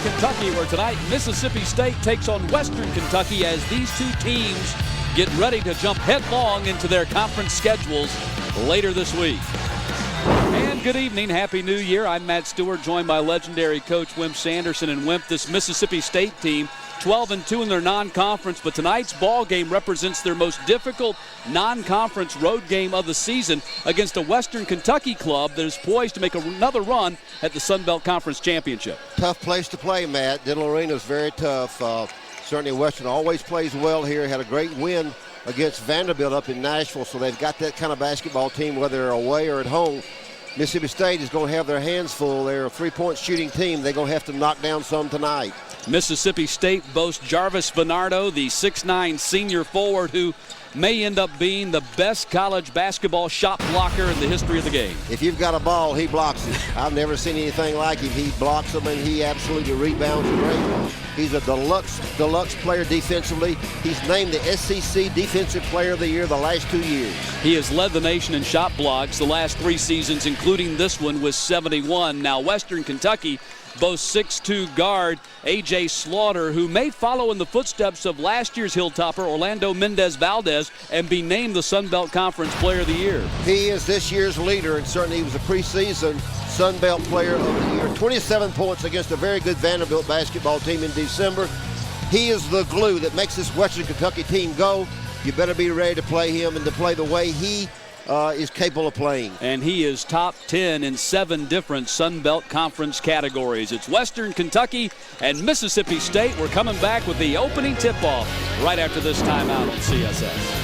Kentucky, where tonight Mississippi State takes on Western Kentucky as these two teams get ready to jump headlong into their conference schedules later this week. And good evening, Happy New Year. I'm Matt Stewart, joined by legendary coach Wimp Sanderson. And Wimp, this Mississippi State team, 12-2 in their non-conference, but tonight's ball game represents their most difficult non-conference road game of the season against a Western Kentucky club that is poised to make another run at the Sun Belt Conference Championship. Tough place to play, Matt. Dental Arena is very tough. Certainly Western always plays well here. Had a great win against Vanderbilt up in Nashville, so they've got that kind of basketball team whether they're away or at home. Mississippi State is going to have their hands full. They're a three-point shooting team. They're going to have to knock down some tonight. Mississippi State boasts Jarvis Venardo, the 6'9" senior forward who may end up being the best college basketball shot blocker in the history of the game. If you've got a ball, he blocks it. I've never seen anything like him. He blocks them, and he absolutely rebounds great. He's a deluxe player defensively. He's named the SEC Defensive Player of the Year the last 2 years. He has led the nation in shot blocks the last 3 seasons, including this one with 71. Now, Western Kentucky boasts 6'2" guard A.J. Slaughter, who may follow in the footsteps of last year's Hilltopper Orlando Mendez-Valdez and be named the Sun Belt Conference Player of the Year. He is this year's leader, and certainly he was a preseason Sun Belt Player of the Year. 27 points against a very good Vanderbilt basketball team in December. He is the glue that makes this Western Kentucky team go. You better be ready to play him and to play the way he is capable of playing. And he is top 10 in 7 different Sun Belt Conference categories. It's Western Kentucky and Mississippi State. We're coming back with the opening tip-off right after this timeout on CSS.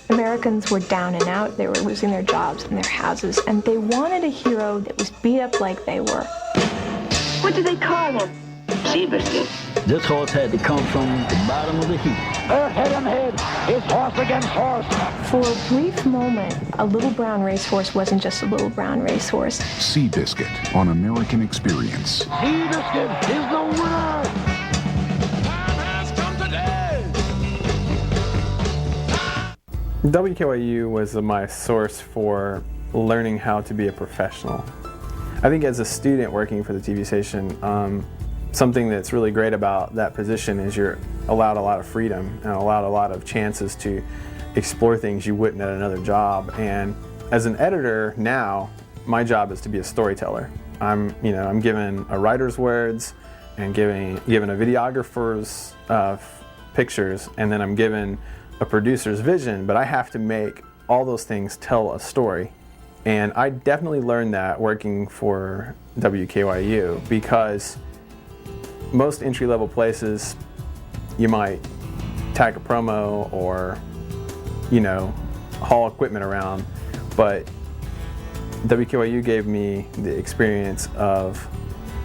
Americans were down and out. They were losing their jobs and their houses, and they wanted a hero that was beat up like they were. What do they call him? Seabiscuit. This horse had to come from the bottom of the heap. Head and head. It's horse against horse. For a brief moment, a little brown racehorse wasn't just a little brown racehorse. Seabiscuit on American Experience. Seabiscuit is the winner. WKU was my source for learning how to be a professional. I think as a student working for the TV station, something that's really great about that position is you're allowed a lot of freedom and allowed a lot of chances to explore things you wouldn't at another job. And as an editor now, my job is to be a storyteller. I'm given a writer's words and given a videographer's pictures, and then I'm given a producer's vision, but I have to make all those things tell a story. And I definitely learned that working for WKYU, because most entry-level places, you might tack a promo or, haul equipment around, but WKYU gave me the experience of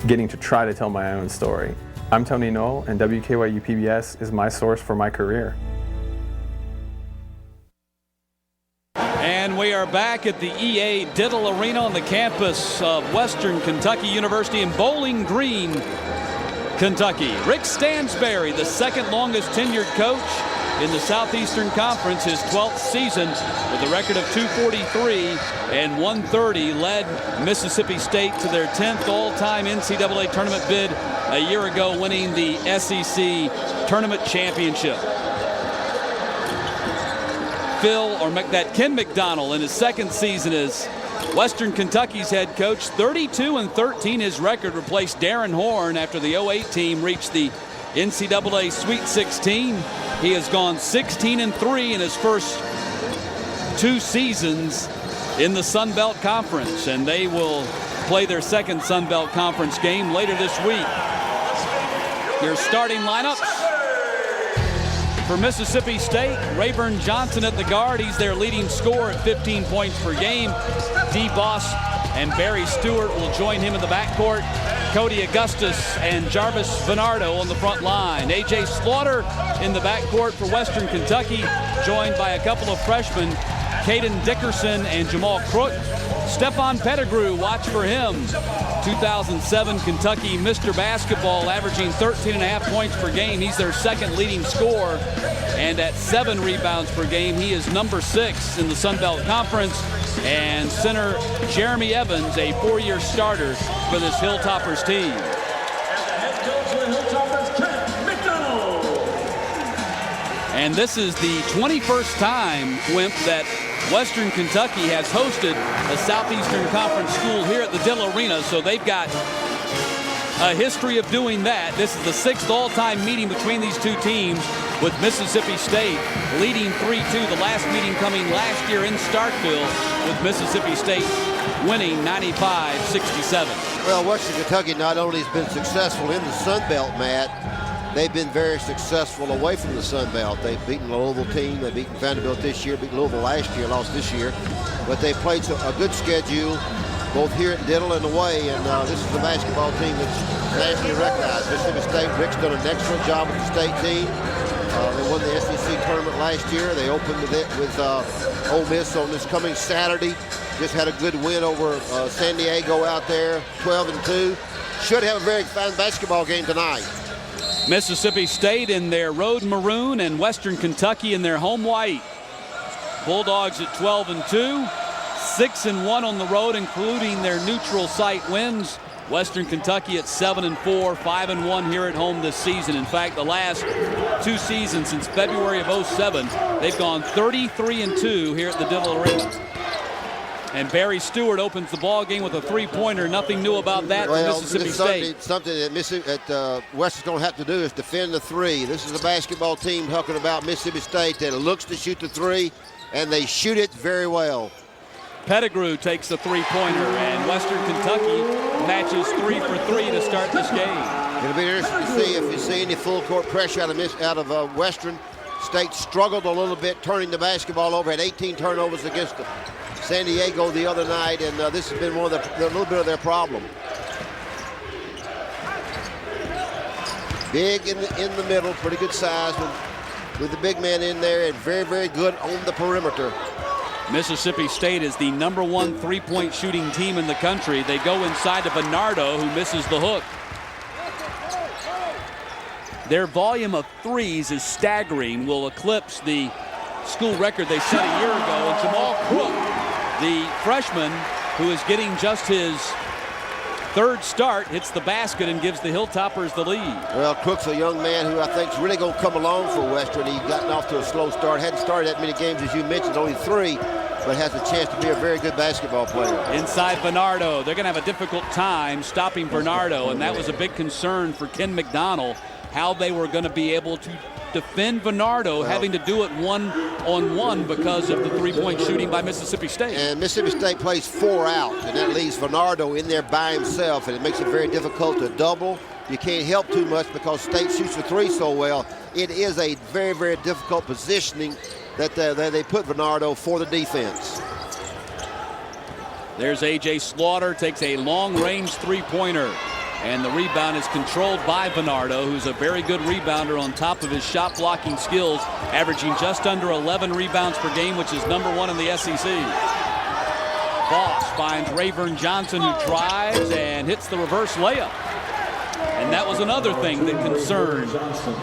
getting to try to tell my own story. I'm Tony Knoll, and WKYU PBS is my source for my career. And we are back at the EA Dental Arena on the campus of Western Kentucky University in Bowling Green, Kentucky. Rick Stansbury, the second longest tenured coach in the Southeastern Conference, his 12th season with a record of 243 and 130, led Mississippi State to their 10th all-time NCAA tournament bid a year ago, winning the SEC Tournament Championship. Ken McDonald in his second season as Western Kentucky's head coach, 32-13 his record, replaced Darren Horn after the 08 team reached the NCAA Sweet 16. He has gone 16-3 in his first 2 seasons in the Sun Belt Conference, and they will play their second Sun Belt Conference game later this week. Their starting lineups for Mississippi State: Rayburn Johnson at the guard. He's their leading scorer at 15 points per game. D. Boss and Barry Stewart will join him in the backcourt. Cody Augustus and Jarvis Venardo on the front line. A.J. Slaughter in the backcourt for Western Kentucky, joined by a couple of freshmen, Caden Dickerson and Jamal Crook. Stephon Pettigrew, watch for him. 2007 Kentucky Mr. Basketball, averaging 13.5 points per game. He's their second leading scorer, and at 7 rebounds per game, he is number 6 in the Sun Belt Conference. And center Jeremy Evans, a 4-year starter for this Hilltoppers team. And this is the 21st time, Wimp, that Western Kentucky has hosted a Southeastern Conference school here at the Dill Arena, so they've got a history of doing that. This is the 6th all-time meeting between these two teams, with Mississippi State leading 3-2. The last meeting coming last year in Starkville, with Mississippi State winning 95-67. Well, Western Kentucky not only has been successful in the Sun Belt, Matt, they've been very successful away from the Sun Belt. They've beaten the Louisville team, they've beaten Vanderbilt this year, beat Louisville last year, lost this year. But they played a good schedule, both here at Diddle and away, and this is a basketball team that's nationally recognized. Mississippi State, Rick's done an excellent job with the state team. They won the SEC tournament last year. They opened with Ole Miss on this coming Saturday. Just had a good win over San Diego out there, 12-2. Should have a very fine basketball game tonight. Mississippi State in their road maroon and Western Kentucky in their home white. Bulldogs at 12-2, 6-1 on the road, including their neutral site wins. Western Kentucky at 7-4, 5-1 here at home this season. In fact, the last 2 seasons since February of 07, they've gone 33-2 here at the Diddle Arena. And Barry Stewart opens the ball game with a 3-pointer. Nothing new about that for Mississippi State. Something that Western's going to have to do is defend the 3. This is a basketball team talking about Mississippi State that looks to shoot the 3, and they shoot it very well. Pettigrew takes the 3-pointer, and Western Kentucky matches 3 for 3 to start this game. It'll be interesting to see if you see any full court pressure out of Western. State struggled a little bit turning the basketball over, had 18 turnovers against San Diego the other night, and this has been one of a little bit of their problem. Big in the middle, pretty good size with the big man in there, and very, very good on the perimeter. Mississippi State is the #1 3-point shooting team in the country. They go inside to Bernardo, who misses the hook. Their volume of threes is staggering, will eclipse the school record they set a year ago. And Jamal Crook, the freshman who is getting just his 3rd start, hits the basket and gives the Hilltoppers the lead. Well, Crook's a young man who I think is really going to come along for Western. He's gotten off to a slow start. Hadn't started that many games, as you mentioned, only 3, but has a chance to be a very good basketball player. Inside Bernardo, they're going to have a difficult time stopping Bernardo, and that was a big concern for Ken McDonald, how they were going to be able to defend Bernardo, having to do it 1-on-1 because of the 3-point shooting by Mississippi State. And Mississippi State plays 4 out, and that leaves Bernardo in there by himself, and it makes it very difficult to double. You can't help too much because State shoots the 3 so well. It is a very, very difficult positioning that they put Bernardo for the defense. There's A.J. Slaughter, takes a long-range 3-pointer. And the rebound is controlled by Bernardo, who's a very good rebounder on top of his shot blocking skills, averaging just under 11 rebounds per game, which is #1 in the SEC. Voss finds Rayburn Johnson, who drives and hits the reverse layup. And that was another thing that concerned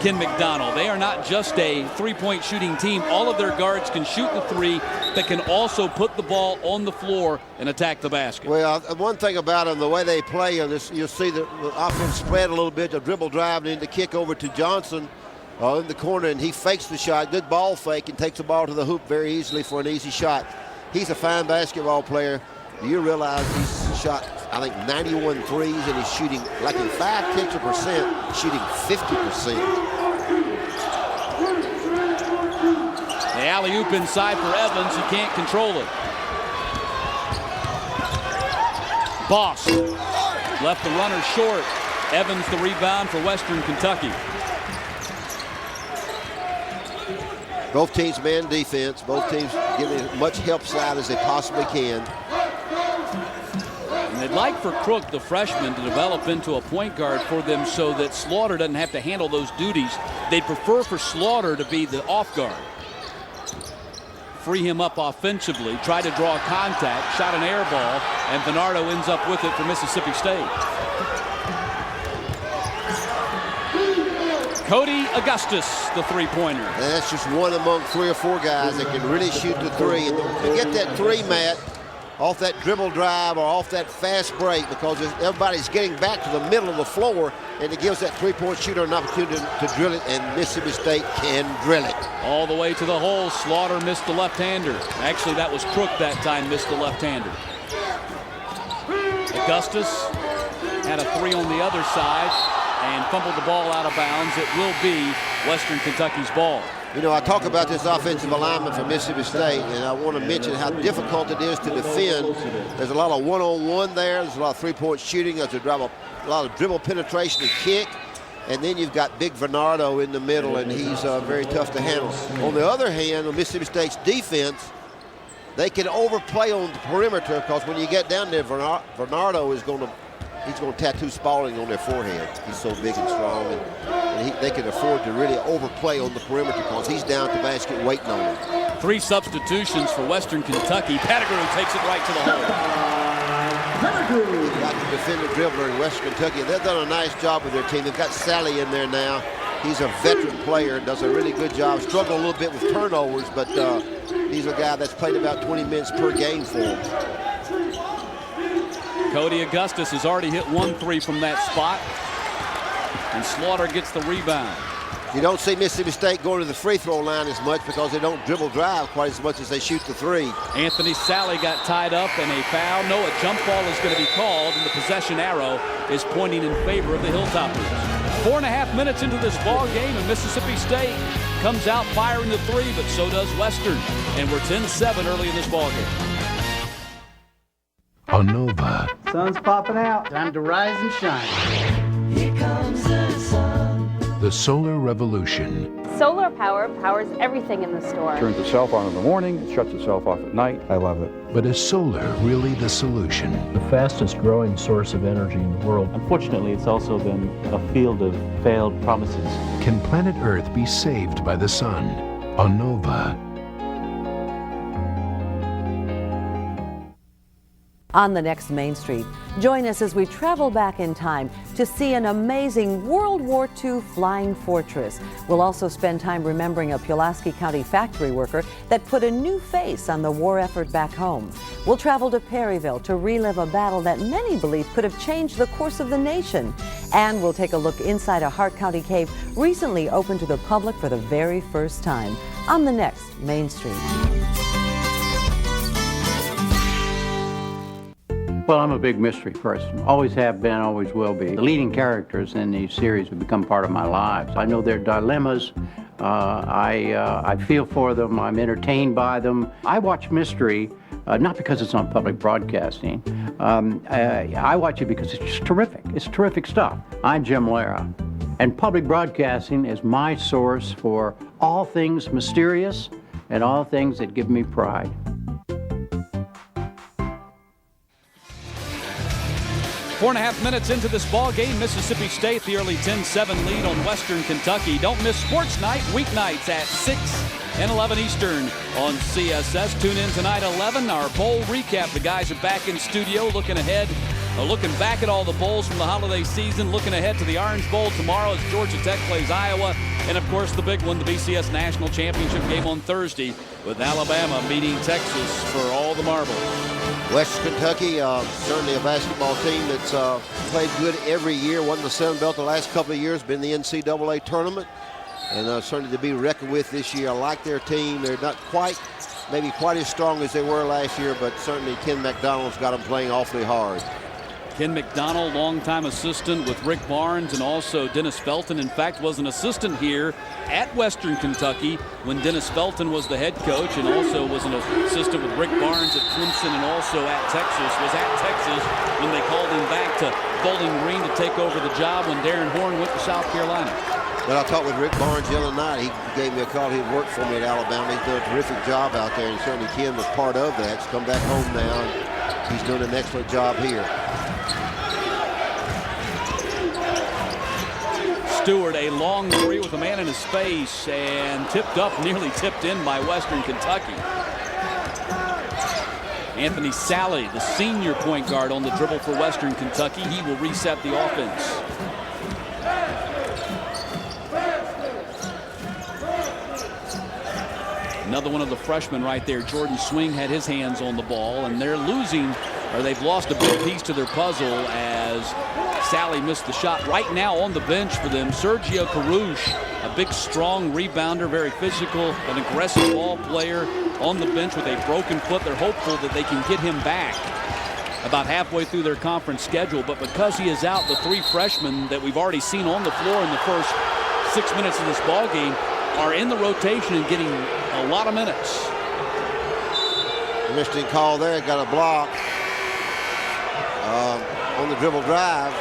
Ken McDonald. They are not just a 3-point shooting team. All of their guards can shoot the 3, but can also put the ball on the floor and attack the basket. Well, one thing about them, the way they play on this, you'll see the offense spread a little bit, the dribble drive, and then the kick over to Johnson in the corner, and he fakes the shot, good ball fake, and takes the ball to the hoop very easily for an easy shot. He's a fine basketball player. Do you realize he's shot, I think, 91 threes, and he's shooting like in 5/10%, shooting 50%. The alley-oop inside for Evans. He can't control it. Boss left the runner short. Evans the rebound for Western Kentucky. Both teams man defense. Both teams giving as much help side as they possibly can. And they'd like for Crook, the freshman, to develop into a point guard for them so that Slaughter doesn't have to handle those duties. They'd prefer for Slaughter to be the off guard. Free him up offensively, try to draw contact, shot an air ball, and Bernardo ends up with it for Mississippi State. Cody Augustus, the 3-pointer. And that's just one among 3 or 4 guys that can really shoot the 3. And to get that 3, Matt, off that dribble drive or off that fast break, because everybody's getting back to the middle of the floor, and it gives that three-point shooter an opportunity to drill it, and Mississippi State can drill it. All the way to the hole. Slaughter missed the left-hander. Actually, that was Crook that time, missed the left-hander. Augustus had a three on the other side and fumbled the ball out of bounds. It will be Western Kentucky's ball. You know, I talk about this offensive alignment for Mississippi State, and I want to mention how difficult it is to defend. There's a lot of one-on-one there. There's a lot of three-point shooting. There's a lot of dribble penetration and kick. And then you've got Big Bernardo in the middle, and he's very tough to handle. On the other hand, on Mississippi State's defense, they can overplay on the perimeter, because when you get down there, Bernardo is going to tattoo Spalding on their forehead. He's so big and strong, and they can afford to really overplay on the perimeter because he's down at the basket waiting on him. 3 substitutions for Western Kentucky. Pettigrew takes it right to the hole. They've got to defend the dribbler in Western Kentucky. They've done a nice job with their team. They've got Sally in there now. He's a veteran player and does a really good job. Struggled a little bit with turnovers, but he's a guy that's played about 20 minutes per game for him. Cody Augustus has already hit 1 3 from that spot, and Slaughter gets the rebound. You don't see Mississippi State going to the free throw line as much because they don't dribble drive quite as much as they shoot the three. Anthony Sally got tied up, and a foul. No, a jump ball is going to be called, and the possession arrow is pointing in favor of the Hilltoppers. 4.5 minutes into this ball game, and Mississippi State comes out firing the three, but so does Western, and we're 10-7 early in this ball game. ANOVA. Sun's popping out. Time to rise and shine. Here comes the sun. The solar revolution. Solar power powers everything in the store. Turns itself on in the morning, it shuts itself off at night. I love it. But is solar really the solution? The fastest growing source of energy in the world. Unfortunately, it's also been a field of failed promises. Can planet Earth be saved by the sun? ANOVA. On the next Main Street, join us as we travel back in time to see an amazing World War II flying fortress. We'll also spend time remembering a Pulaski County factory worker that put a new face on the war effort back home. We'll travel to Perryville to relive a battle that many believe could have changed the course of the nation. And we'll take a look inside a Hart County cave recently opened to the public for the very first time. On the next Main Street. Well, I'm a big mystery person. Always have been, always will be. The leading characters in these series have become part of my lives. I know their dilemmas. I feel for them. I'm entertained by them. I watch mystery, not because it's on public broadcasting. I watch it because it's just terrific. It's terrific stuff. I'm Jim Lara, and public broadcasting is my source for all things mysterious and all things that give me pride. 4.5 minutes into this ball game, Mississippi State the early 10-7 lead on Western Kentucky. Don't miss Sports Night weeknights at 6 and 11 Eastern on CSS. Tune in tonight 11. Our bowl recap. The guys are back in studio looking ahead, looking back at all the bowls from the holiday season, looking ahead to the Orange Bowl tomorrow as Georgia Tech plays Iowa, and of course the big one, the BCS National Championship game on Thursday with Alabama meeting Texas for all the marbles. Western Kentucky, certainly a basketball team that's played good every year. Won the Sun Belt the last couple of years, been in the NCAA tournament, and certainly to be reckoned with this year. I like their team. They're not maybe quite as strong as they were last year, but certainly Ken McDonald's got them playing awfully hard. Ken McDonald, longtime assistant with Rick Barnes and also Dennis Felton. In fact, was an assistant here at Western Kentucky when Dennis Felton was the head coach, and also was an assistant with Rick Barnes at Clemson and also at Texas. Was at Texas when they called him back to Bowling Green to take over the job when Darren Horn went to South Carolina. But I talked with Rick Barnes the other night. He gave me a call. He worked for me at Alabama. He's done a terrific job out there, and certainly Ken was part of that. He's come back home now, and he's doing an excellent job here. Stewart, a long three with a man in his face, and tipped up, nearly tipped in by Western Kentucky. Anthony Sally, the senior point guard, on the dribble for Western Kentucky. He will reset the offense. Another one of the freshmen right there, Jordan Swing, had his hands on the ball, and they're losing, or they've lost a big piece to their puzzle as Sally missed the shot. Right now on the bench for them, Sergio Carouche, a big, strong rebounder, very physical, an aggressive ball player on the bench with a broken foot. They're hopeful that they can get him back about halfway through their conference schedule, but because he is out, the three freshmen that we've already seen on the floor in the first 6 minutes of this ball game are in the rotation and getting a lot of minutes. Interesting call there. Got a block on the dribble drive.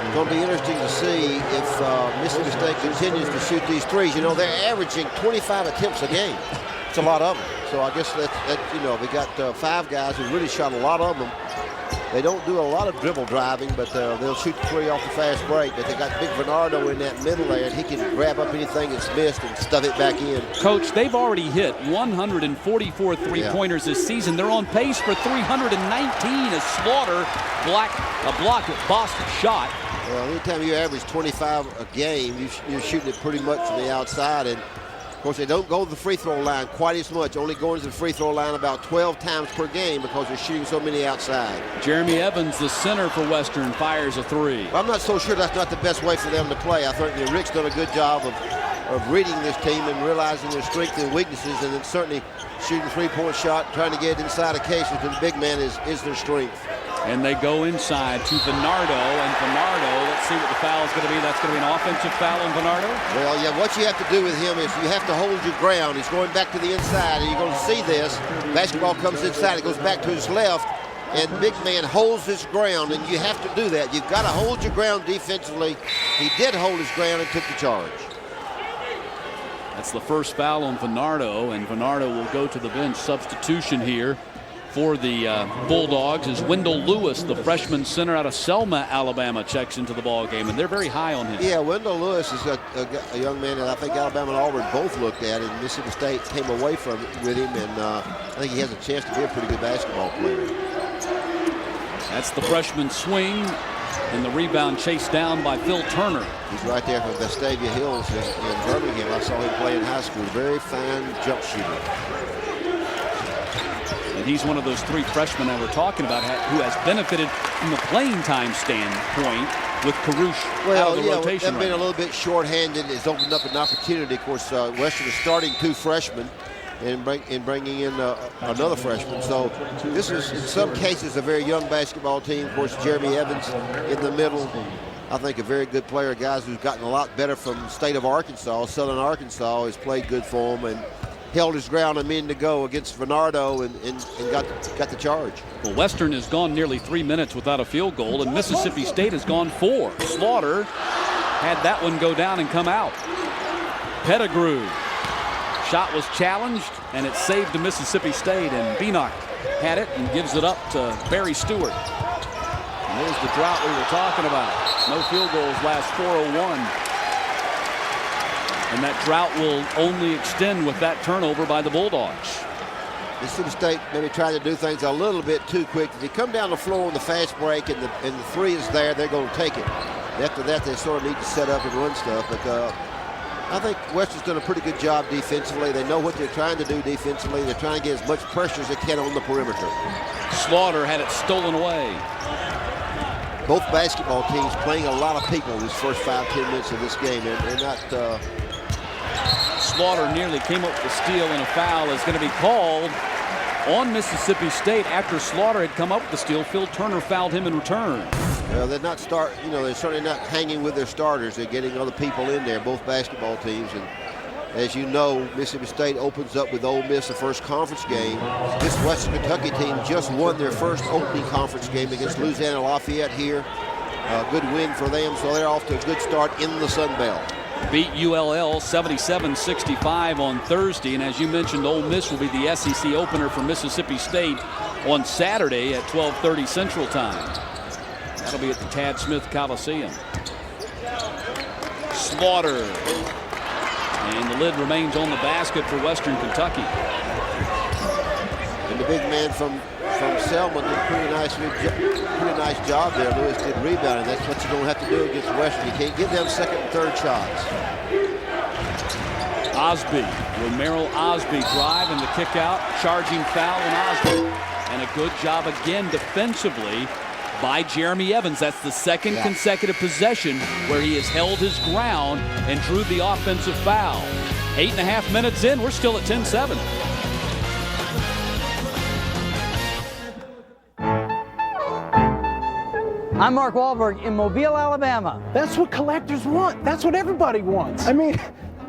It's going to be interesting to see if Mississippi State continues to shoot these threes. You know, they're averaging 25 attempts a game. It's a lot of them. So I guess that you know, we got 5 guys who really shot a lot of them. They don't do a lot of dribble driving, but they'll shoot the 3 off the fast break. But they got Big Bernardo in that middle there, and he can grab up anything that's missed and stuff it back in. Coach, they've already hit 144 three-pointers this season. They're on pace for 319. As Slaughter a block at Boston shot. Well, anytime you average 25 a game, you're shooting it pretty much from the outside. And of course, they don't go to the free throw line quite as much, only going to the free throw line about 12 times per game because they're shooting so many outside. Jeremy Evans, the center for Western, fires a 3. Well, I'm not so sure that's not the best way for them to play. I think that Rick's done a good job of reading this team and realizing their strengths and weaknesses, and then certainly shooting 3-point shot, trying to get inside occasions to the big man is their strength. And they go inside to Bernardo, and Bernardo, let's see what the foul is going to be. That's going to be an offensive foul on Bernardo? Well, yeah, what you have to do with him is you have to hold your ground. He's going back to the inside, and you're going to see this. Basketball comes inside, it goes back to his left, and big man holds his ground, and you have to do that. You've got to hold your ground defensively. He did hold his ground and took the charge. That's the first foul on Bernardo, and Bernardo will go to the bench. Substitution here for the Bulldogs is Wendell Lewis, the freshman center out of Selma, Alabama, checks into the ball game, and they're very high on him. Yeah, Wendell Lewis is a young man that I think Alabama and Auburn both looked at, and Mississippi State came away from it with him, and I think he has a chance to be a pretty good basketball player. That's the freshman Swing, and the rebound chased down by Phil Turner. He's right there from Vestavia Hills in Birmingham. I saw him play in high school. Very fine jump shooter. And he's one of those 3 freshmen that we're talking about who has benefited from the playing time standpoint with Carouche out of the rotation. They've been a little bit shorthanded. It's opened up an opportunity. Of course, Western is starting 2 freshmen and bringing in another freshman. So this is, in some cases, a very young basketball team. Of course, Jeremy Evans in the middle. I think a very good player, guys who's gotten a lot better from the state of Arkansas. Southern Arkansas has played good for him and held his ground a minute ago against Bernardo and got the charge. Well, Western has gone nearly 3 minutes without a field goal, and Mississippi State has gone 4. Slaughter had that one go down and come out. Pettigrew. Shot was challenged, and it saved to Mississippi State, and Beanock had it and gives it up to Barry Stewart. And there's the drought we were talking about. No field goals last 4:01. And that drought will only extend with that turnover by the Bulldogs. Mississippi State maybe trying to do things a little bit too quick. If you come down the floor on the fast break and the 3 is there, they're going to take it. After that, they sort of need to set up and run stuff. But I think Western's done a pretty good job defensively. They know what they're trying to do defensively. They're trying to get as much pressure as they can on the perimeter. Slaughter had it stolen away. Both basketball teams playing a lot of people these first 5-10 minutes of this game. They're not... Slaughter nearly came up with a steal, and a foul is going to be called on Mississippi State after Slaughter had come up with the steal. Phil Turner fouled him in return. Well, they're not they're certainly not hanging with their starters. They're getting other people in there, both basketball teams. And as you know, Mississippi State opens up with Ole Miss the first conference game. This Western Kentucky team just won their first opening conference game against Louisiana Lafayette here. A good win for them, so they're off to a good start in the Sun Belt. Beat ULL 77-65 on Thursday, and as you mentioned, Ole Miss will be the SEC opener for Mississippi State on Saturday at 12:30 Central Time. That'll be at the Tad Smith Coliseum. Slaughter, and the lid remains on the basket for Western Kentucky. And the big man from Selma did a pretty nice job there. Lewis did rebounding. That's what you're going to have to do against Western. You can't give them second and third shots. Osby, Romero Osby driving the kick out, charging foul on Osby. And a good job again defensively by Jeremy Evans. That's the second consecutive possession where he has held his ground and drew the offensive foul. 8.5 minutes in, we're still at 10-7. I'm Mark Wahlberg in Mobile, Alabama. That's what collectors want. That's what everybody wants. I mean,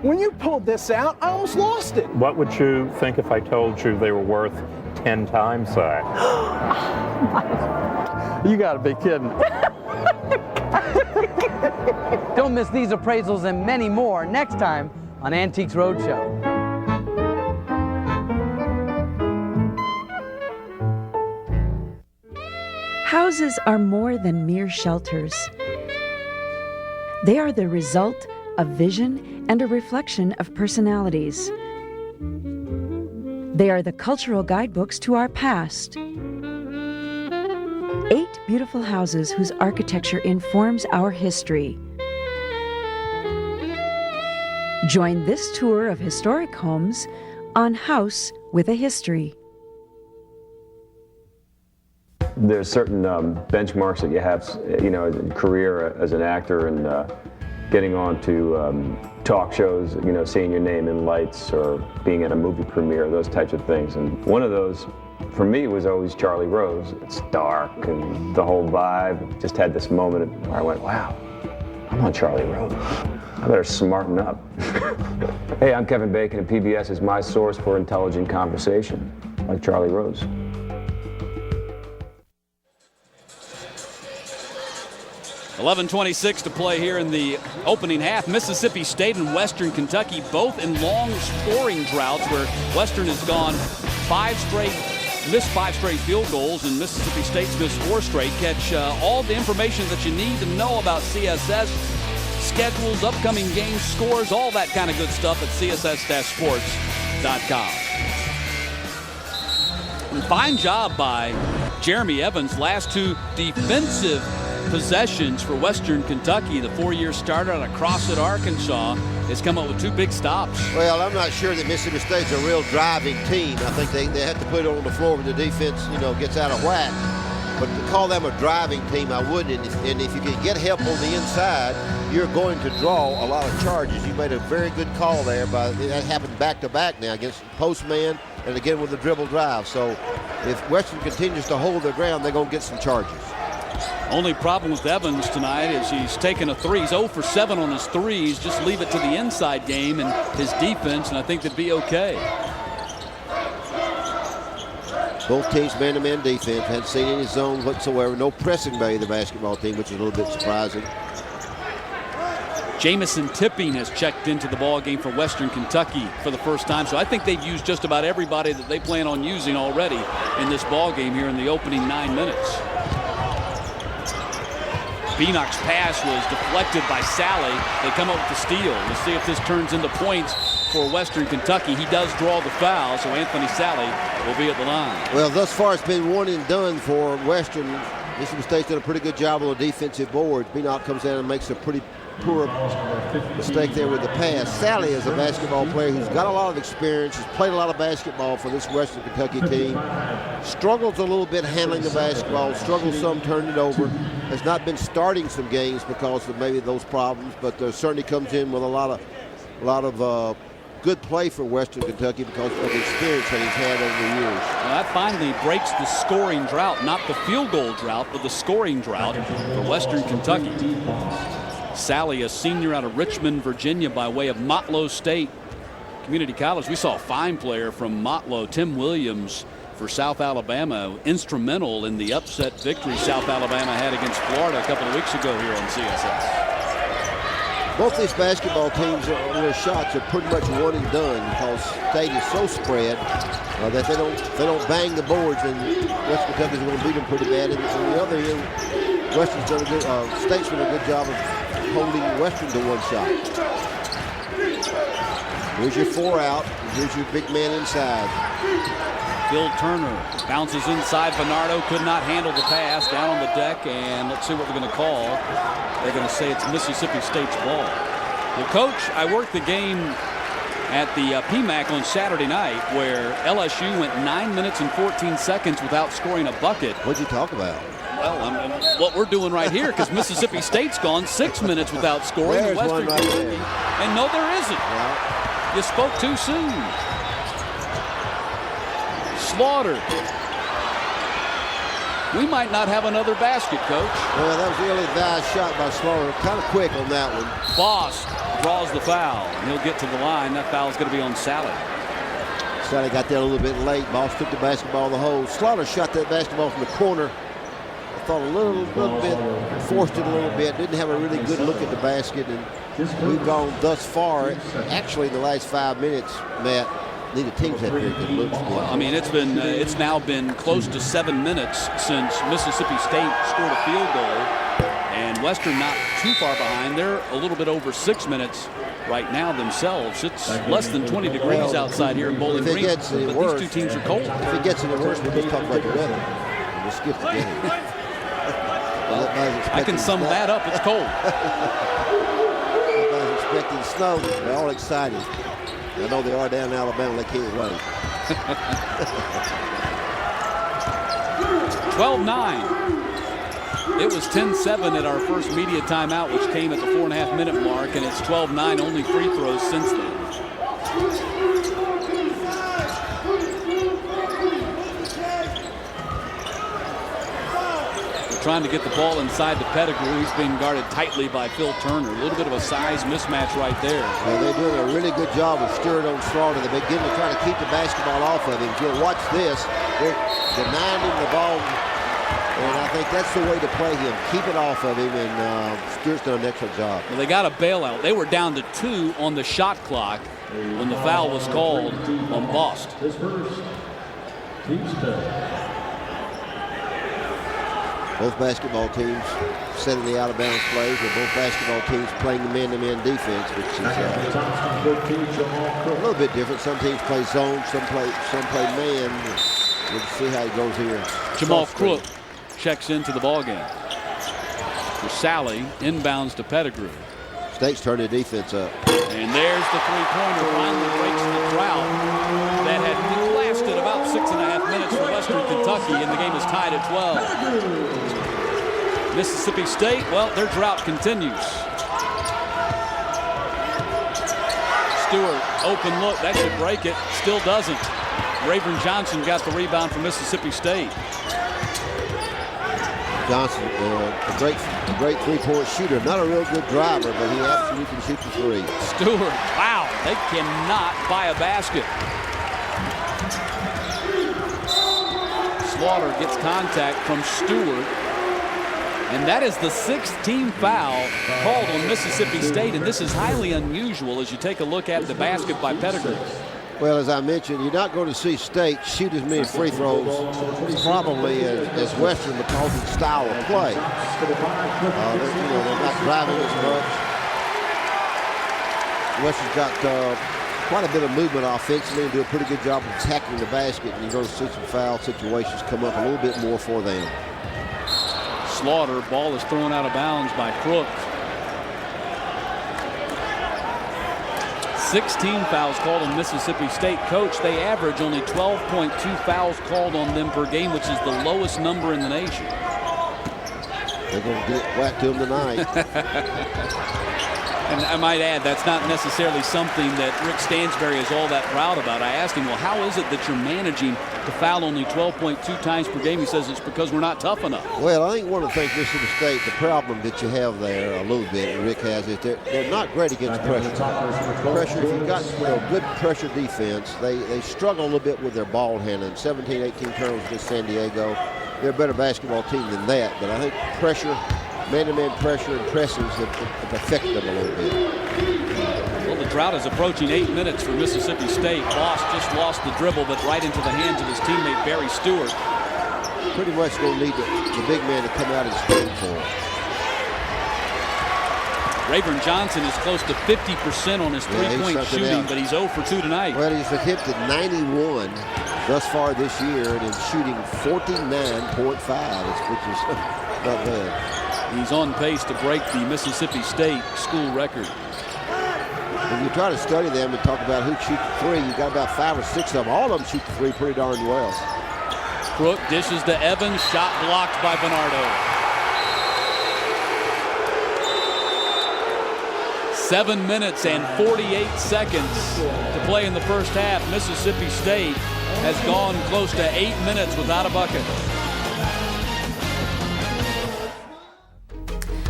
when you pulled this out, I almost lost it. What would you think if I told you they were worth 10 times that? You gotta be kidding. Don't miss these appraisals and many more next time on Antiques Roadshow. Houses are more than mere shelters. They are the result of vision and a reflection of personalities. They are the cultural guidebooks to our past. 8 beautiful houses whose architecture informs our history. Join this tour of historic homes on House with a History. There's certain benchmarks that you have, you know, in career as an actor, and getting on to talk shows, you know, seeing your name in lights or being at a movie premiere, those types of things. And one of those, for me, was always Charlie Rose. It's dark and the whole vibe. Just had this moment where I went, wow, I'm on Charlie Rose. I better smarten up. Hey, I'm Kevin Bacon, and PBS is my source for intelligent conversation, like Charlie Rose. .26 to play here in the opening half. Mississippi State and Western Kentucky both in long scoring droughts where Western has gone missed 5 straight field goals, and Mississippi State's missed 4 straight. Catch all the information that you need to know about CSS, schedules, upcoming games, scores, all that kind of good stuff at css-sports.com. And fine job by Jeremy Evans. Last 2 defensive possessions for Western Kentucky. The 4-year starter out of Crossett, Arkansas, has come up with 2 big stops. Well, I'm not sure that Mississippi State's a real driving team. I think they have to put it on the floor when the defense, you know, gets out of whack. But to call them a driving team, I wouldn't. And if you can get help on the inside, you're going to draw a lot of charges. You made a very good call there. That happened back-to-back now against postman and again with the dribble drive. So if Western continues to hold their ground, they're going to get some charges. Only problem with Evans tonight is he's taken a 3. He's 0 for 7 on his 3s. Just leave it to the inside game and his defense, and I think they'd be okay. Both teams man-to-man defense. Hadn't seen any zone whatsoever. No pressing by the basketball team, which is a little bit surprising. Jamison Tipping has checked into the ball game for Western Kentucky for the first time, so I think they've used just about everybody that they plan on using already in this ball game here in the opening 9 minutes. Beanock's pass was deflected by Sally. They come up with the steal. We'll see if this turns into points for Western Kentucky. He does draw the foul, so Anthony Sally will be at the line. Well, thus far it's been one and done for Western. Mississippi State's done a pretty good job on the defensive board. Beanock comes down and makes a pretty poor mistake there with the pass. Sally is a basketball player who's got a lot of experience, has played a lot of basketball for this Western Kentucky team. Struggles a little bit handling the basketball, struggles some turning it over. Has not been starting some games because of maybe those problems, but certainly comes in with a lot of good play for Western Kentucky because of the experience that he's had over the years. Well, that finally breaks the scoring drought, not the field goal drought, but the scoring drought for Western Kentucky. Sally, a senior out of Richmond, Virginia, by way of Motlow State Community College. We saw a fine player from Motlow, Tim Williams, for South Alabama, instrumental in the upset victory South Alabama had against Florida a couple of weeks ago here on CSS. Both these basketball teams, their shots are pretty much one and done because State is so spread that they don't bang the boards, and West Kentucky's going to beat them pretty bad. And on the other end, State's done a good job of holding Western to one shot. Here's your 4 out. Here's your big man inside. Phil Turner bounces inside. Bernardo could not handle the pass down on the deck, and let's see what they're going to call. They're going to say it's Mississippi State's ball. Well, Coach, I worked the game at the PMAC on Saturday night, where LSU went 9 minutes and 14 seconds without scoring a bucket. What'd you talk about? Well, what we're doing right here, because Mississippi State's gone 6 minutes without scoring. There's Western one right Kentucky, there. and no, there isn't. Yeah. You spoke too soon. Slaughter. We might not have another basket, Coach. Well, that was the ill-advised shot by Slaughter. Kind of quick on that one. Boss draws the foul, and he'll get to the line. That foul's going to be on Sally. Sally got there a little bit late. Boss took the basketball in the hole. Slaughter shot that basketball from the corner. I thought a little bit, forced it a little bit. Didn't have a really good look at the basket. And we've gone thus far, actually in the last 5 minutes, Matt, neither team's had very good looks. I mean, it's now been close to 7 minutes since Mississippi State scored a field goal, and Western not too far behind. They're a little bit over 6 minutes right now themselves. It's less than 20 degrees outside here in Bowling Green, but these two teams are cold. If it gets any worse, we'll just talk about the weather. We'll skip the game. I can sum that up. It's cold. Everybody's expecting snow. They're all excited. I know they are down in Alabama. They can't wait. 12-9. It was 10-7 at our first media timeout, which came at the 4.5-minute mark, and it's 12-9. Only free throws since then. Trying to get the ball inside to Pettigrew. He's being guarded tightly by Phil Turner. A little bit of a size mismatch right there. Well, they're doing a really good job of Stewart on Slaughter. They're beginning to try to keep the basketball off of him. If you'll watch this, they're denying him the ball. And I think that's the way to play him. Keep it off of him, and Stewart's done an excellent job. Well, they got a bailout. They were down to 2 on the shot clock when the foul was called on Bost. Both basketball teams setting the out-of-bounds plays, and both basketball teams playing the man-to-man defense, which is a little bit different. Some teams play zone, some play man. We'll see how it goes here. Jamal Crook checks into the ballgame. For Sally, inbounds to Pettigrew. State's turned their defense up. And there's the three-pointer. Finally breaks the drought that had lasted about 6.5 minutes for Western Kentucky, and the game is tied at 12. Mississippi State, well, their drought continues. Stewart, open look, that should break it. Still doesn't. Rayburn Johnson got the rebound for Mississippi State. Johnson, a great three-point shooter. Not a real good driver, but he absolutely can shoot the three. Stewart, wow, they cannot buy a basket. Slaughter gets contact from Stewart. And that is the 6th team foul called on Mississippi State. And this is highly unusual as you take a look at the basket by Pettigrew. Well, as I mentioned, you're not going to see State shoot as many free throws probably as Western because of the style of play. They're not driving as much. Western's got quite a bit of movement offensively and do a pretty good job of attacking the basket, and you're going to see some foul situations come up a little bit more for them. Slaughter, ball is thrown out of bounds by Crook. 16 fouls called on Mississippi State. Coach, they average only 12.2 fouls called on them per game, which is the lowest number in the nation. They're going to get whacked to them tonight. And I might add, that's not necessarily something that Rick Stansbury is all that proud about. I asked him, well, how is it that you're managing to foul only 12.2 times per game? He says it's because we're not tough enough. Well, I think one of the things Mississippi State, the problem that you have there a little bit, Rick has, is they're not great against pressure. If you've got good pressure defense, they struggle a little bit with their ball handling. 17, 18 turnovers against San Diego. They're a better basketball team than that, but I think pressure, man-to-man pressure and presses have affected them a little bit. Well, the drought is approaching 8 minutes for Mississippi State. Boss just lost the dribble, but right into the hands of his teammate Barry Stewart. Pretty much going to need the big man to come out and screen for him. Rayburn Johnson is close to 50% on his three-point shooting, but he's 0 for 2 tonight. Well, he's attempted 91 thus far this year and is shooting 49.5, which is not bad. He's on pace to break the Mississippi State school record. If you try to study them and talk about who shoots the three, you got about 5 or 6 of them. All of them shoot the three pretty darn well. Crook dishes to Evans, shot blocked by Bernardo. 7 minutes and 48 seconds to play in the first half. Mississippi State has gone close to 8 minutes without a bucket.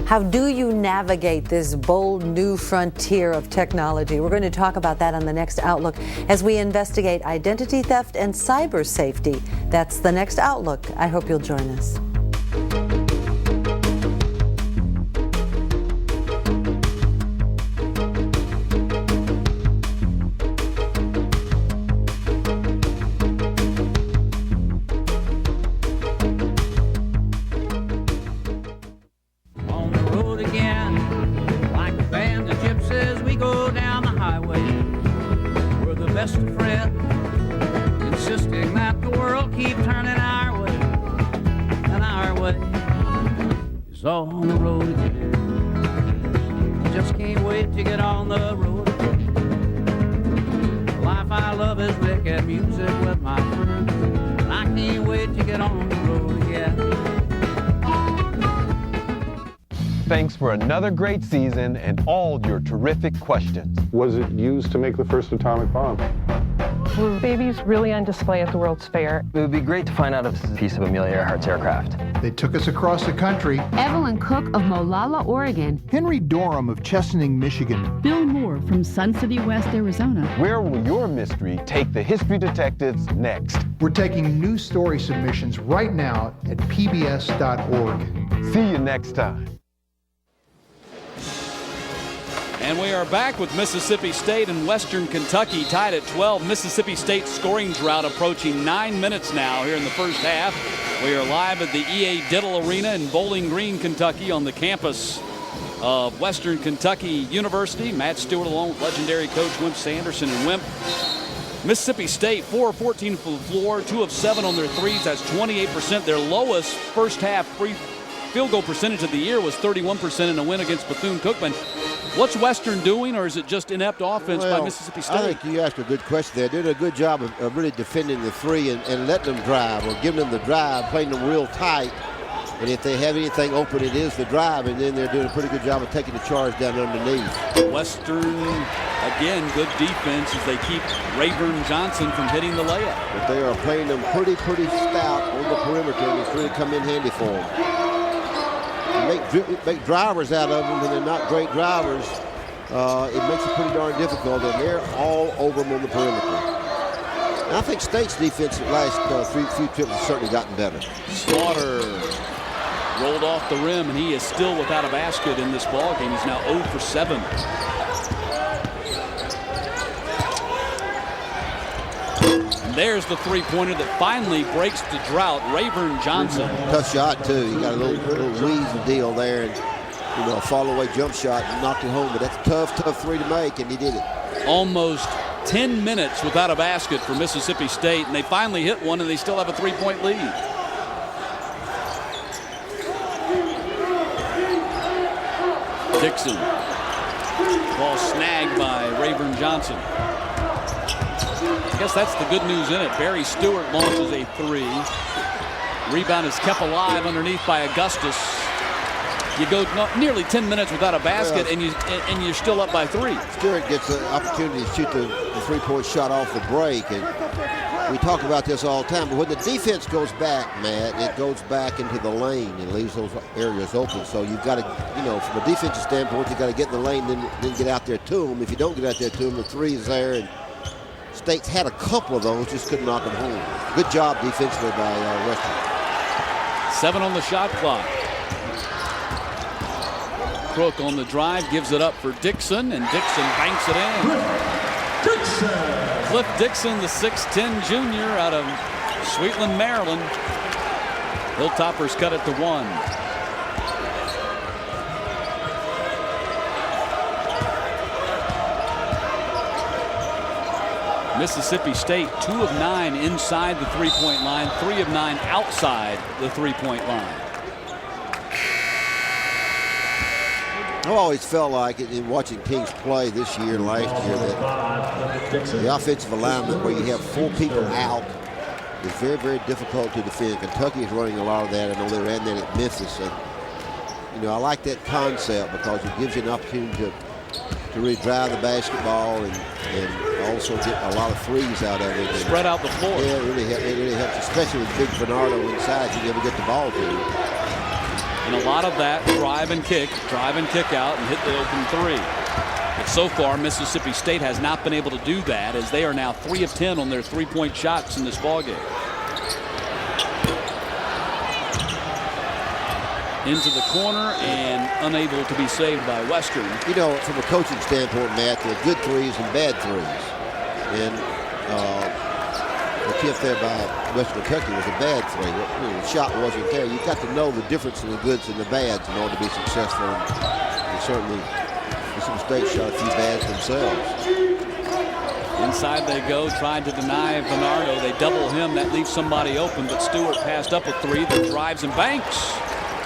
How do you navigate this bold new frontier of technology? We're going to talk about that on the next Outlook as we investigate identity theft and cyber safety. That's the next Outlook. I hope you'll join us. On the road again. Just can't wait to get on the road again. The life I love is making music with my friends. And I can't wait to get on the road again. Thanks for another great season and all your terrific questions. Was it used to make the first atomic bomb? Were babies really on display at the World's Fair? It would be great to find out if this is a piece of Amelia Earhart's aircraft. They took us across the country. Evelyn Cook of Molalla, Oregon. Henry Dorham of Chesaning, Michigan. Bill Moore from Sun City West, Arizona. Where will your mystery take the history detectives next? We're taking new story submissions right now at pbs.org. See you next time. And we are back with Mississippi State and Western Kentucky tied at 12. Mississippi State scoring drought approaching 9 minutes now here in the first half. We are live at the E.A. Diddle Arena in Bowling Green, Kentucky on the campus of Western Kentucky University. Matt Stewart along with legendary coach Wimp Sanderson and Wimp. Mississippi State 4 of 14 from the floor, 2 of 7 on their threes. That's 28%. Their lowest first half field goal percentage of the year was 31% in a win against Bethune-Cookman. What's Western doing, or is it just inept offense by Mississippi State? I think you asked a good question there. They did a good job of really defending the three and letting them drive, or giving them the drive, playing them real tight. And if they have anything open, it is the drive, and then they're doing a pretty good job of taking the charge down underneath. Western, again, good defense as they keep Rayburn Johnson from hitting the layup. But they are playing them pretty stout on the perimeter, and it's really come in handy for them. Make drivers out of them, and they're not great drivers. It makes it pretty darn difficult, and they're all over them on the perimeter. And I think State's defense the last few trips has certainly gotten better. Slaughter rolled off the rim, and he is still without a basket in this ball game. He's now 0 for 7. There's the three-pointer that finally breaks the drought. Rayburn Johnson. Tough shot, too. He got a little weasel deal there, and a fall-away jump shot and knocked it home. But that's a tough three to make, and he did it. Almost 10 minutes without a basket for Mississippi State, and they finally hit one, and they still have a 3-point lead. Dixon. Ball snagged by Rayburn Johnson. I guess that's the good news in it. Barry Stewart launches a three. Rebound is kept alive underneath by Augustus. You go nearly 10 minutes without a basket, and you're still up by 3. Stewart gets an opportunity to shoot the three-point shot off the break, and we talk about this all the time. But when the defense goes back, Matt, it goes back into the lane and leaves those areas open. So you've got to, from a defensive standpoint, you've got to get in the lane, then get out there to them. If you don't get out there to them, the three is there. And State's had a couple of those, just couldn't knock them home. Good job defensively by Western. 7 on the shot clock. Crook on the drive, gives it up for Dixon, and Dixon banks it in. Cliff Dixon, the 6'10 junior out of Sweetland, Maryland. Hilltoppers cut it to 1. Mississippi State 2 of 9 inside the three-point line, 3 of 9 outside the three-point line. I've always felt like in watching teams play this year and last year that the offensive alignment where you have 4 people out is very, very difficult to defend. Kentucky is running a lot of that. I know they ran that at Memphis. And, you know, I like that concept because it gives you an opportunity to really drive the basketball and also get a lot of threes out of it. Spread out the floor. Yeah, it really helps, especially with big Bernardo inside. You never get the ball to him. And a lot of that drive and kick out and hit the open 3. But so far, Mississippi State has not been able to do that as they are now 3 of 10 on their 3-point shots in this ballgame. Into the corner and unable to be saved by Western. You know, from a coaching standpoint, Matt, there are good threes and bad threes. And the attempt there by Western Kentucky was a bad three. The shot wasn't there. You've got to know the difference in the goods and the bads in order to be successful. And certainly, Mississippi State shot a few bads themselves. Inside they go, trying to deny Bernardo. They double him. That leaves somebody open, but Stewart passed up a 3 that drives and banks.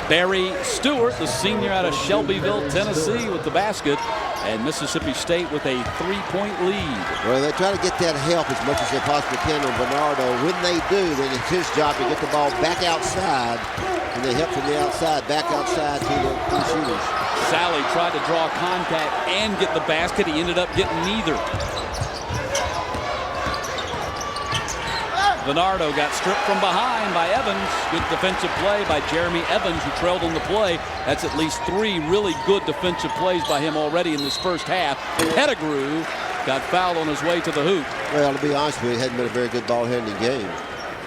Barry Stewart, the senior out of Shelbyville, Tennessee, with the basket, and Mississippi State with a 3-point lead. Well, they try to get that help as much as they possibly can on Bernardo. When they do, then it's his job to get the ball back outside, and they help from the outside, back outside to the shooters. Sally tried to draw contact and get the basket. He ended up getting neither. Bernardo got stripped from behind by Evans. Good defensive play by Jeremy Evans, who trailed on the play. That's at least 3 really good defensive plays by him already in this first half. Pettigrew got fouled on his way to the hoop. Well, to be honest with you, it hadn't been a very good ball handling game.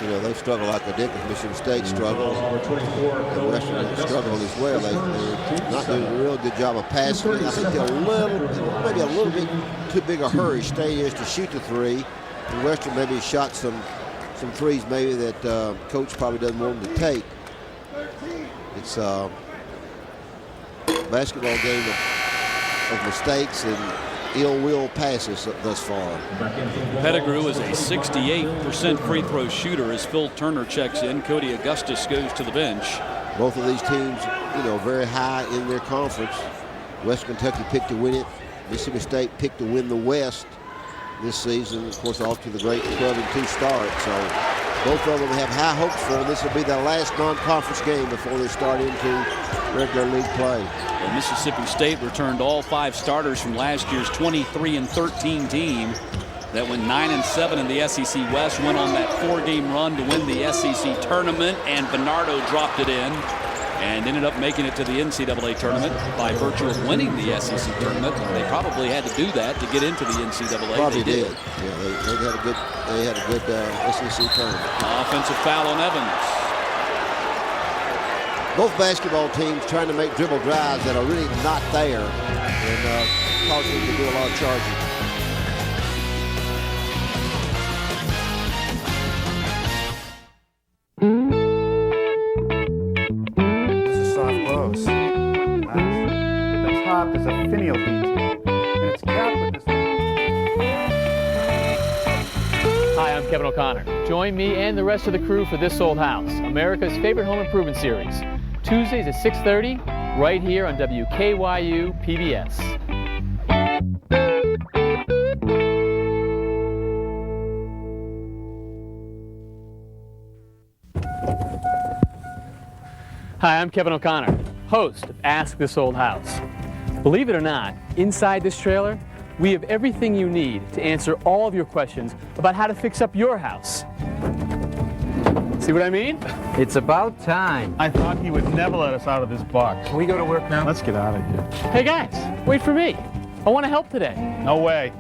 You know, they've struggled like they did with Michigan State struggled. And Western struggled as well. They're not doing a real good job of passing. I think they're maybe a little bit too big a hurry. State is to shoot the 3. And Western maybe shot some threes maybe that coach probably doesn't want them to take. It's a basketball game of mistakes and ill will passes thus far. Pettigrew is a 68% free throw shooter as Phil Turner checks in. Cody Augustus goes to the bench. Both of these teams, you know, very high in their conference. Western Kentucky picked to win it. Mississippi State picked to win the West this season, of course, off to the great 12-2 start. So both of them have high hopes for them. This will be their last non-conference game before they start into regular league play. Well, Mississippi State returned all 5 starters from last year's 23-13 team that went 9-7 in the SEC West, went on that 4-game run to win the SEC tournament, and Bernardo dropped it in and ended up making it to the NCAA tournament by virtue of winning the SEC tournament. They probably had to do that to get into the NCAA. Probably did. Yeah, they had a good SEC tournament. Offensive foul on Evans. Both basketball teams trying to make dribble drives that are really not there and causing them to do a lot of charging. Is a finial detail, and it's capped with this. Hi, I'm Kevin O'Connor. Join me and the rest of the crew for This Old House, America's favorite home improvement series. Tuesdays at 6:30, right here on WKYU PBS. Hi, I'm Kevin O'Connor, host of Ask This Old House. Believe it or not, inside this trailer, we have everything you need to answer all of your questions about how to fix up your house. See what I mean? It's about time. I thought he would never let us out of this box. Can we go to work now? Let's get out of here. Hey guys, wait for me. I want to help today. No way.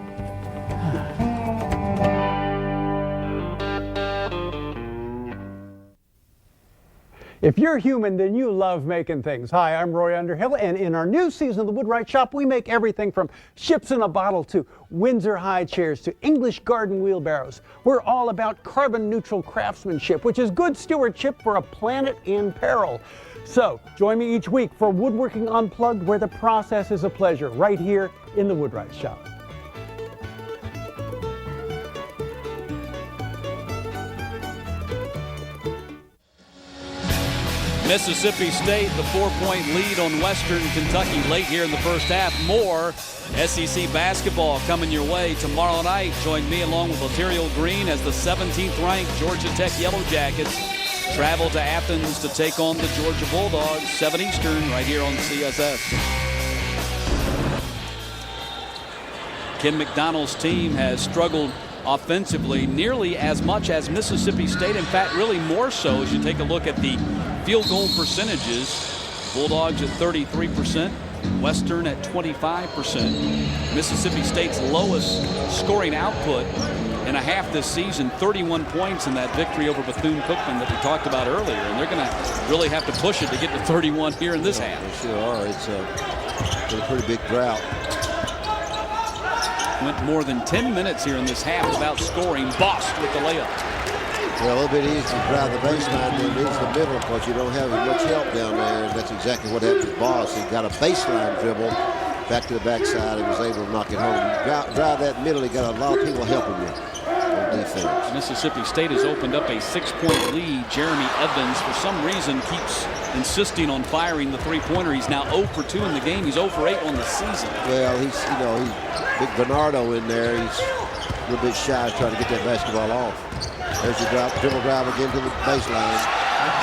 If you're human, then you love making things. Hi, I'm Roy Underhill, and in our new season of the Woodwright Shop, we make everything from ships in a bottle to Windsor high chairs to English garden wheelbarrows. We're all about carbon-neutral craftsmanship, which is good stewardship for a planet in peril. So, join me each week for Woodworking Unplugged, where the process is a pleasure, right here in the Woodwright Shop. Mississippi State, the 4-point lead on Western Kentucky late here in the first half. More SEC basketball coming your way tomorrow night. Join me along with Laterial Green as the 17th-ranked Georgia Tech Yellow Jackets travel to Athens to take on the Georgia Bulldogs, 7 Eastern, right here on CSS. Ken McDonald's team has struggled offensively nearly as much as Mississippi State. In fact, really more so as you take a look at the field goal percentages. Bulldogs at 33%, Western at 25%. Mississippi State's lowest scoring output in a half this season, 31 points in that victory over Bethune-Cookman that we talked about earlier. And they're going to really have to push it to get to 31 here in this half. They sure are. It's a pretty big drought. Went more than 10 minutes here in this half without scoring. Boss with the layup. Well, a little bit easier to drive the baseline than it is the middle because you don't have as much help down there, and that's exactly what happened with Boss. He got a baseline dribble back to the backside and was able to knock it home. Drive that middle, he got a lot of people helping you on defense. Mississippi State has opened up a 6-point lead. Jeremy Evans, for some reason, keeps insisting on firing the three-pointer. He's now 0 for 2 in the game. He's 0 for 8 on the season. Well, he's big Bernardo in there. He's a little bit shy trying to get that basketball off. There's the dribble drive again to the baseline.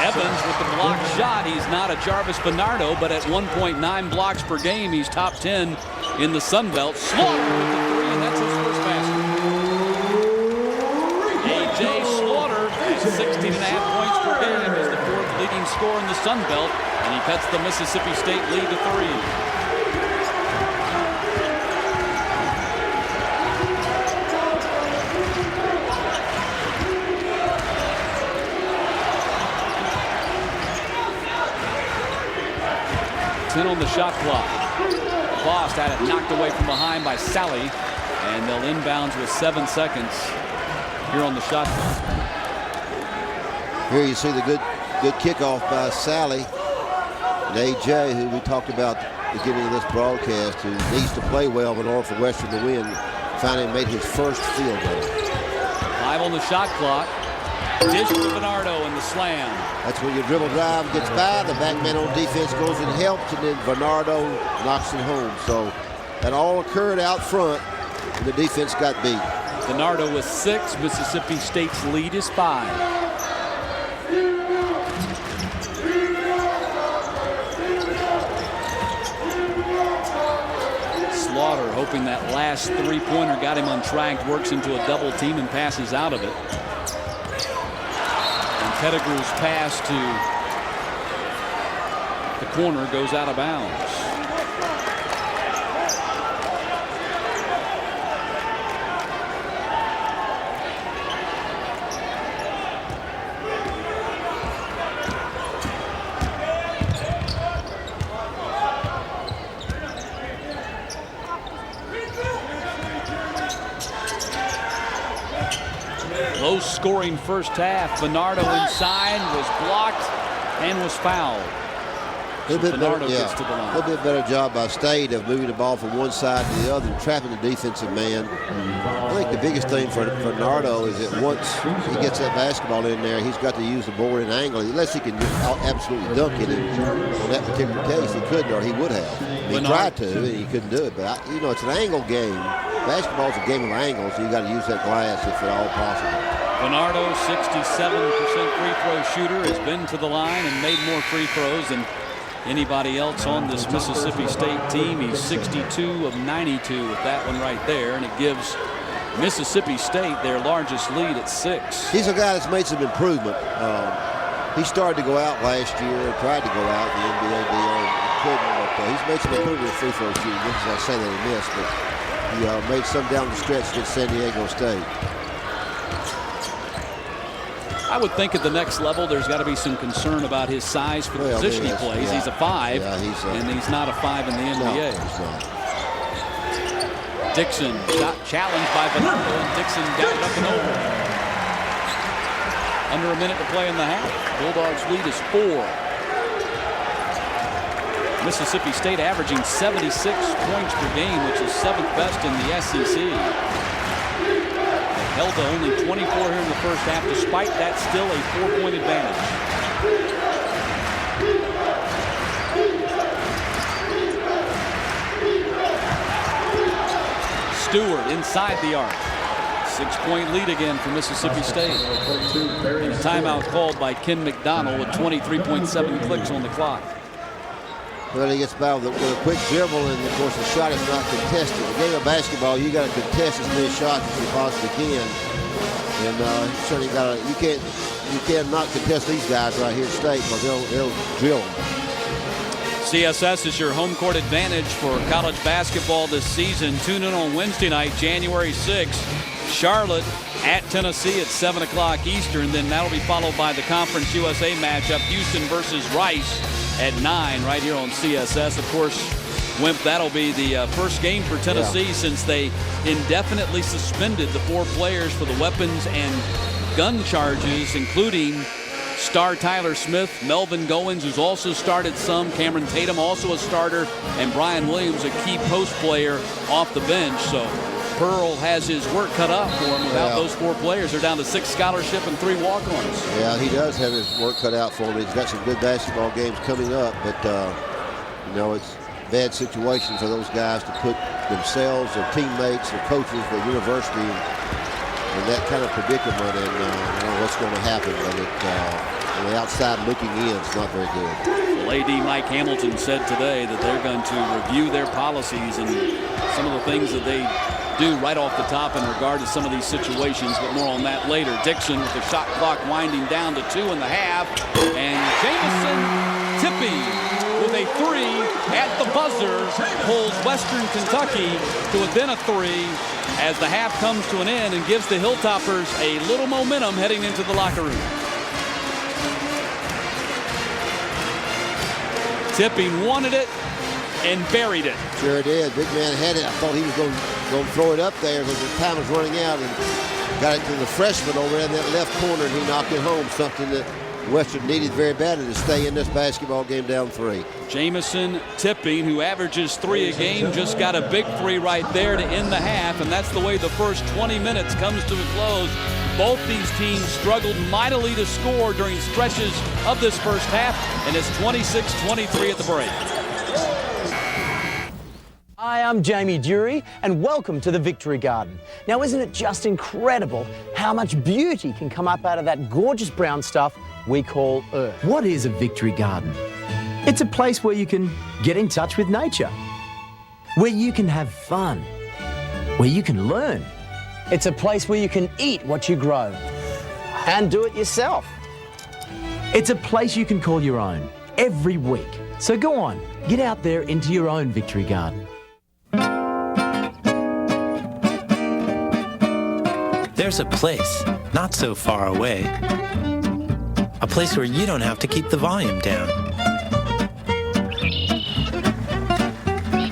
Evans with the block shot. He's not a Jarvis Bernardo, but at 1.9 blocks per game, he's top 10 in the Sun Belt. Slaughter with the three, and that's his first basket. A.J. Slaughter at 16.5 points per game is the 4th leading scorer in the Sun Belt, and he cuts the Mississippi State lead to 3. On the shot clock. Boss had it knocked away from behind by Sally, and they'll inbounds with 7 seconds here on the shot clock. Here you see the good kickoff by Sally. And A.J., who we talked about at the beginning of this broadcast, who needs to play well in order for Western to win, finally made his first field goal. 5 on the shot clock. Dish to Bernardo in the slam. That's when your dribble drive gets by, the back man on defense goes and helps, and then Bernardo knocks it home. So that all occurred out front, and the defense got beat. Bernardo with 6. Mississippi State's lead is 5. Slaughter hoping that last three-pointer got him untracked, works into a double team and passes out of it. Pettigrew's pass to the corner goes out of bounds. Low-scoring first half. Bernardo inside was blocked and was fouled. A little bit better job by State of moving the ball from one side to the other and trapping the defensive man. I think the biggest thing for Bernardo is that once he gets that basketball in there, he's got to use the board and angle. Unless he can absolutely dunk it on that particular case, he couldn't, or he would have. He tried to, and he couldn't do it. But, it's an angle game. Basketball's a game of angles, so you got to use that glass if at all possible. Bernardo, 67% free throw shooter, has been to the line and made more free throws than anybody else on this Mississippi State team. He's 62 of 92 with that one right there, and it gives Mississippi State their largest lead at 6. He's a guy that's made some improvement. He started to go out last year and tried to go out in the NBA deal and couldn't, but he's made some improvement in free throw shooting. This is I say that he missed, but he made some down the stretch against San Diego State. I would think at the next level there's got to be some concern about his size for the position he plays. Yeah. He's a 5, and he's not a 5 in the NBA. No, he's not. Dixon got challenged by Bernardo, and Dixon got it up and over. Under a minute to play in the half. Bulldogs lead is 4. Mississippi State averaging 76 points per game, which is 7th best in the SEC. Held to only 24 here in the first half. Despite that, still a 4-point advantage. Stewart inside the arc. 6-point lead again for Mississippi State. And a timeout called by Ken McDonald with 23.7 clicks on the clock. Well, he gets by with a quick dribble, and of course the shot is not contested. In the game of basketball, you got to contest as many shots as you possibly can. And certainly you can't not contest these guys right here at State, because they'll drill them. CSS is your home court advantage for college basketball this season. Tune in on Wednesday night, January 6th. Charlotte at Tennessee at 7 o'clock Eastern. Then that'll be followed by the Conference USA matchup, Houston versus Rice at 9 right here on CSS. Of course, Wimp, that'll be the first game for Tennessee since they indefinitely suspended the 4 players for the weapons and gun charges, including star Tyler Smith, Melvin Goins, who's also started some, Cameron Tatum also a starter, and Brian Williams, a key post player off the bench. So Pearl has his work cut out for him without those 4 players. They're down to 6 scholarship and 3 walk-ons. Yeah, he does have his work cut out for him. He's got some good basketball games coming up, but you know, it's a bad situation for those guys to put themselves, their teammates, their coaches, their university in that kind of predicament, and I don't know what's going to happen, but on the outside looking in, it's not very good. Well, AD Mike Hamilton said today that they're going to review their policies and some of the things that they do right off the top in regard to some of these situations, but more on that later. Dixon with the shot clock winding down to 2 1/2, and Jamison Tippie with a 3 at the buzzer pulls Western Kentucky to within a 3 as the half comes to an end and gives the Hilltoppers a little momentum heading into the locker room. Tipping wanted it and buried it. Sure did. Big man had it. I thought he was going to throw it up there because the time was running out, and got it to the freshman over in that left corner, and he knocked it home, something that Western needed very badly to stay in this basketball game down 3. Jamison Tipping, who averages 3 a game, just got a big 3 right there to end the half, and that's the way the first 20 minutes comes to a close. Both these teams struggled mightily to score during stretches of this first half, and it's 26-23 at the break. Hi, I'm Jamie Dury, and welcome to the Victory Garden. Now, isn't it just incredible how much beauty can come up out of that gorgeous brown stuff we call earth? What is a Victory Garden? It's a place where you can get in touch with nature, where you can have fun, where you can learn. It's a place where you can eat what you grow and do it yourself. It's a place you can call your own every week. So go on, get out there into your own Victory Garden. There's a place not so far away. A place where you don't have to keep the volume down.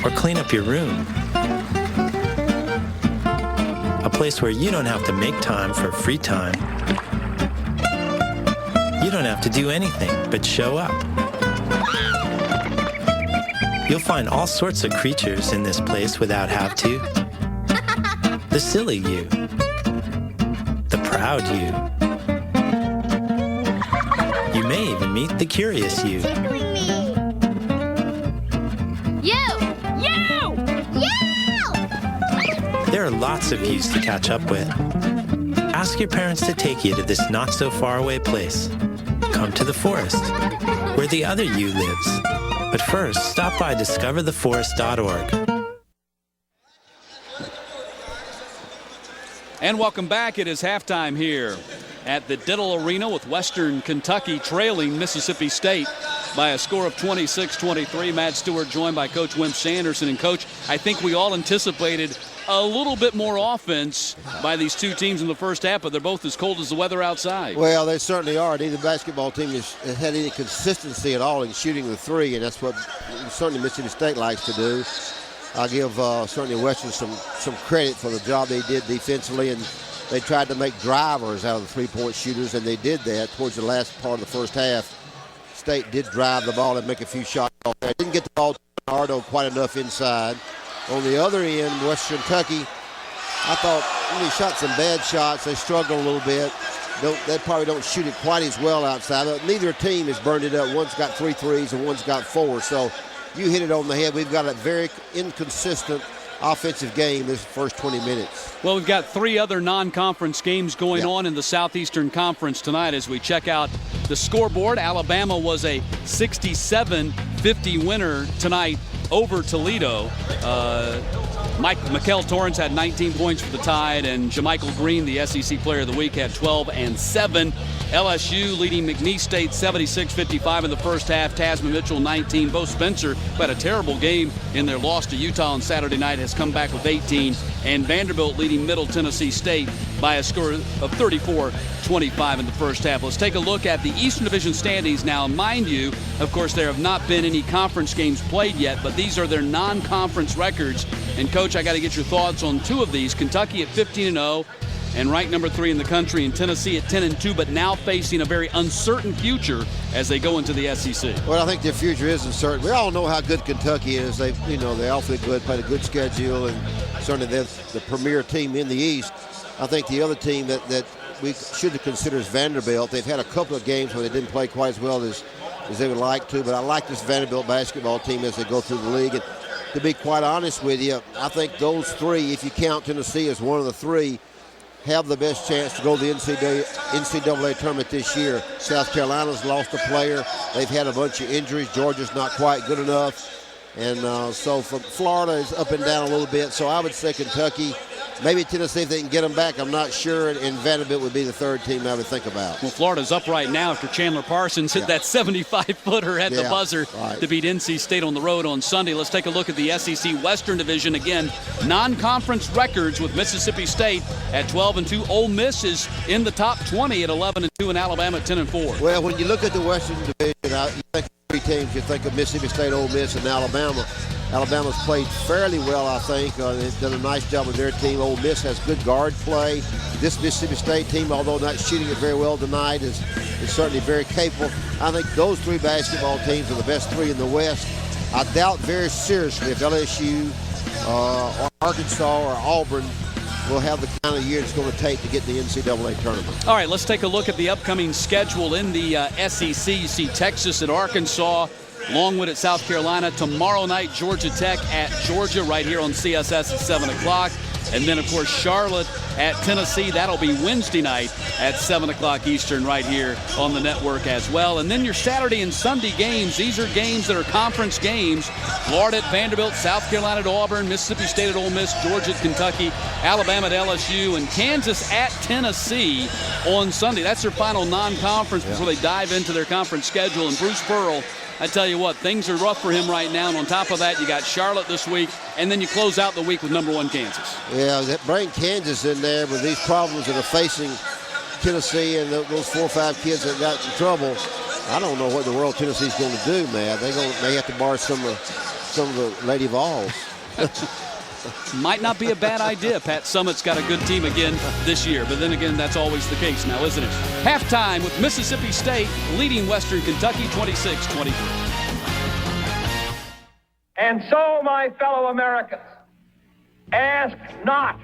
Or clean up your room. A place where you don't have to make time for free time. You don't have to do anything but show up. You'll find all sorts of creatures in this place without have to. The silly you. The proud you. You may even meet the curious you. Tickling me. You! There are lots of yous to catch up with. Ask your parents to take you to this not-so-far-away place. Come to the forest, where the other you lives. But first, stop by discovertheforest.org. And welcome back. It is halftime here at the Diddle Arena with Western Kentucky trailing Mississippi State by a score of 26-23. Matt Stewart joined by Coach Wimp Sanderson. And, Coach, I think we all anticipated a little bit more offense by these two teams in the first half, but they're both as cold as the weather outside. Well, they certainly are. Neither basketball team has had any consistency at all in shooting the 3, and that's what certainly Mississippi State likes to do. I'll give certainly Western some credit for the job they did defensively, and they tried to make drivers out of the 3-point shooters, and they did that towards the last part of the first half. State did drive the ball and make a few shots off there. Didn't get the ball to Nardo quite enough inside. On the other end, Western Kentucky, I thought they shot some bad shots. They struggled a little bit. They probably don't shoot it quite as well outside. But neither team has burned it up. One's got 3 threes and one's got 4. So you hit it on the head. We've got a very inconsistent offensive game this first 20 minutes. Well, we've got 3 other non-conference games going on in the Southeastern Conference tonight as we check out the scoreboard. Alabama was a 67-50 winner tonight over Toledo. Mikel Torrance had 19 points for the Tide, and JaMychal Green, the SEC Player of the Week, had 12 and 7. LSU leading McNeese State 76-55 in the first half. Tasman Mitchell 19. Bo Spencer, who had a terrible game in their loss to Utah on Saturday night, has come back with 18. And Vanderbilt leading Middle Tennessee State by a score of 34-25 in the first half. Let's take a look at the Eastern Division standings now. Mind you, of course, there have not been any conference games played yet, but these are their non-conference records. And, Coach, I got to get your thoughts on 2 of these. Kentucky at 15-0. And ranked number 3 in the country, and Tennessee at 10-2, but now facing a very uncertain future as they go into the SEC. Well, I think their future is uncertain. We all know how good Kentucky is. They're awfully good, played a good schedule, and certainly they're the premier team in the East. I think the other team that we should consider is Vanderbilt. They've had a couple of games where they didn't play quite as well as they would like to, but I like this Vanderbilt basketball team as they go through the league. And to be quite honest with you, I think those 3, if you count Tennessee as one of the 3, have the best chance to go to the NCAA tournament this year. South Carolina's lost a player. They've had a bunch of injuries. Georgia's not quite good enough. And so from Florida is up and down a little bit. So I would say Kentucky, maybe Tennessee if they can get them back. I'm not sure. And Vanderbilt would be the 3rd team I would think about. Well, Florida's up right now after Chandler Parsons hit that 75-footer at the buzzer to beat NC State on the road on Sunday. Let's take a look at the SEC Western Division. Again, non-conference records with Mississippi State at 12-2. Ole Miss is in the top 20 at 11-2, and Alabama at 10-4. Well, when you look at the Western Division, you think of 3 teams. You think of Mississippi State, Ole Miss, and Alabama. Alabama's played fairly well, I think. They've done a nice job with their team. Ole Miss has good guard play. This Mississippi State team, although not shooting it very well tonight, is certainly very capable. I think those 3 basketball teams are the best 3 in the West. I doubt very seriously if LSU or Arkansas or Auburn will have the kind of year it's going to take to get the NCAA tournament. All right, let's take a look at the upcoming schedule in the SEC. You see Texas at Arkansas, Longwood at South Carolina. Tomorrow night, Georgia Tech at Georgia right here on CSS at 7 o'clock. And then, of course, Charlotte at Tennessee. That'll be Wednesday night at 7 o'clock Eastern right here on the network as well. And then your Saturday and Sunday games. These are games that are conference games. Florida at Vanderbilt, South Carolina at Auburn, Mississippi State at Ole Miss, Georgia at Kentucky, Alabama at LSU, and Kansas at Tennessee on Sunday. That's their final non-conference before they dive into their conference schedule. And Bruce Pearl, I tell you what, things are rough for him right now. And on top of that, you got Charlotte this week, and then you close out the week with number 1 Kansas. Yeah, bring Kansas in there with these problems that are facing Tennessee and those 4 or 5 kids that got in trouble. I don't know what the world Tennessee's going to do, man. They have to borrow some of the Lady Vols. Might not be a bad idea. Pat Summitt's got a good team again this year, but then again, that's always the case now, isn't it? Halftime with Mississippi State leading Western Kentucky 26-23. And so, my fellow Americans, ask not.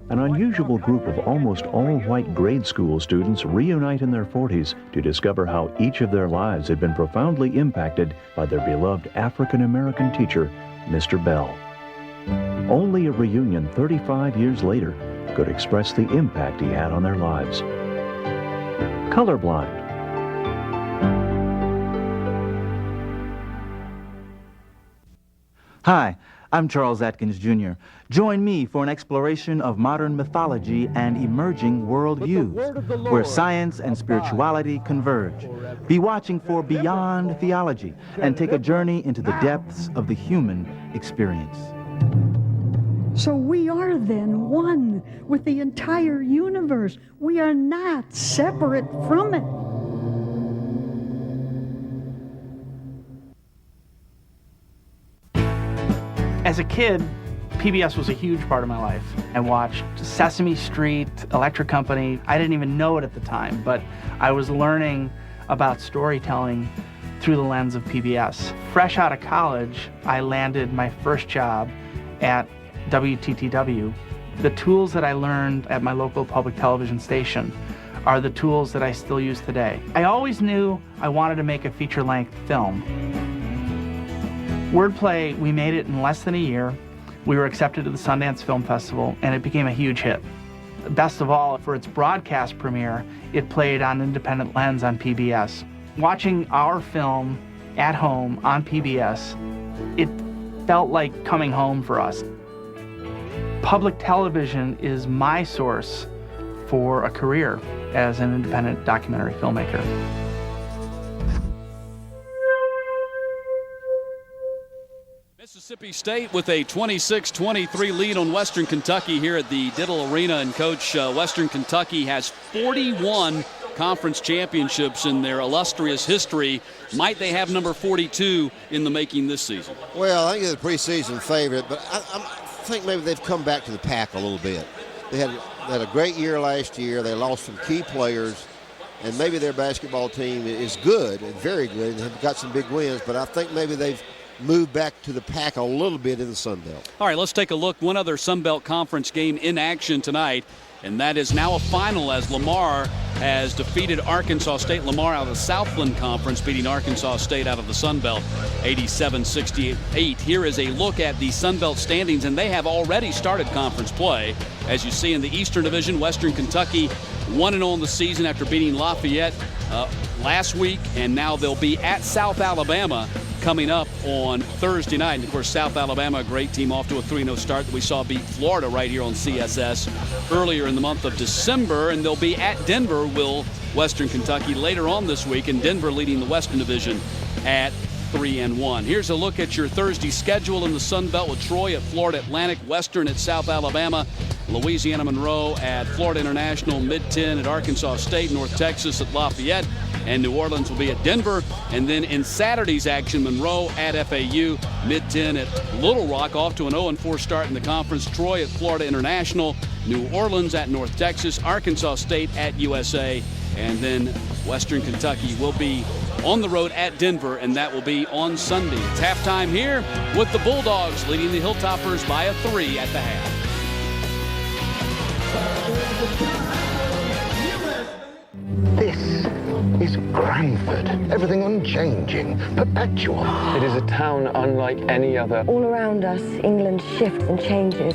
An unusual group of almost all-white grade school students reunite in their 40s to discover how each of their lives had been profoundly impacted by their beloved African-American teacher, Mr. Bell. Only a reunion 35 years later could express the impact he had on their lives. Colorblind. Hi, I'm Charles Atkins Jr. Join me for an exploration of modern mythology and emerging worldviews, where science and spirituality converge. Be watching for Beyond Theology and take a journey into the depths of the human experience. So we are then one with the entire universe. We are not separate from it. As a kid, PBS was a huge part of my life. I watched Sesame Street, Electric Company. I didn't even know it at the time, but I was learning about storytelling through the lens of PBS. Fresh out of college, I landed my first job at WTTW. The tools that I learned at my local public television station are the tools that I still use today. I always knew I wanted to make a feature-length film. Wordplay, we made it in less than a year. We were accepted to the Sundance Film Festival, and it became a huge hit. Best of all, for its broadcast premiere, it played on Independent Lens on PBS. Watching our film at home on PBS, it felt like coming home for us. Public television is my source for a career as an independent documentary filmmaker. Mississippi State with a 26-23 lead on Western Kentucky here at the Diddle Arena. And Coach, Western Kentucky has 41 conference championships in their illustrious history. Might they have number 42 in the making this season? Well, I think they're the preseason favorite, but I think maybe they've come back to the pack a little bit. They had a great year last year. They lost some key players, and maybe their basketball team is good and very good and have got some big wins, but I think maybe they've moved back to the pack a little bit in the Sun Belt. All right, let's take a look. One other Sun Belt Conference game in action tonight, and that is now a final as Lamar has defeated Arkansas State. Lamar out of the Southland Conference beating Arkansas State out of the Sun Belt 87-68. Here is a look at the Sun Belt standings, and they have already started conference play. As you see in the Eastern Division, Western Kentucky 1-0 in the season after beating Lafayette last week, and now they'll be at South Alabama coming up on Thursday night. And of course, South Alabama, a great team, off to a 3-0 start that we saw beat Florida right here on CSS earlier in the month of December. And they'll be at Denver, will Western Kentucky, later on this week, and Denver leading the Western Division at 3-1. Here's a look at your Thursday schedule in the Sun Belt with Troy at Florida Atlantic, Western at South Alabama, Louisiana Monroe at Florida International, Mid-10 at Arkansas State, North Texas at Lafayette, and New Orleans will be at Denver. And then in Saturday's action, Monroe at FAU, Mid-10 at Little Rock, off to an 0-4 start in the conference, Troy at Florida International, New Orleans at North Texas, Arkansas State at USA, and then Western Kentucky will be on the road at Denver, and that will be on Sunday. It's halftime here with the Bulldogs leading the Hilltoppers by a 3 at the half. This is Cranford. Everything unchanging, perpetual. It is a town unlike any other. All around us, England shifts and changes,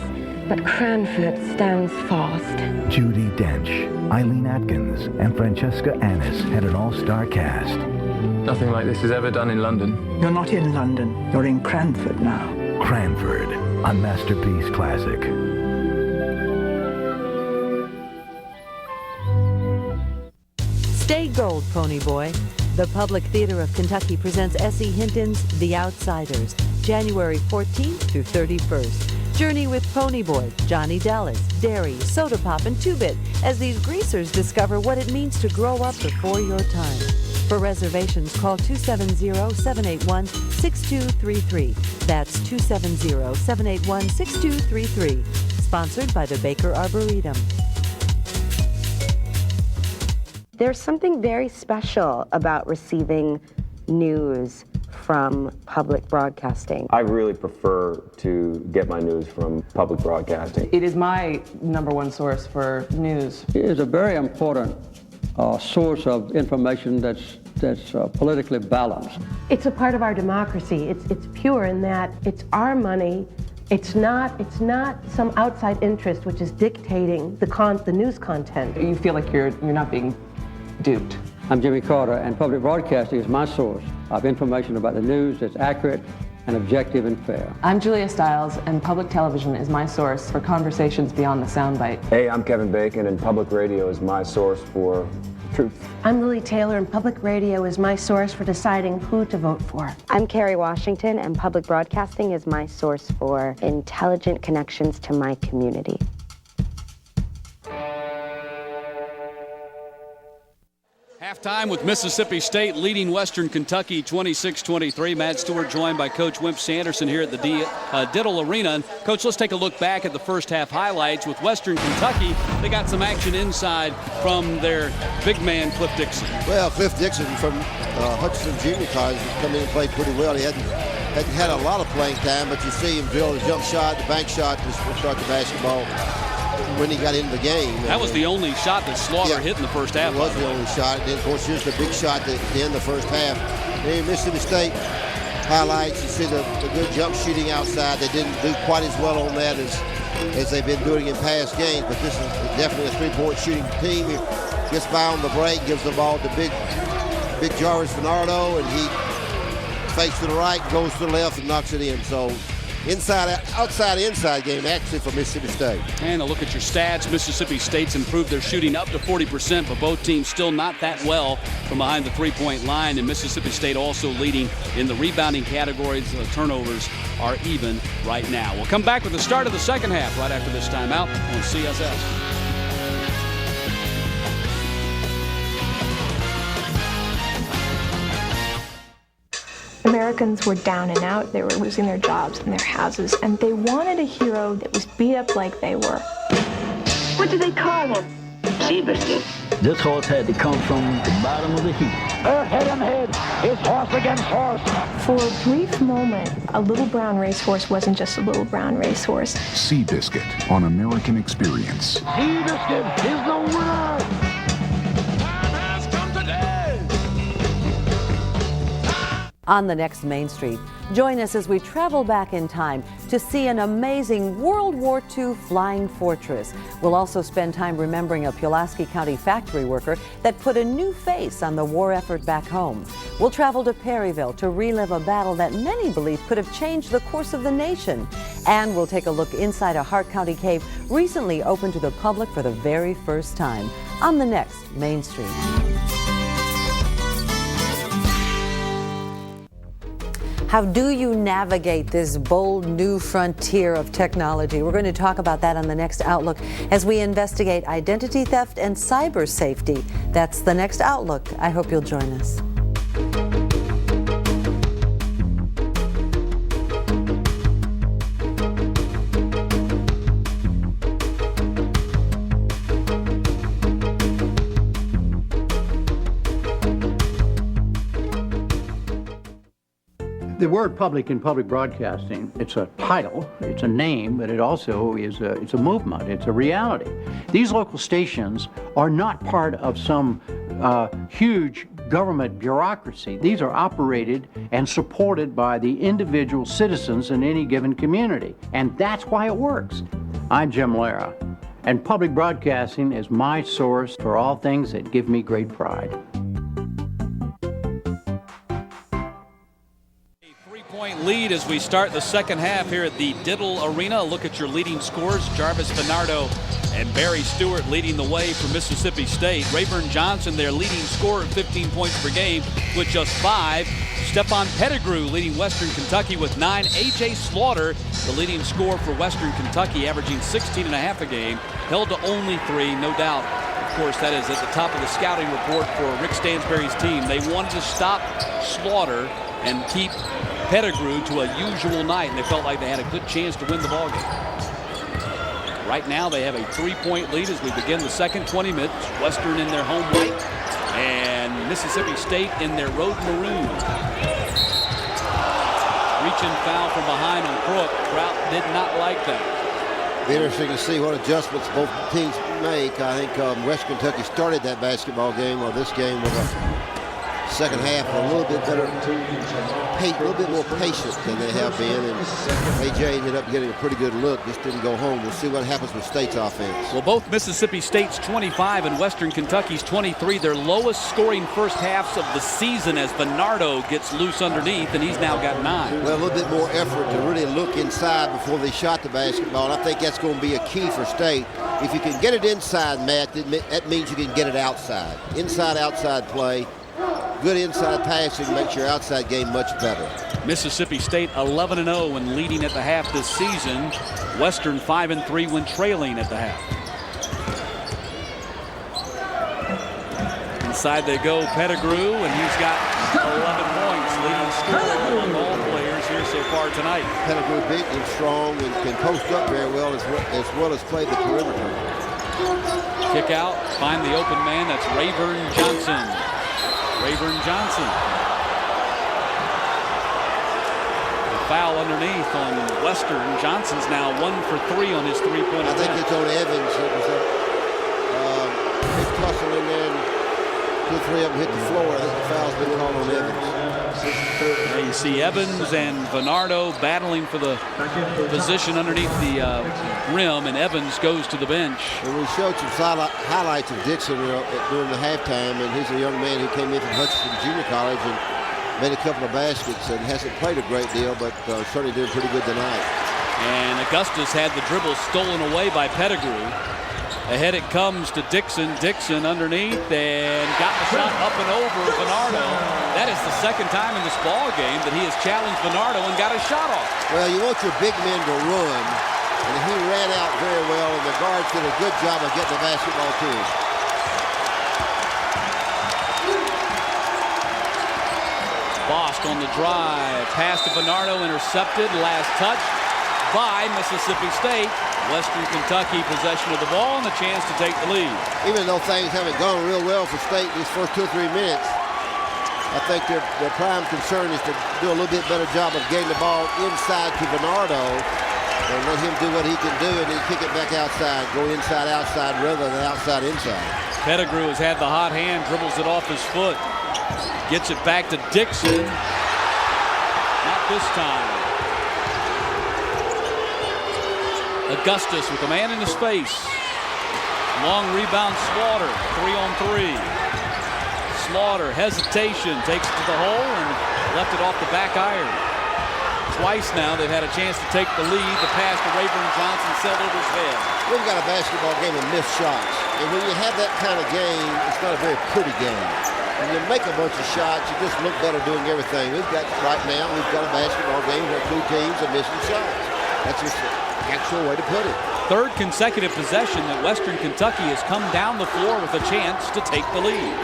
but Cranford stands fast. Judi Dench, Eileen Atkins, and Francesca Annis had an all-star cast. Nothing like this is ever done in London. You're not in London. You're in Cranford now. Cranford, a masterpiece classic. Stay gold, Pony Boy. The Public Theater of Kentucky presents S.E. Hinton's The Outsiders, January 14th through 31st. Journey with Pony Boy, Johnny Dallas, Derry, Soda Pop, and Two-Bit as these greasers discover what it means to grow up before your time. For reservations, call 270-781-6233. That's 270-781-6233. Sponsored by the Baker Arboretum. There's something very special about receiving news from public broadcasting. I really prefer to get my news from public broadcasting. It is my #1 source for news. It is a very important source of information that's politically balanced. It's a part of our democracy. It's pure in that it's our money. It's not some outside interest which is dictating the news content. You feel like you're not being duped. I'm Jimmy Carter, and public broadcasting is my source of information about the news that's accurate and objective and fair. I'm Julia Stiles, and public television is my source for conversations beyond the soundbite. Hey, I'm Kevin Bacon, and public radio is my source for truth. I'm Lily Taylor, and public radio is my source for deciding who to vote for. I'm Carrie Washington, and public broadcasting is my source for intelligent connections to my community. Halftime with Mississippi State leading Western Kentucky 26-23. Matt Stewart joined by Coach Wimp Sanderson here at the Diddle Arena. And Coach, let's take a look back at the first half highlights with Western Kentucky. They got some action inside from their big man, Cliff Dixon. Well, Cliff Dixon from Hutchinson Junior College has come in and played pretty well. He hadn't had a lot of playing time, but you see him drill the jump shot, the bank shot to start the basketball when he got into the game. That was the only shot that Slaughter hit in the first half. It was the only shot. And then, of course, here's the big shot at the end of the first half. And Mississippi State highlights. You see the good jump shooting outside. They didn't do quite as well on that as they've been doing in past games, but this is definitely a three-point shooting team. He gets by on the break, gives the ball to big Jarvis Bernardo, and he fakes to the right, goes to the left, and knocks it in. So outside game actually for Mississippi State. And a look at your stats. Mississippi State's improved their shooting up to 40%, but both teams still not that well from behind the three-point line. And Mississippi State also leading in the rebounding categories. The turnovers are even right now. We'll come back with the start of the second half right after this timeout on CSS. Americans were down and out. They were losing their jobs and their houses, and they wanted a hero that was beat up like they were. What did they call him? Seabiscuit. This horse had to come from the bottom of the heap. Head and head. It's horse against horse. For a brief moment, a little brown racehorse wasn't just a little brown racehorse. Seabiscuit on American Experience. Seabiscuit is the winner. On the next Main Street, join us as we travel back in time to see an amazing World War II flying fortress. We'll also spend time remembering a Pulaski County factory worker that put a new face on the war effort back home. We'll travel to Perryville to relive a battle that many believe could have changed the course of the nation. And we'll take a look inside a Hart County cave recently opened to the public for the very first time. On the next Main Street. How do you navigate this bold new frontier of technology? We're going to talk about that on the next Outlook as we investigate identity theft and cyber safety. That's the next Outlook. I hope you'll join us. The word public in public broadcasting, it's a title, it's a name, but it also is it's a movement, it's a reality. These local stations are not part of some huge government bureaucracy. These are operated and supported by the individual citizens in any given community, and that's why it works. I'm Jim Lara, and public broadcasting is my source for all things that give me great pride. Lead as we start the second half here at the Diddle Arena. Look at your leading scorers. Jarvis Bernardo and Barry Stewart leading the way for Mississippi State. Rayburn Johnson, their leading scorer at 15 points per game with just 5. Stephon Pettigrew leading Western Kentucky with 9. A.J. Slaughter, the leading scorer for Western Kentucky, averaging 16.5 a game, held to only 3, no doubt. Of course, that is at the top of the scouting report for Rick Stansbury's team. They wanted to stop Slaughter and keep Pettigrew to a usual night, and they felt like they had a good chance to win the ballgame. Right now, they have a 3-point lead as we begin the second 20 minutes. Western in their home white, and Mississippi State in their road maroon. Reaching foul from behind on Crook. Trout did not like that. Be interesting to see what adjustments both teams make. I think Western Kentucky started that basketball game, or this game, with a second half a little bit better, a little bit more patient than they have been, and A.J. ended up getting a pretty good look, just didn't go home. We'll see what happens with State's offense. Well, both Mississippi State's 25 and Western Kentucky's 23, their lowest scoring first halves of the season as Bernardo gets loose underneath, and he's now got 9. Well, a little bit more effort to really look inside before they shot the basketball, and I think that's going to be a key for State. If you can get it inside, Matt, that means you can get it outside. Inside-outside play. Good inside passing makes your outside game much better. Mississippi State 11-0 when leading at the half this season. Western 5-3 when trailing at the half. Inside they go, Pettigrew, and he's got 11 points, leading scorer among all players here so far tonight. Pettigrew big and strong and can post up very well as play the perimeter. Kick out, find the open man, that's Rayburn Johnson. Rayburn Johnson. The foul underneath on Western. Johnson's now 1 for 3 on his three-point attempt. I think it's on Evans. It was big tussle in there, and 2 or 3 of them hit the floor. I think the foul's been called on Evans. Yeah, you see Evans and Bernardo battling for the position underneath the rim, and Evans goes to the bench. And we showed some highlights of Dixon during the halftime, and he's a young man who came in from Hutchinson Junior College and made a couple of baskets and hasn't played a great deal, but certainly doing pretty good tonight. And Augustus had the dribble stolen away by Pettigrew. Ahead it comes to Dixon. Dixon underneath and got the shot up and over Bernardo. That is the second time in this ball game that he has challenged Bernardo and got a shot off. Well, you want your big men to run, and he ran out very well, and the guards did a good job of getting the basketball to him. Bosk on the drive. Pass to Bernardo, intercepted. Last touch by Mississippi State. Western Kentucky possession of the ball and a chance to take the lead. Even though things haven't gone real well for State these first 2 or 3 minutes, I think their prime concern is to do a little bit better job of getting the ball inside to Bernardo and let him do what he can do and then kick it back outside, go inside outside rather than outside inside. Pettigrew has had the hot hand, dribbles it off his foot, gets it back to Dixon. Not this time. Augustus with a man in his face. Long rebound, Slaughter, 3-on-3. Slaughter, hesitation, takes it to the hole and left it off the back iron. Twice now they've had a chance to take the lead. The pass to Rayburn Johnson sailed over his head. We've got a basketball game of missed shots. And when you have that kind of game, it's not a very pretty game. When you make a bunch of shots, you just look better doing everything. We've got a basketball game where 2 teams are missing shots. That's just the actual way to put it. Third consecutive possession that Western Kentucky has come down the floor with a chance to take the lead.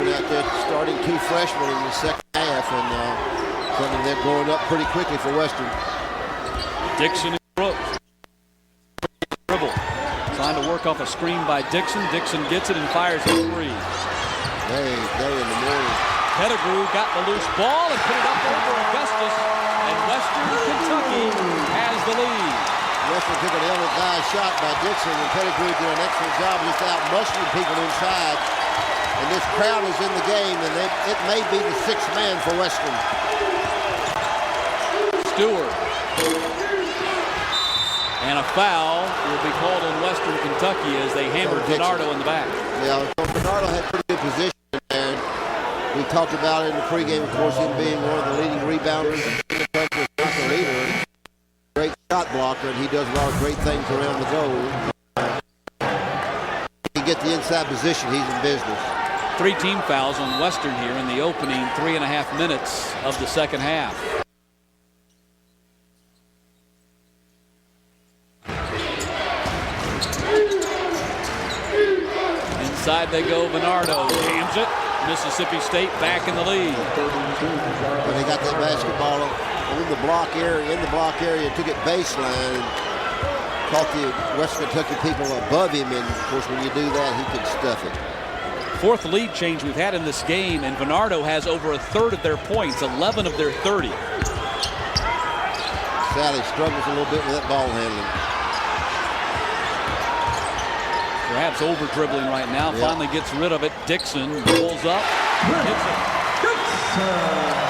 Out there starting 2 freshmen in the second half, and something they're growing up pretty quickly for Western. Dixon and Brooks. Dribble. Trying to work off a screen by Dixon. Dixon gets it and fires a 3. Day in the morning. Pettigrew got the loose ball and put it up over Augustus, and Western Kentucky has the lead. Western took an ill-advised shot by Dixon, and Pettigrew did an excellent job just out mustering people inside. And this crowd is in the game, and it may be the 6th man for Western. Stewart. And a foul will be called on Western Kentucky as they hammered Bernardo in the back. Yeah, so Bernardo had pretty good position, and we talked about it in the pregame, of course, him being one of the leading rebounders in the country, not the leader. Great shot blocker, and he does a lot of great things around the goal. He can get the inside position, he's in business. 3 team fouls on Western here in the opening 3.5 minutes of the second half. Inside they go, Bernardo jams it. Mississippi State back in the lead. When they got that basketball in the block area, took it baseline and caught the Western Kentucky people above him, and of course when you do that, he can stuff it. 4th lead change we've had in this game, and Bernardo has over 1/3 of their points, 11 of their 30. Sally struggles a little bit with that ball handling. Perhaps over dribbling right now. Yeah. Finally gets rid of it. Dixon pulls up. Hits it.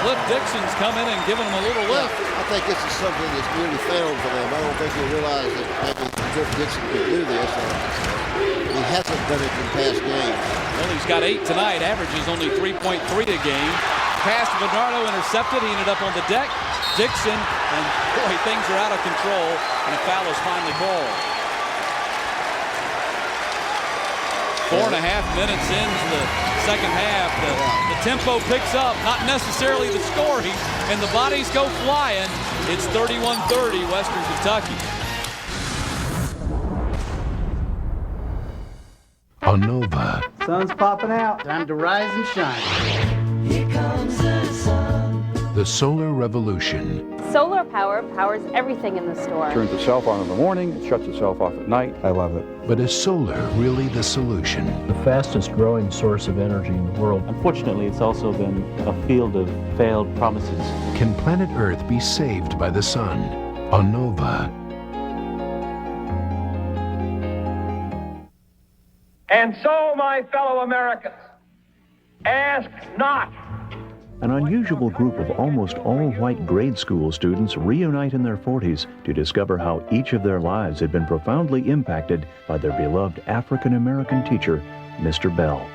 Cliff Dixon's come in and given him a little lift. I think this is something that's newly found for them. I don't think they realize that maybe Cliff Dixon could do this. He hasn't done it in past games. Well, he's got 8 tonight. Averages only 3.3 a game. Pass to Bernardo, intercepted. He ended up on the deck. Dixon, and boy, things are out of control, and a foul is finally called. 4.5 minutes into the second half. The tempo picks up, not necessarily the scoring, and the bodies go flying. It's 31-30 Western Kentucky. On Nova. Sun's popping out. Time to rise and shine. Here comes the sun. The solar revolution. Solar power powers everything in the store. Turns itself on in the morning, it shuts itself off at night. I love it. But is solar really the solution? The fastest growing source of energy in the world. Unfortunately, it's also been a field of failed promises. Can planet Earth be saved by the sun? On Nova. And so, my fellow Americans, ask not. An unusual group of almost all-white grade school students reunite in their 40s to discover how each of their lives had been profoundly impacted by their beloved African-American teacher, Mr. Bell.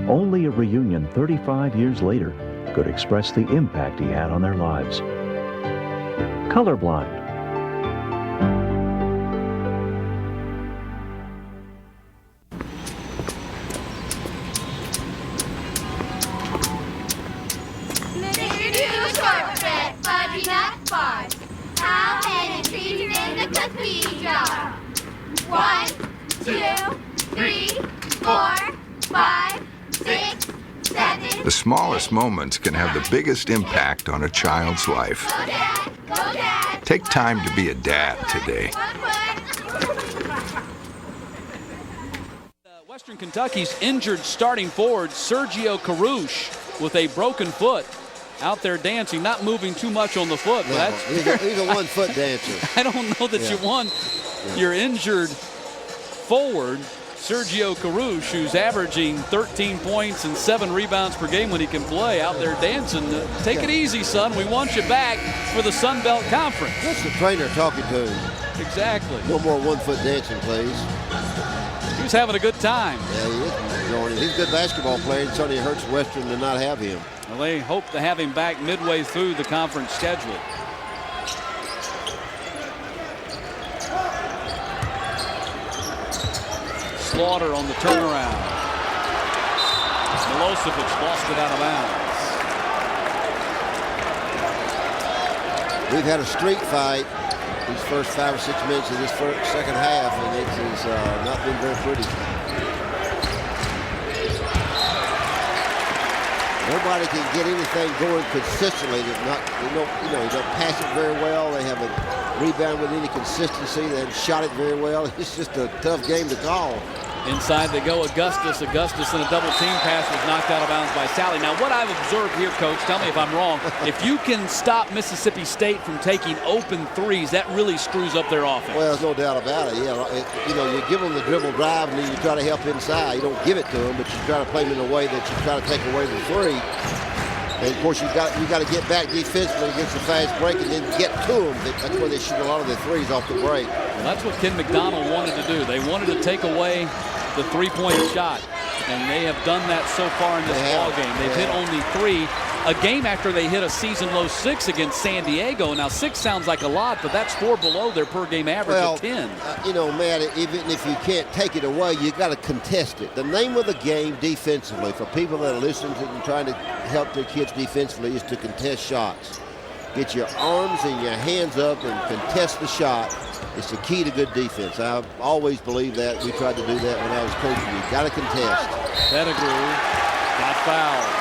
Only a reunion 35 years later could express the impact he had on their lives. Colorblind. How many trees in the cookie jar? 1, 2, 3, 4, 5, 6, 7. The smallest moments can have the biggest impact on a child's life. Go Dad! Go Dad! Take time to be a dad today. Western Kentucky's injured starting forward, Sergio Carouche, with a broken foot. Out there dancing, not moving too much on the foot. But that's he's a one-foot dancer. I don't know that you want your injured forward, Sergio Carouche, who's averaging 13 points and 7 rebounds per game when he can play, out there dancing. Take it easy, son. We want you back for the Sun Belt Conference. That's the trainer talking to him. Exactly. No more one-foot dancing, please. He was having a good time. Yeah, he is, Jordan. He's a good basketball player. It certainly hurts Western to not have him. Well, they hope to have him back midway through the conference schedule. Slaughter on the turnaround. Milosevic lost it out of bounds. We've had a street fight these first 5 or 6 minutes of this second half, and it has not been very pretty. Nobody can get anything going consistently. They don't pass it very well. They haven't rebounded with any consistency. They haven't shot it very well. It's just a tough game to call. Inside they go, Augustus. Augustus in a double team pass was knocked out of bounds by Sally. Now, what I've observed here, Coach, tell me if I'm wrong, if you can stop Mississippi State from taking open threes, that really screws up their offense. Well, there's no doubt about it. Yeah, you give them the dribble drive, and then you try to help inside. You don't give it to them, but you try to play them in a way that you try to take away the three. And of course, you got to get back defensively against the fast break and then get to them. That's where they shoot a lot of their threes off the break. Well, that's what Ken McDonald wanted to do. They wanted to take away the three-point shot, and they have done that so far in this ball game. They've hit only 3. A game after they hit a season-low 6 against San Diego. Now, 6 sounds like a lot, but that's 4 below their per-game average of 10. Matt, even if you can't take it away, you got to contest it. The name of the game defensively, for people that are listening to and trying to help their kids defensively, is to contest shots. Get your arms and your hands up and contest the shot. It's the key to good defense. I've always believed that. We tried to do that when I was coaching. You got to contest. Pettigrew got fouled.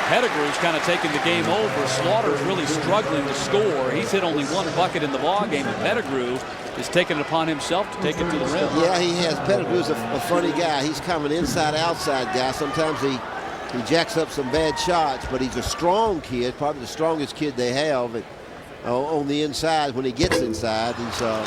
Pettigrew's kind of taking the game over. Slaughter's really struggling to score. He's hit only 1 bucket in the ball game, and Pettigrew is taking it upon himself to take it to the rim. Yeah, he has. Pettigrew's a funny guy. He's kind of an inside-outside guy. Sometimes he jacks up some bad shots, but he's a strong kid, probably the strongest kid they have. And, on the inside, when he gets inside, he's a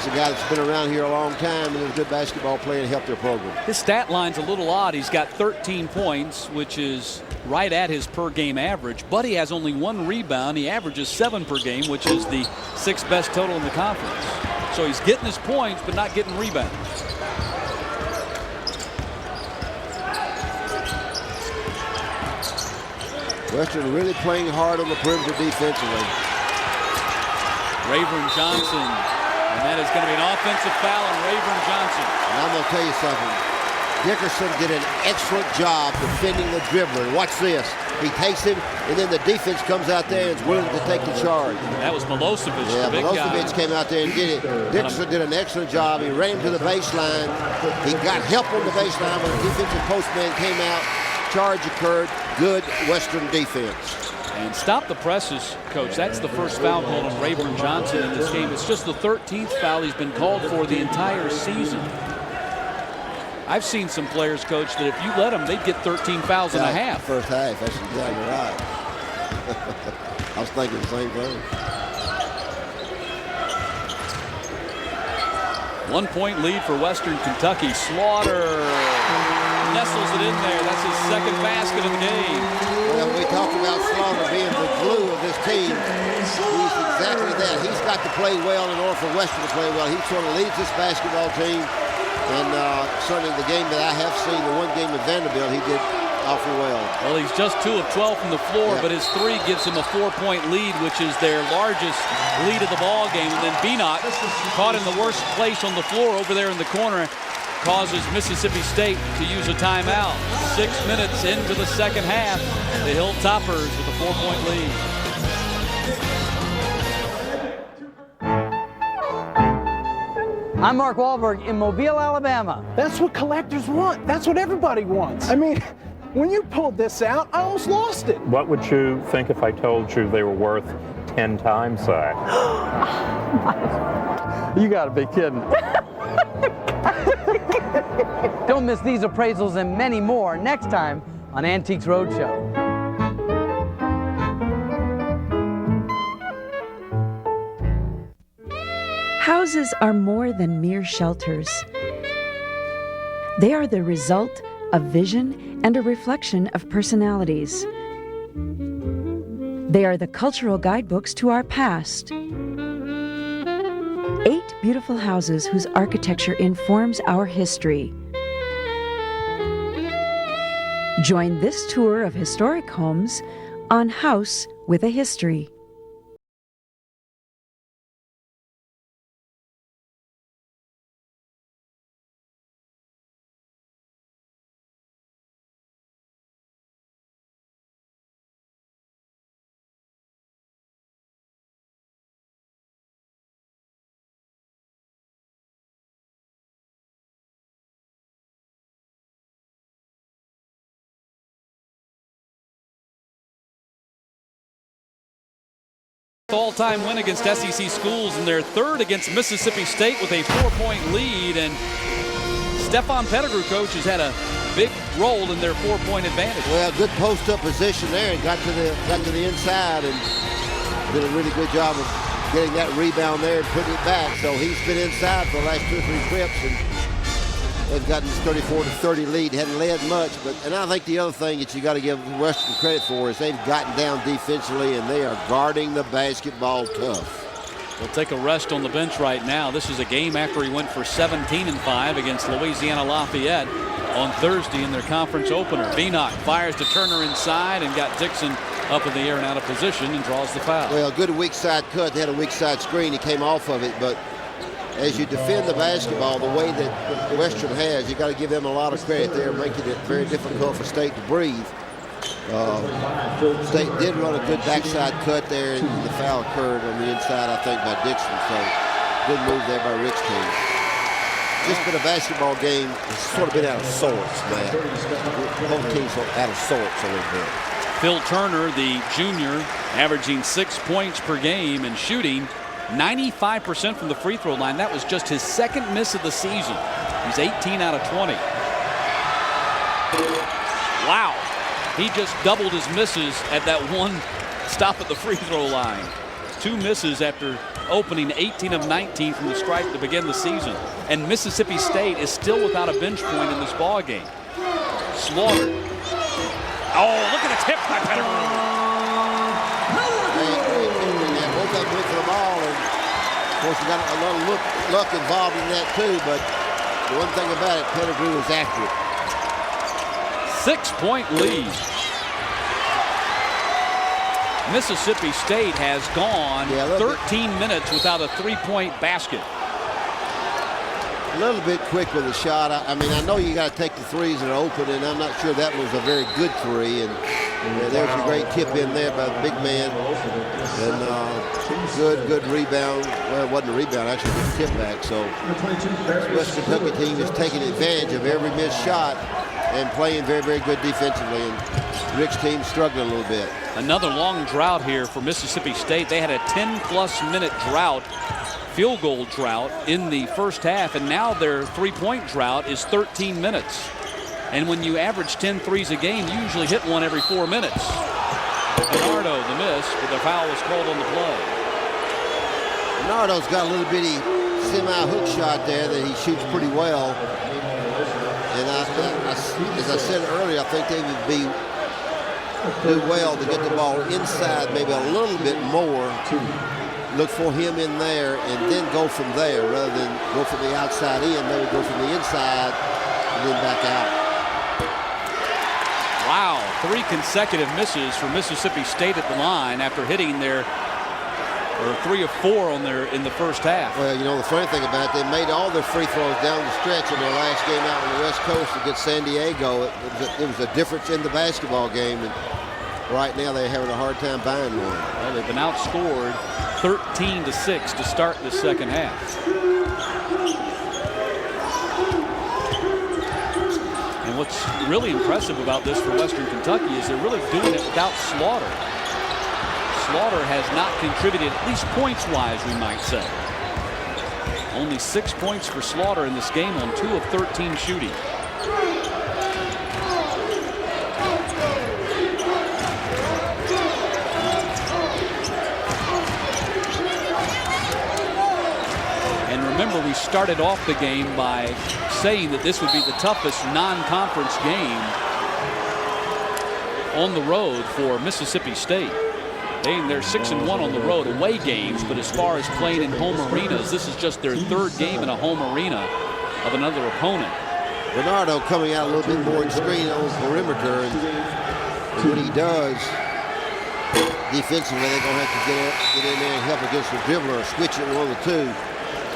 guy that's been around here a long time and is a good basketball player and helped their program. His stat line's a little odd. He's got 13 points, which is right at his per-game average, but he has only 1 rebound. He averages 7 per game, which is the 6th best total in the conference. So he's getting his points, but not getting rebounds. Western really playing hard on the perimeter defensively. Rayburn Johnson, and that is going to be an offensive foul on Rayburn Johnson. And I'm going to tell you something. Dickerson did an excellent job defending the dribbler. Watch this. He takes him, and then the defense comes out there and is willing to take the charge. That was Milosevic, the big Milosevic came out there and did it. Dickerson did an excellent job. He ran him to the baseline. He got help on the baseline when the defensive postman came out. Charge occurred. Good Western defense. And stop the presses, Coach. That's the first foul called on Rayburn Johnson in this game. It's just the 13th foul he's been called for the entire season. I've seen some players, Coach, that if you let them, they'd get 13 fouls and a half. First half, that's exactly right. I was thinking the same thing. 1-point lead for Western Kentucky. Slaughter nestles it in there. That's his second basket of the game. Well, we talk about Slaughter being the glue of this team. He's exactly that. He's got to play well in order for Western to play well. He sort of leads this basketball team. And certainly the game that I have seen, the one game with Vanderbilt, he did awfully well. Well, he's just 2 of 12 from the floor, but his 3 gives him a 4-point lead, which is their largest lead of the ball game. And then Beanock, caught in the worst place on the floor over there in the corner, causes Mississippi State to use a timeout. 6 minutes into the second half, the Hilltoppers with a 4-point lead. I'm Mark Wahlberg in Mobile, Alabama. That's what collectors want. That's what everybody wants. I mean, when you pulled this out, I almost lost it. What would you think if I told you they were worth 10 times that? You gotta be kidding. Don't miss these appraisals and many more next time on Antiques Roadshow. Houses are more than mere shelters. They are the result of vision and a reflection of personalities. They are the cultural guidebooks to our past. 8 beautiful houses whose architecture informs our history. Join this tour of historic homes on House with a History. All-time win against SEC schools, and their 3rd against Mississippi State with a 4-point lead. And Stefan Pettigrew, coach, has had a big role in their 4-point advantage. Well, good post-up position there, and got to the inside, and did a really good job of getting that rebound there and putting it back. So he's been inside for the last 2 or 3 trips, and they've gotten this 34-30 lead. Hadn't led much, and I think the other thing that you got to give Western credit for is they've gotten down defensively, and they are guarding the basketball tough. They'll take a rest on the bench right now. This is a game after he went for 17-5 against Louisiana Lafayette on Thursday in their conference opener. Beanock fires to Turner inside and got Dixon up in the air and out of position and draws the foul. Well, good weak side cut. They had a weak side screen. He came off of it, but as you defend the basketball the way that Western has, you got to give them a lot of credit. They're making it very difficult for State to breathe. State did run a good backside cut there, and the foul occurred on the inside, I think, by Dixon. So good move there by Rick's team. Just been a basketball game. It's sort of been out of sorts, man. The whole team's out of sorts a little bit. Phil Turner, the junior, averaging 6 points per game and shooting 95% from the free throw line. That was just his 2nd miss of the season. He's 18 out of 20. Wow. He just doubled his misses at that one stop at the free throw line. 2 misses after opening 18 of 19 from the stripe to begin the season. And Mississippi State is still without a bench point in this ball game. Slaughter. Oh, look at the tip by Pettigrew. Both of them went for the ball, and of course you got a little luck involved in that too, but the one thing about it, Pettigrew was accurate. 6-point lead. Mississippi State has gone 13 minutes without a 3-point basket. A little bit quick with the shot. I mean, I know you got to take the threes that are open, and I'm not sure that was a very good 3. And there's a great tip in there by the big man. And good rebound. Well, it wasn't a rebound, actually, it was a tip back. So this West Kentucky team is taking advantage of every missed shot and playing very, very good defensively. And Rick's team struggling a little bit. Another long drought here for Mississippi State. They had a 10-plus minute drought, field goal drought in the first half, and now their 3-point drought is 13 minutes. And when you average 10 threes a game, you usually hit one every 4 minutes. Bernardo, the miss, but the foul was called on the play. Bernardo's got a little bitty semi-hook shot there that he shoots pretty well. And as I said earlier, I think they would do well to get the ball inside maybe a little bit more. Look for him in there and then go from there rather than go from the outside in. Maybe go from the inside and then back out. Wow, 3 consecutive misses for Mississippi State at the line after hitting their 3 of 4 on their in the first half. Well, you know, the funny thing about it, they made all their free throws down the stretch in their last game out on the West Coast against San Diego. It was a difference in the basketball game, and right now they're having a hard time buying one. Well, they've been outscored 13-6 to start the second half. And what's really impressive about this for Western Kentucky is they're really doing it without Slaughter. Slaughter has not contributed, at least points-wise, we might say. Only 6 points for Slaughter in this game on 2 of 13 shooting. And remember, we started off the game by saying that this would be the toughest non-conference game on the road for Mississippi State. They're 6-1 on the road away games, but as far as playing in home arenas, this is just their 3rd game in a home arena of another opponent. Bernardo coming out a little bit more and screen on the perimeter, and what he does defensively, they're going to have to get in there and help against the dribbler or switch it one of the two.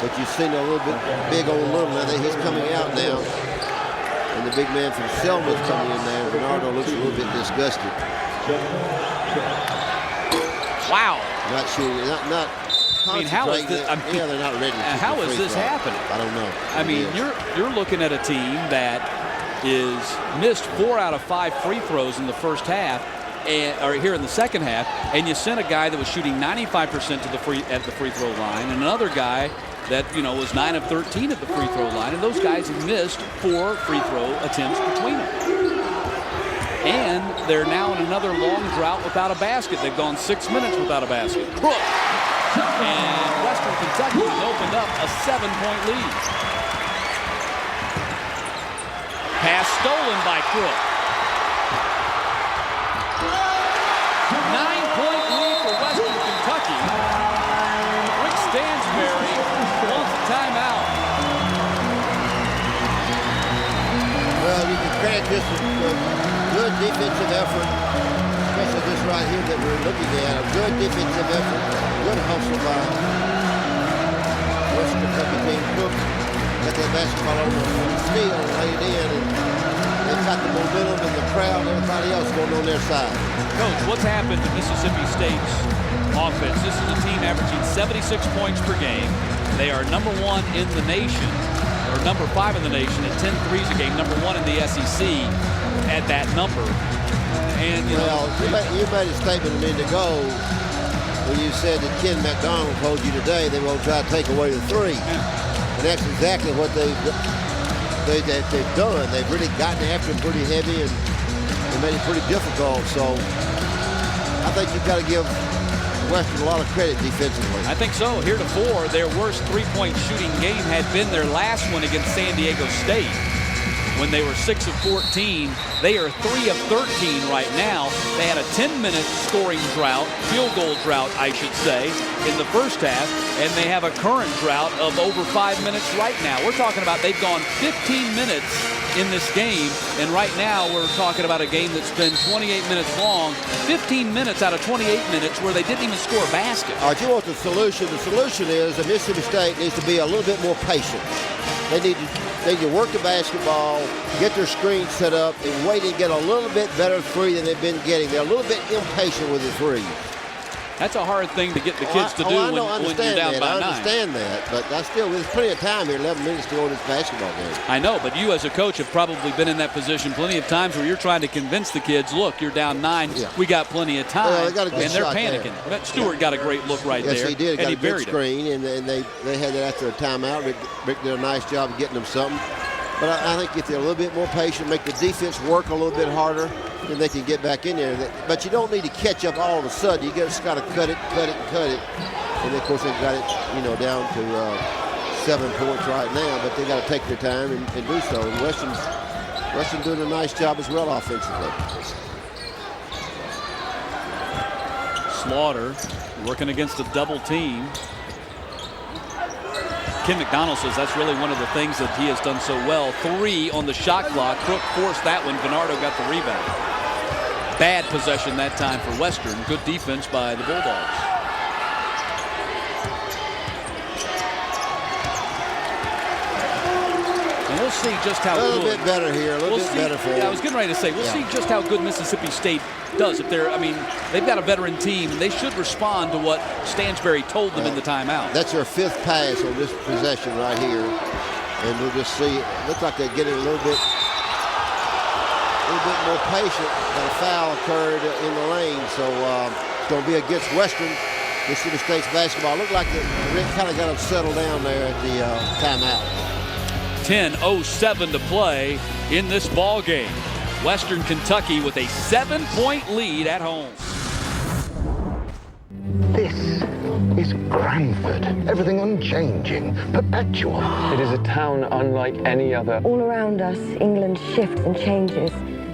But you've seen a little bit big on Little. I think he's coming out now, and the big man from Selma's coming in there. Bernardo looks a little bit disgusted. Wow. Not shooting, not I mean, how is this? Yeah, they're not ready. How is this happening? I don't know. I mean, you're looking at a team that is missed 4 out of 5 free throws in the first half, or here in the second half, and you sent a guy that was shooting 95% at the free throw line, and another guy that was 9 of 13 at the free throw line, and those guys have missed 4 free throw attempts between them. And they're now in another long drought without a basket. They've gone 6 minutes without a basket. Crook. And Western Kentucky has opened up a 7-point lead. Pass stolen by Crook. 9-point lead for Western Kentucky. Rick Stansbury wants a timeout. Well, you can credit this good defensive effort, especially this right here that we're looking at. A good defensive effort, good hustle by Western Kentucky team. Cook got that basketball on the steal and laid it in, and they've got the momentum and the crowd and everybody else going on their side. Coach, what's happened to Mississippi State's offense? This is a team averaging 76 points per game. They are number 1 in the nation, or number 5 in the nation at 10 threes a game, number 1 in the SEC at that number. And you made a statement a minute ago when you said that Ken McDonald told you today they will try to take away the 3. And that's exactly what they've done. They've really gotten after him pretty heavy and made it pretty difficult. So I think you've got to give Western a lot of credit defensively. I think so. Heretofore, their worst 3-point shooting game had been their last one against San Diego State when they were 6 of 14. They are 3 of 13 right now. They had a 10-minute scoring drought, field goal drought, I should say, in the first half, and they have a current drought of over 5 minutes right now. We're talking about they've gone 15 minutes in this game, and right now we're talking about a game that's been 28 minutes long, 15 minutes out of 28 minutes where they didn't even score a basket. All right, you want the solution. The solution is that Mississippi State needs to be a little bit more patient. They need to work the basketball, get their screen set up, and wait and get a little bit better 3 than they've been getting. They're a little bit impatient with the 3s. That's a hard thing to get the kids to do when you're down by 9. I understand that, but there's plenty of time here, 11 minutes to go in this basketball game. I know, but you as a coach have probably been in that position plenty of times where you're trying to convince the kids, look, you're down 9, we got plenty of time, and they're panicking. But Stewart got a great look right there. Yes, he did. And got a good screen, and they had that after a timeout. Rick did a nice job of getting them something. But I think if they're a little bit more patient, make the defense work a little bit harder, then they can get back in there. But you don't need to catch up all of a sudden. You just got to cut it. And of course, they got it, down to 7 points right now, but they got to take their time and do so. And Western doing a nice job as well offensively. Slaughter working against a double team. Ken McDonald says that's really one of the things that he has done so well. 3 on the shot clock. Crook forced that one. Bernardo got the rebound. Bad possession that time for Western. Good defense by the Bulldogs. And we'll see just how good. A little bit better here. A little bit better for them. I was getting ready to say, we'll see just how good Mississippi State does. If they're, I mean, they've got a veteran team, and they should respond to what Stansbury told them in the timeout. That's their 5th pass on this possession right here. And we'll just see. It looks like they're getting a little bit more patient, but a foul occurred in the lane. So it's going to be against Western. Mississippi State's basketball. Looked like they kind of got them settled down there at the timeout. 10:07 to play in this ball game. Western Kentucky with a 7-point lead at home. This is Cranford. Everything unchanging, perpetual. It is a town unlike any other. All around us, England shifts and changes,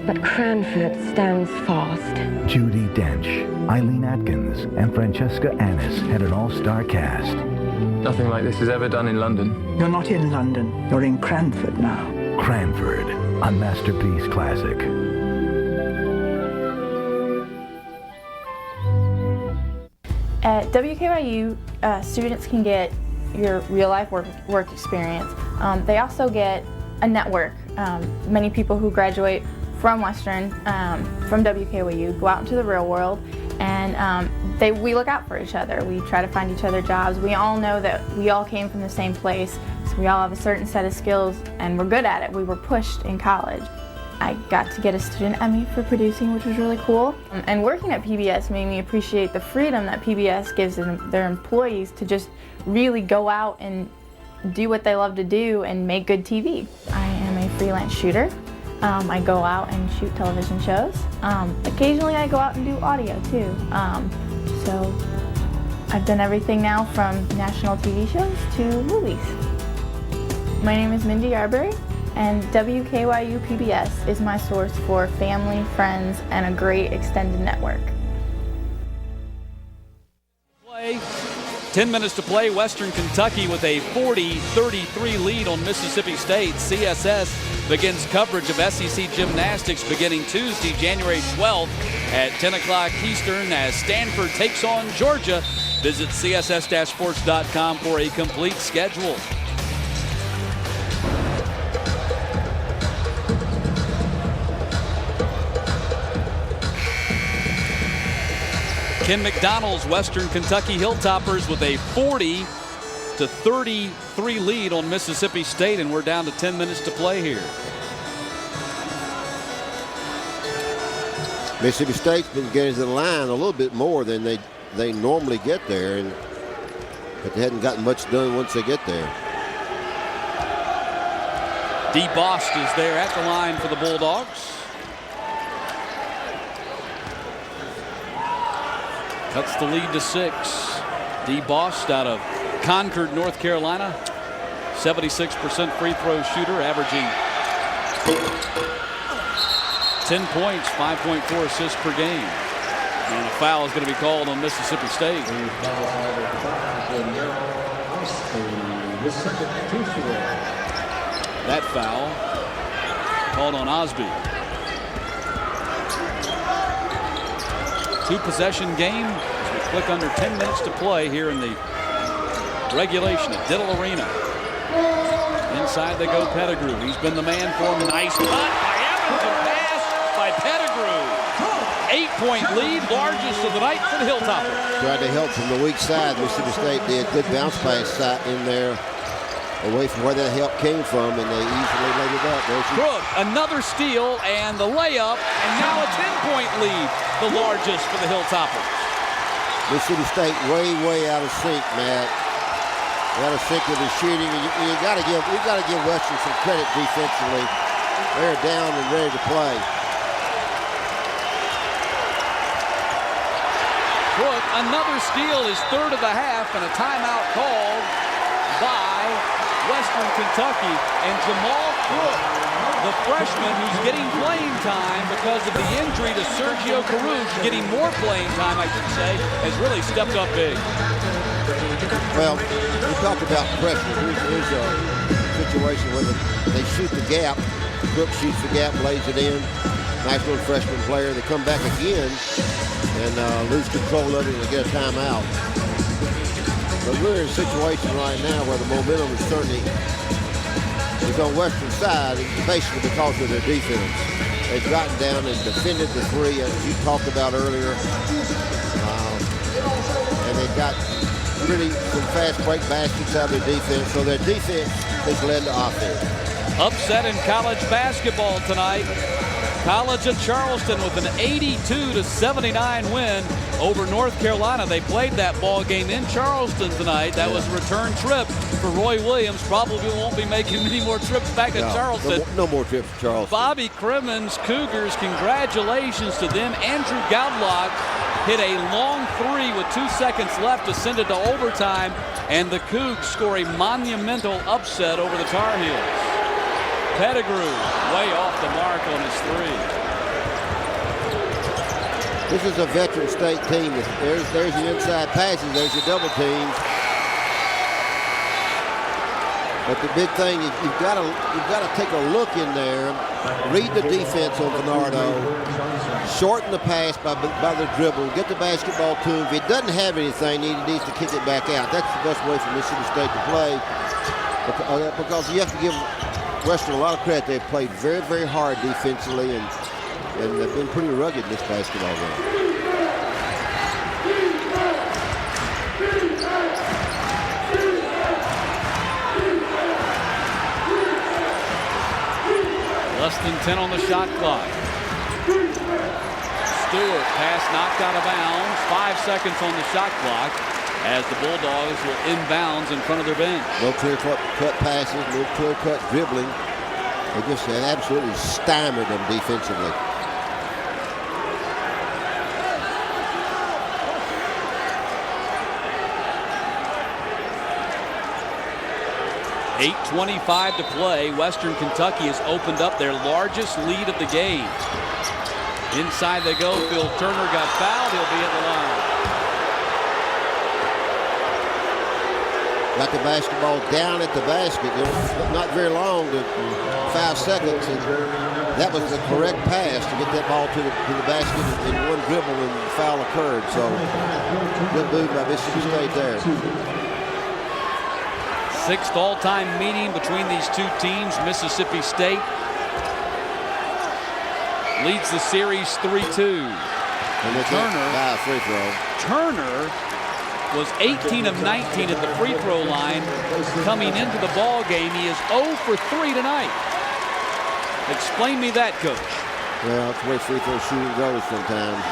but Cranford stands fast. Judi Dench, Eileen Atkins, and Francesca Annis had an all-star cast. Nothing like this is ever done in London. You're not in London. You're in Cranford now. Cranford, a masterpiece classic. At WKU, students can get your real-life work experience. They also get a network. Many people who graduate from Western, from WKU, go out into the real world, and we look out for each other. We try to find each other jobs. We all know that we all came from the same place, so we all have a certain set of skills, and we're good at it. We were pushed in college. I got to get a student Emmy for producing, which was really cool. And working at PBS made me appreciate the freedom that PBS gives their employees to just really go out and do what they love to do and make good TV. I am a freelance shooter. I go out and shoot television shows. Occasionally I go out and do audio too. So I've done everything now from national TV shows to movies. My name is Mindy Arbery, and WKYU PBS is my source for family, friends, and a great extended network. 10 minutes to play. Western Kentucky with a 40-33 lead on Mississippi State. CSS begins coverage of SEC gymnastics beginning Tuesday, January 12th at 10 o'clock Eastern as Stanford takes on Georgia. Visit css-sports.com for a complete schedule. Ken McDonald's Western Kentucky Hilltoppers with a 40-33 lead on Mississippi State, and we're down to 10 minutes to play here. Mississippi State's been getting to the line a little bit more than they normally get there, but they hadn't gotten much done once they get there. DeBost is there at the line for the Bulldogs. Cuts the lead to 6. DeBost out of Concord, North Carolina. 76% free throw shooter, averaging 10 points, 5.4 assists per game. And a foul is going to be called on Mississippi State. That foul called on Osby. 2-possession game as we click under 10 minutes to play here in the regulation at Diddle Arena. Inside they go Pettigrew. He's been the man for him. Nice cut by Evans and pass by Pettigrew. 8-point lead, largest of the night for the Hilltoppers. Tried to help from the weak side. Mississippi State did good bounce pass in there away from where that help came from, and they easily laid it up. Crook, another steal and the layup, and now a 10-point lead, the largest for the Hilltoppers. Mississippi State way out of sync, Matt. Out of sync with the shooting. You got to give Western some credit defensively. They're down and ready to play. Crook, another steal, his third of the half, and a timeout called by Western Kentucky, and Jamal Crook, the freshman who's getting playing time because of the injury to Sergio Caruth, getting more playing time, I should say, has really stepped up big. Well, we talked about pressure. Here's a situation where they shoot the gap. Crook shoots the gap, lays it in. Nice little freshman player. They come back again and lose control of it and get a timeout. But we're in a situation right now where the momentum is certainly on Western side, basically because of their defense. They've gotten down and defended the three, as you talked about earlier. And they've got really some fast break baskets out of their defense. So their defense has led to offense. Upset in college basketball tonight. College of Charleston with an 82-79 win over North Carolina. They played that ball game in Charleston tonight. That was a return trip for Roy Williams. Probably won't be making many more trips back to Charleston. No more trips to Charleston. Bobby Crimmins Cougars, congratulations to them. Andrew Goudlock hit a long three with 2 seconds left to send it to overtime, and the Cougs score a monumental upset over the Tar Heels. Pettigrew way off the mark on his three. This is a veteran state team. There's your inside passes. There's your double teams. But the big thing is you've got to take a look in there, read the defense on Bernardo, shorten the pass by the dribble, get the basketball to him. If he doesn't have anything, he needs to kick it back out. That's the best way for Mississippi State to play, because you have to give Western a lot of credit. They've played very, very hard defensively, and they've been pretty rugged in this basketball game. Less than 10 on the shot clock. Stewart, pass knocked out of bounds. 5 seconds on the shot clock as the Bulldogs will inbounds in front of their bench. No clear-cut passes, no clear-cut dribbling. They just have absolutely stymied them defensively. .8:25 to play. Western Kentucky has opened up their largest lead of the game. Inside they go. Phil Turner got fouled. He'll be at the line. Got the basketball down at the basket. Not very long, 5 seconds, and that was the correct pass to get that ball to the basket in one dribble, and the foul occurred. So good move by Mississippi State there. 6th all-time meeting between these two teams. Mississippi State leads the series 3-2. Turner was 18 of 19 at the free throw line coming into the ball game. He is 0 for 3 tonight. Explain me that, Coach. Well, that's the way free throw shooting goes sometimes.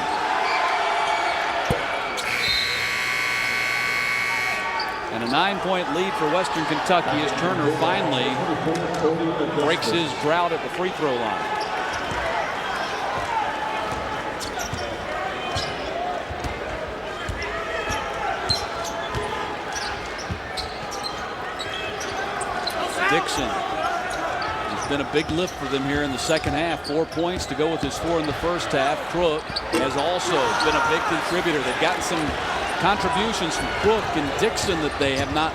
And a 9-point lead for Western Kentucky as Turner finally breaks his drought at the free throw line. Dixon. It's been a big lift for them here in the second half. 4 points to go with his 4 in the first half. Crook has also been a big contributor. They've gotten some contributions from Crook and Dixon that they have not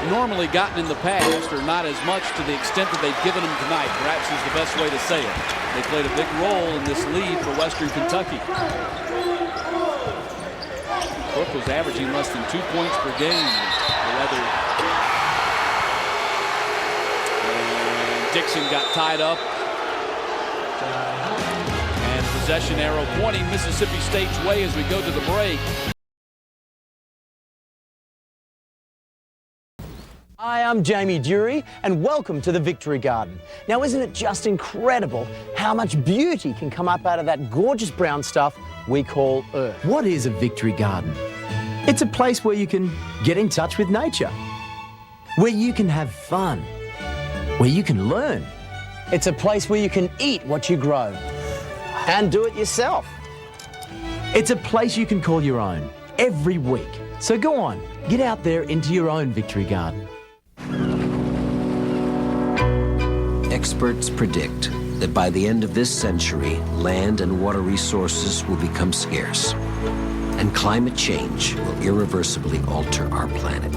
normally gotten in the past, or not as much to the extent that they've given them tonight, perhaps is the best way to say it. They played a big role in this lead for Western Kentucky. Crook was averaging less than 2 points per game. Dixon got tied up, and possession arrow pointing Mississippi State's way as we go to the break. Hi, I'm Jamie Dury, and welcome to the Victory Garden. Now, isn't it just incredible how much beauty can come up out of that gorgeous brown stuff we call earth? What is a Victory Garden? It's a place where you can get in touch with nature, where you can have fun, where you can learn. It's a place where you can eat what you grow and do it yourself. It's a place you can call your own every week. So go on, get out there into your own Victory Garden. Experts predict that by the end of this century, land and water resources will become scarce, and climate change will irreversibly alter our planet.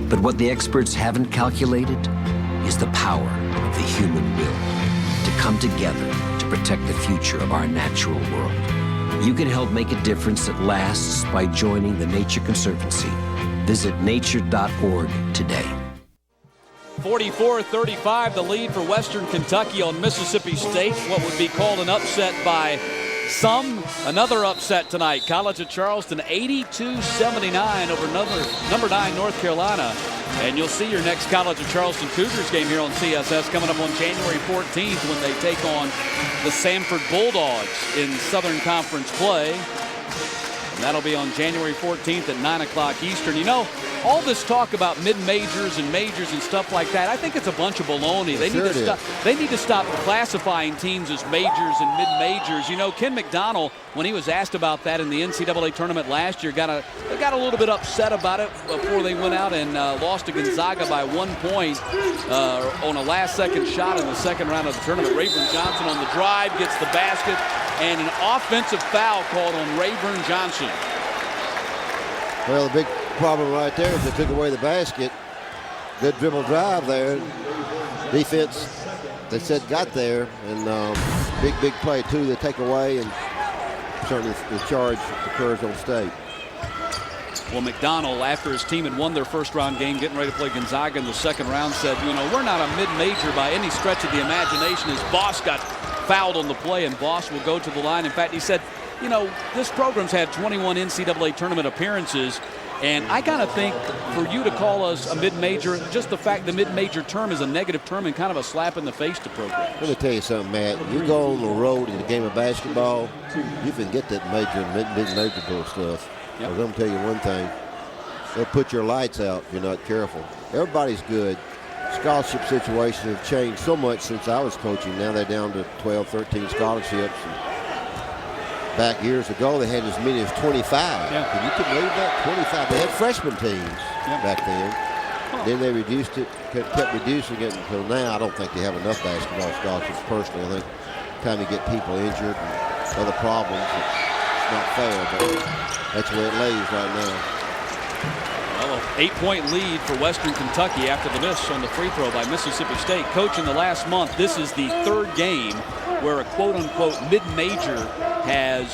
But what the experts haven't calculated is the power of the human will to come together to protect the future of our natural world. You can help make a difference that lasts by joining the Nature Conservancy. Visit nature.org today. 44-35, the lead for Western Kentucky on Mississippi State. What would be called an upset by some. Another upset tonight. College of Charleston 82-79 over number 9 North Carolina. And you'll see your next College of Charleston Cougars game here on CSS coming up on January 14th when they take on the Samford Bulldogs in Southern Conference play. And that'll be on January 14th at 9 o'clock Eastern. You know, all this talk about mid-majors and majors and stuff like that, I think it's a bunch of baloney. They need to stop classifying teams as majors and mid-majors. You know, Ken McDonald, when he was asked about that in the NCAA tournament last year, they got a little bit upset about it before they went out and lost to Gonzaga by 1 point on a last-second shot in the second round of the tournament. Rayburn Johnson on the drive gets the basket, and an offensive foul called on Rayburn Johnson. Well, the big problem right there is they took away the basket. Good dribble drive there. Defense, they said, got there. And big play, too, they take away. And certainly the charge occurs on State. Well, McDonald, after his team had won their first-round game, getting ready to play Gonzaga in the second round, said, you know, we're not a mid-major by any stretch of the imagination. His boss got fouled on the play, and Boss will go to the line. In fact, he said, you know, this program's had 21 NCAA tournament appearances, and I kind of think for you to call us a mid-major, just the fact the mid-major term is a negative term and kind of a slap in the face to programs. Let me tell you something, Matt. You go on the road in the game of basketball, you can get that major and mid-major bull stuff. Yep. I'm going to tell you one thing. They'll put your lights out if you're not careful. Everybody's good. Scholarship situations have changed so much since I was coaching. Now they're down to 12, 13 scholarships. And back years ago, they had as many as 25. Yeah. Can you believe that? 25. They had freshman teams back then. Then they reduced it, kept reducing it until now. I don't think they have enough basketball scholarships personally. I think time you get people injured and other problems, it's not fair, but that's where it lays right now. Well, an 8-point lead for Western Kentucky after the miss on the free throw by Mississippi State. Coach, in the last month, this is the third game where a quote-unquote mid-major has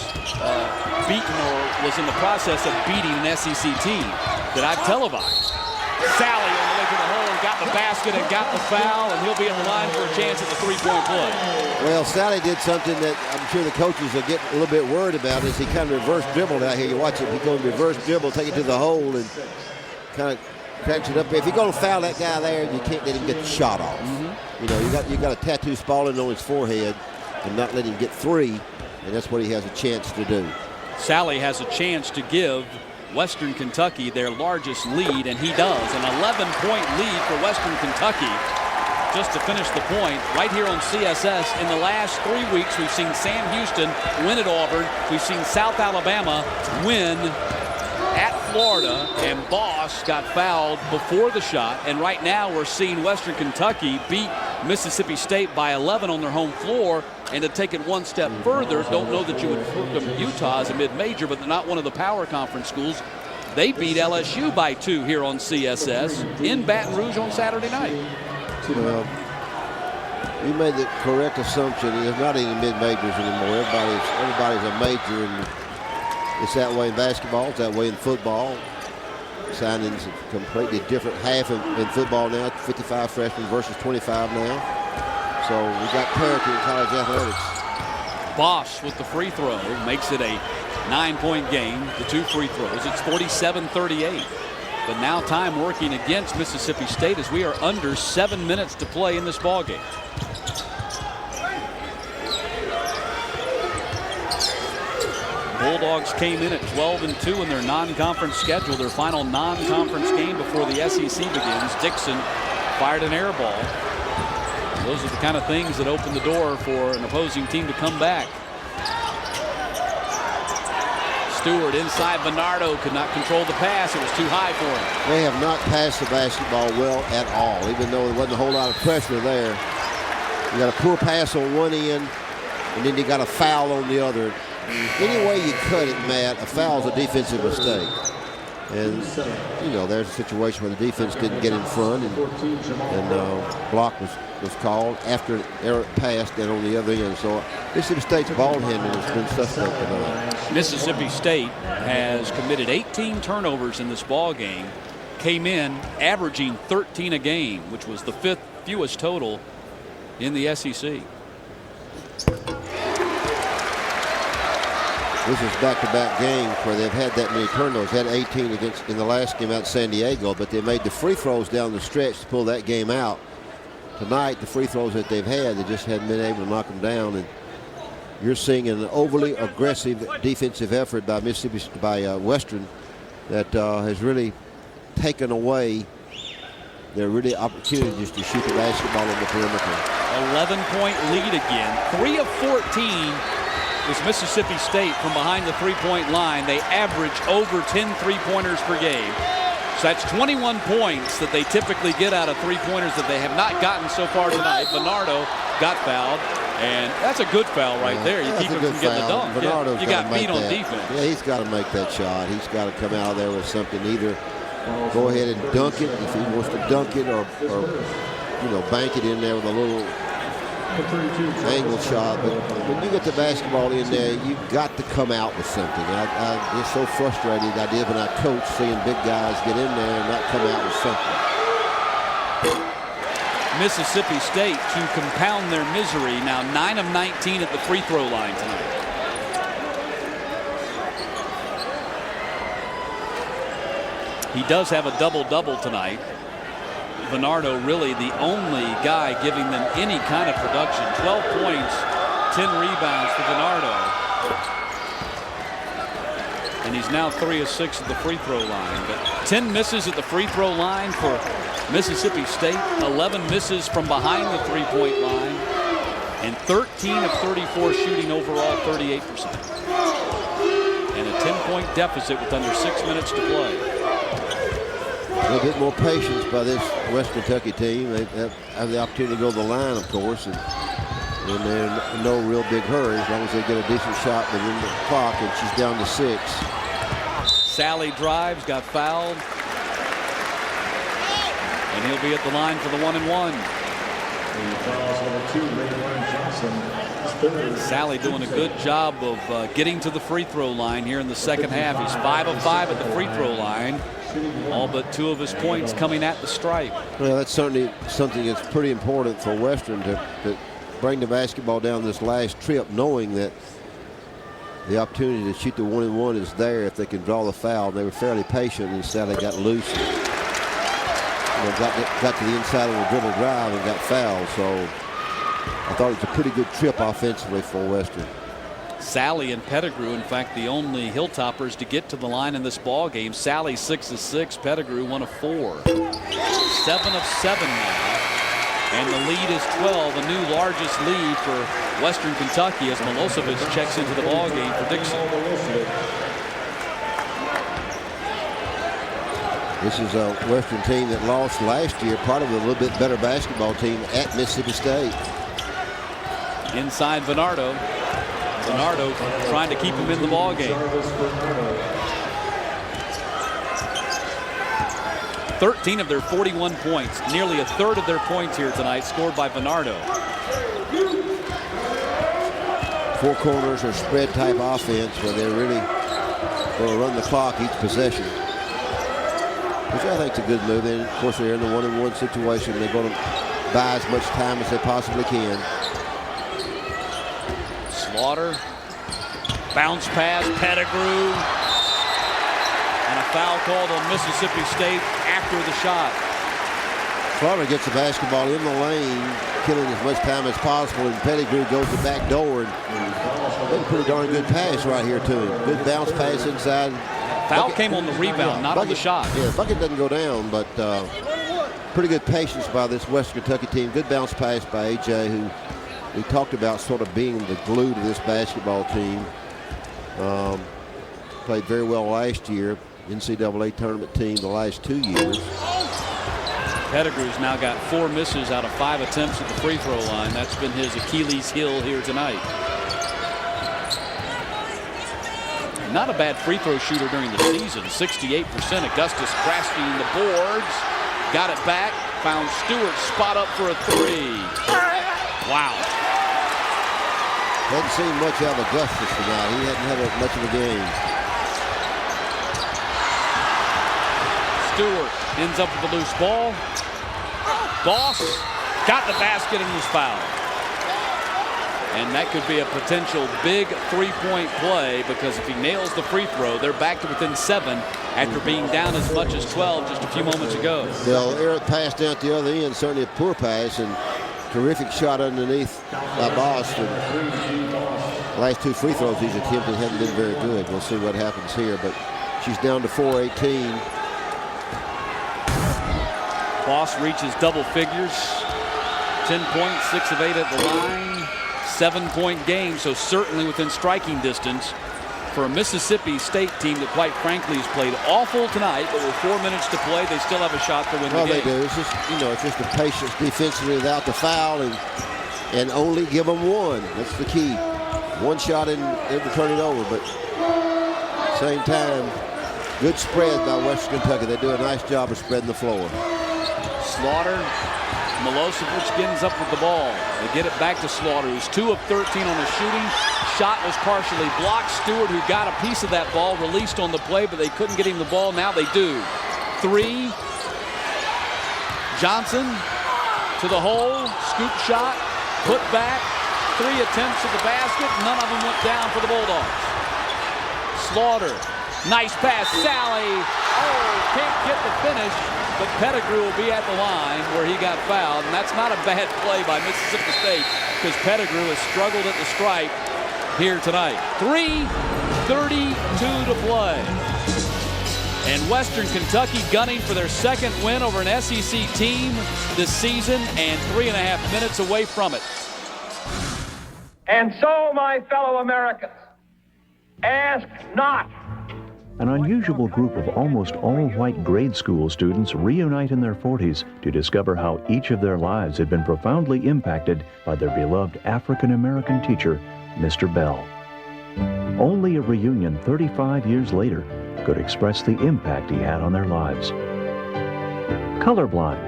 beaten or was in the process of beating an SEC team that I've televised. Sally on the way to the hole, got the basket and got the foul, and he'll be in the line for a chance at the three-point play. Well, Sally did something that I'm sure the coaches are getting a little bit worried about is he kind of reverse dribbled out here. You watch it, he goes reverse dribble, take it to the hole, and kind of cracks it up. If you're going to foul that guy there, you can't let him get the shot off. You know, you got a tattoo Spalding on his forehead and not let him get three, and that's what he has a chance to do. Sally has a chance to give Western Kentucky their largest lead, and he does. An 11-point lead for Western Kentucky. Just to finish the point, right here on CSS, in the last 3 weeks, we've seen Sam Houston win at Auburn. We've seen South Alabama win at Florida, and Boss got fouled before the shot. And right now we're seeing Western Kentucky beat Mississippi State by 11 on their home floor. And to take it one step further, don't know that you would put them Utah as a mid-major, but they're not one of the power conference schools. They beat LSU by 2 here on CSS in Baton Rouge on Saturday night. Well, you made the correct assumption. There's not any mid-majors anymore. Everybody's a major, and it's that way in basketball. It's that way in football. Signing's a completely different half in football now. 55 freshmen versus 25 now. So we got parity in college athletics. Boss with the free throw makes it a 9-point game. The 2 free throws. It's 47-38. But now time working against Mississippi State as we are under 7 minutes to play in this ball game. Bulldogs came in at 12-2 in their non-conference schedule. Their final non-conference game before the SEC begins. Dixon fired an air ball. Those are the kind of things that open the door for an opposing team to come back. Stewart inside Bernardo could not control the pass. It was too high for him. They have not passed the basketball well at all, even though there wasn't a whole lot of pressure there. You got a poor pass on one end, and then you got a foul on the other. Any way you cut it, Matt, a foul is a defensive mistake. And, you know, there's a situation where the defense didn't get in front, and block was called after an errant pass down on the other end. So Mississippi State's ball handling has been suspect tonight. Mississippi State has committed 18 turnovers in this ball game, came in averaging 13 a game, which was the 5th fewest total in the SEC. This is back-to-back games where they've had that many turnovers. Had 18 in the last game out in San Diego, but they made the free throws down the stretch to pull that game out. Tonight, the free throws that they've had, they just hadn't been able to knock them down. And you're seeing an overly aggressive defensive effort by Western that has really taken away their really opportunities to shoot the basketball on the perimeter. 11-point lead again. 3 of 14 is Mississippi State from behind the three-point line. They average over 10 three-pointers per game. So that's 21 points that they typically get out of three-pointers that they have not gotten so far tonight. Bernardo got fouled, and that's a good foul right there. You keep him from getting the dunk. Bernardo's you got beat on defense. Yeah, he's got to make that shot. He's got to come out of there with something. Either go ahead and dunk it if he wants to dunk it, or you know, bank it in there with a little angle shot. But when you get the basketball in there, you've got to come out with something. I get so frustrated. I did when I coach, seeing big guys get in there and not come out with something. Mississippi State, to compound their misery, now 9 of 19 at the free throw line tonight. He does have a double-double tonight. Bernardo really the only guy giving them any kind of production. 12 points, 10 rebounds for Bernardo. And he's now 3 of 6 at the free throw line. But 10 misses at the free throw line for Mississippi State. 11 misses from behind the three-point line. And 13 of 34 shooting overall, 38%. And a 10-point deficit with under 6 minutes to play. A little bit more patience by this West Kentucky team. They have the opportunity to go to the line, of course, and they're in no real big hurry as long as they get a decent shot within the clock, and she's down to 6. Sally drives, got fouled, and he'll be at the line for the 1-and-1. Sally doing a good job of getting to the free throw line here in the second half. He's 5 of 5 at the free throw line. All but 2 of his points coming at the stripe. Well, that's certainly something that's pretty important for Western to bring the basketball down this last trip, knowing that the opportunity to shoot the 1-and-1 is there if they can draw the foul. They were fairly patient, and instead they got loose. Got to the inside of the dribble drive and got fouled. So I thought it was a pretty good trip offensively for Western. Sally and Pettigrew, in fact, the only Hilltoppers to get to the line in this ball game. Sally 6 of 6, Pettigrew 1 of 4. 7 of 7 now. And the lead is 12, a new largest lead for Western Kentucky as Milosevic checks into the ball game for Dixon. This is a Western team that lost last year, part of a little bit better basketball team at Mississippi State. Inside Bernardo. Bernardo trying to keep him in the ball game. 13 of their 41 points, nearly a third of their points here tonight scored by Bernardo. 4 corners or spread type offense where they're really going to run the clock each possession, which I think is a good move. And of course, they're in the 1-and-1 situation. They're going to buy as much time as they possibly can. Slaughter, bounce pass, Pettigrew, and a foul called on Mississippi State after the shot. Slaughter gets the basketball in the lane, killing as much time as possible, and Pettigrew goes to the back door, and that's a pretty darn good pass right here to him. Good bounce pass inside. Foul came on the rebound, not on the shot. Yeah, bucket doesn't go down, but pretty good patience by this Western Kentucky team. Good bounce pass by A.J., who we talked about sort of being the glue to this basketball team. Played very well last year, NCAA tournament team the last 2 years. Pettigrew's now got 4 misses out of 5 attempts at the free throw line. That's been his Achilles heel here tonight. Not a bad free throw shooter during the season. 68%. Augustus crashing the boards. Got it back. Found Stewart. Spot up for a 3. Wow. Hadn't seen much out of Augustus tonight. He hadn't had much of a game. Stewart ends up with a loose ball. Boss got the basket and was fouled. And that could be a potential big three-point play, because if he nails the free throw, they're back to within 7 after being down as much as 12 just a few moments ago. They'll air it pass down at the other end. Certainly a poor pass, and terrific shot underneath by Boston. Last 2 free throws he's attempted haven't been very good. We'll see what happens here, but she's down to 4-18. Boss reaches double figures. 10 points, 6 of 8 at the line. 7-point game, so certainly within striking distance for a Mississippi State team that, quite frankly, has played awful tonight. But with 4 minutes to play, they still have a shot to win the game. Well, they do. It's just, it's just the patience defensively without the foul, and only give them 1. That's the key. 1 shot and they can turn it over. But at the same time, good spread by Western Kentucky. They do a nice job of spreading the floor. Slaughter. Milosevic ends up with the ball. They get it back to Slaughter, who's 2 of 13 on the shooting. Shot was partially blocked. Stewart, who got a piece of that ball, released on the play, but they couldn't get him the ball. Now they do. 3. Johnson to the hole. Scoop shot. Put back. 3 attempts at the basket. None of them went down for the Bulldogs. Slaughter. Nice pass. Sally. Oh, can't get the finish. But Pettigrew will be at the line where he got fouled, and that's not a bad play by Mississippi State, because Pettigrew has struggled at the stripe here tonight. 3:32 to play. And Western Kentucky gunning for their 2nd win over an SEC team this season, and 3.5 minutes away from it. And so, my fellow Americans, ask not. An unusual group of almost all-white grade school students reunite in their 40s to discover how each of their lives had been profoundly impacted by their beloved African-American teacher, Mr. Bell. Only a reunion 35 years later could express the impact he had on their lives. Colorblind.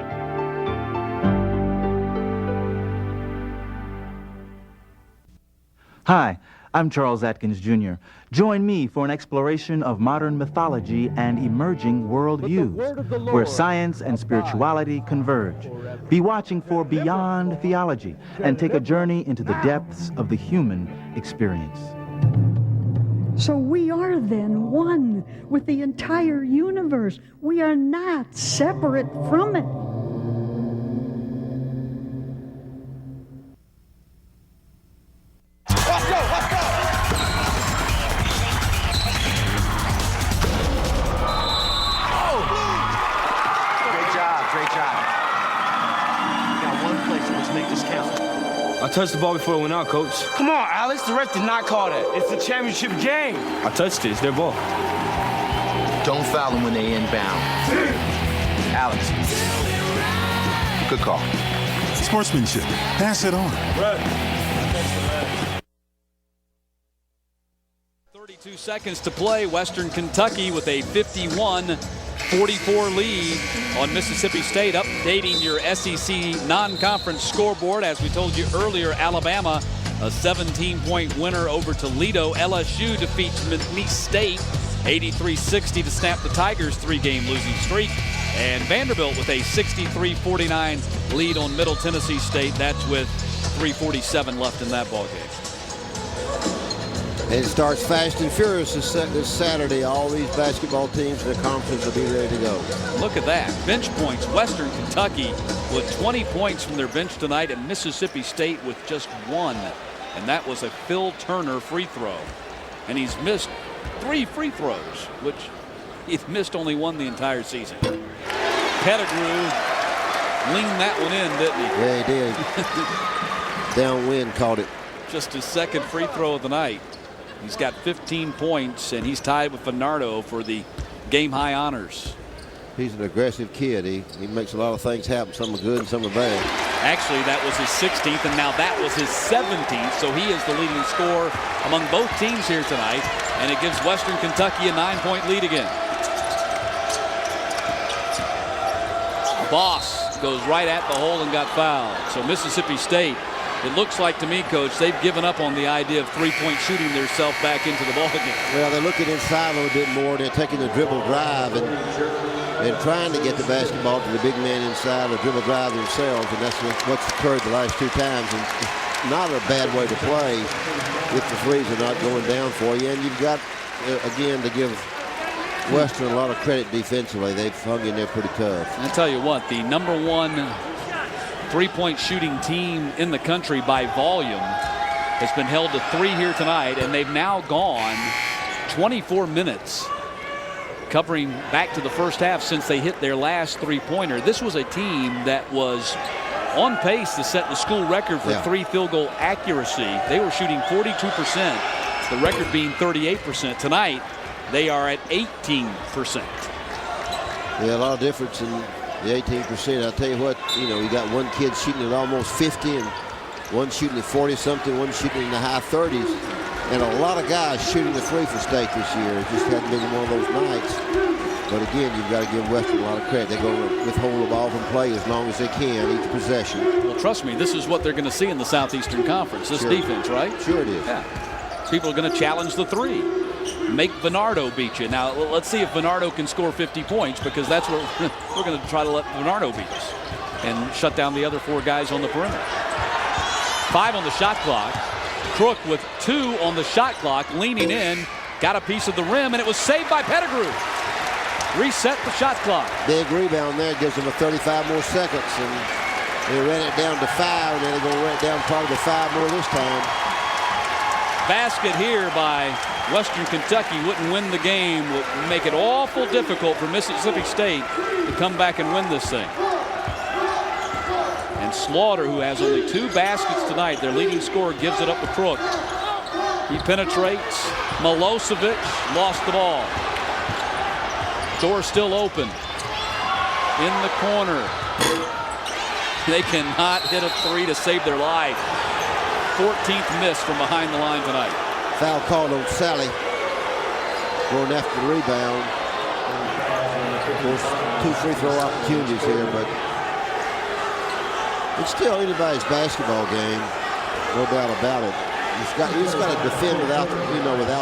Hi, I'm Charles Atkins Jr. Join me for an exploration of modern mythology and emerging worldviews, where science and spirituality converge. Be watching for Beyond Theology and take a journey into the depths of the human experience. So we are then one with the entire universe. We are not separate from it. I touched the ball before it went out, Coach. Come on, Alex. The ref did not call that. It's a championship game. I touched it. It's their ball. Don't foul them when they inbound. Alex. Good call. Sportsmanship. Pass it on. Right. 32 seconds to play. Western Kentucky with a 51-44 lead on Mississippi State. Updating your SEC non-conference scoreboard. As we told you earlier, Alabama, a 17-point winner over Toledo. LSU defeats Miss State 83-60 to snap the Tigers' 3-game losing streak. And Vanderbilt with a 63-49 lead on Middle Tennessee State. That's with 3:47 left in that ballgame. And it starts fast and furious this Saturday. All these basketball teams in the conference will be ready to go. Look at that. Bench points. Western Kentucky with 20 points from their bench tonight, and Mississippi State with just 1. And that was a Phil Turner free throw. And he's missed 3 free throws, which he's missed only 1 the entire season. Pettigrew leaned that one in, didn't he? Yeah, he did. Downwind caught it. Just his 2nd free throw of the night. He's got 15 points, and he's tied with Bernardo for the game-high honors. He's an aggressive kid. He makes a lot of things happen. Some are good and some are bad. Actually, that was his 16th, and now that was his 17th. So he is the leading scorer among both teams here tonight, and it gives Western Kentucky a 9-point lead again. Boss goes right at the hole and got fouled. So Mississippi State, it looks like to me, Coach, they've given up on the idea of three-point shooting themselves back into the ballgame. Well, they're looking inside a little bit more. They're taking the dribble drive and trying to get the basketball to the big man inside or dribble drive themselves, and that's what's occurred the last 2 times. And it's not a bad way to play if the threes are not going down for you. And you've got, again, to give Western a lot of credit defensively. They've hung in there pretty tough. I tell you what, the #1 three-point shooting team in the country by volume has been held to 3 here tonight, and they've now gone 24 minutes covering back to the first half since they hit their last three-pointer. This was a team that was on pace to set the school record for 3 field goal accuracy. They were shooting 42%, the record being 38%. Tonight, they are at 18%. Yeah, a lot of difference in the 18%. I'll tell you what, you got one kid shooting at almost 50 and one shooting at 40-something, one shooting in the high 30s. And a lot of guys shooting the 3 for State this year. It just hasn't been one of those nights. But again, you've got to give Western a lot of credit. They're going to withhold the ball from play as long as they can each possession. Well, trust me, this is what they're going to see in the Southeastern Conference, this defense, right? Sure it is. Yeah. People are going to challenge the 3. Make Bernardo beat you. Now, let's see if Bernardo can score 50 points, because that's what we're going to try to let Bernardo beat us and shut down the other 4 guys on the perimeter. 5 on the shot clock. Crook with 2 on the shot clock, leaning in, got a piece of the rim, and it was saved by Pettigrew. Reset the shot clock. Big rebound there, gives them a 35 more seconds, and they ran it down to 5, and then they're going to run it down probably to 5 more this time. Basket here by Western Kentucky wouldn't win the game, would make it awful difficult for Mississippi State to come back and win this thing. And Slaughter, who has only 2 baskets tonight, their leading scorer, gives it up to Crook. He penetrates. Milosevic lost the ball. Door still open. In the corner. They cannot hit a 3 to save their life. 14th miss from behind the line tonight. Foul called on Sally. Going after the rebound. Of course, 2 free throw opportunities here, but it's still anybody's basketball game, no doubt about it. You just got to defend without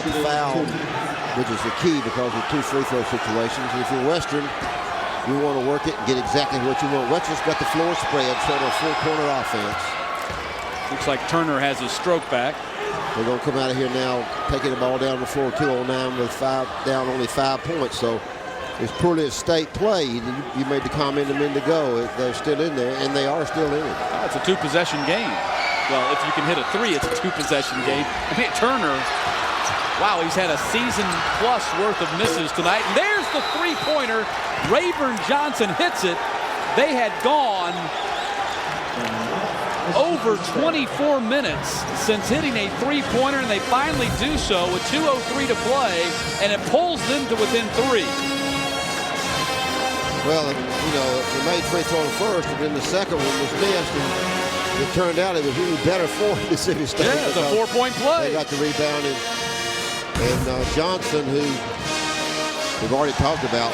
the foul, which is the key because of 2 free throw situations. And if you're Western, you want to work it and get exactly what you want. Western's got the floor spread, sort of a 4-corner offense. Looks like Turner has his stroke back. They're going to come out of here now, taking the ball down the floor 209 with only 5 points. So as poorly as State played, you made the comment a minute ago, they're still in there, and they are still in it. Oh, it's a 2-possession game. Well, if you can hit a 3, it's a 2-possession game. I mean, Turner, wow, he's had a season-plus worth of misses tonight. And there's the 3-pointer. Rayburn Johnson hits it. They had gone over 24 minutes since hitting a 3-pointer, and they finally do so with 2:03 to play, and it pulls them to within 3. Well, they made free throw first, and then the second one was missed, and it turned out it was really better for Mississippi State. Yeah, it's a 4-point play. They got the rebound, and Johnson, who we've already talked about,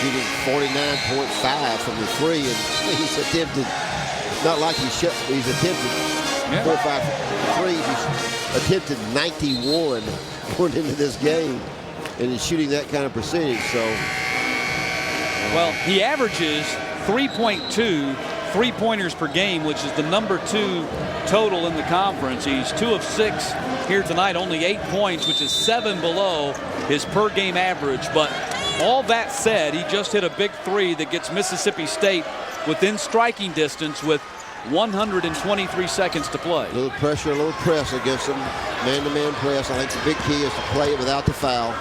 shooting 49.5 from the 3, and he's attempted. Not like he's attempted 4 or 5 threes. He's attempted 91 going into this game, and he's shooting that kind of percentage. So, well, he averages 3.2 3-pointers per game, which is the #2 total in the conference. He's 2 of 6 here tonight, only 8 points, which is 7 below his per game average. But all that said, he just hit a big 3 that gets Mississippi State within striking distance with 123 seconds to play. A little pressure, a little press against them. Man-to-man press. I think the big key is to play it without the foul.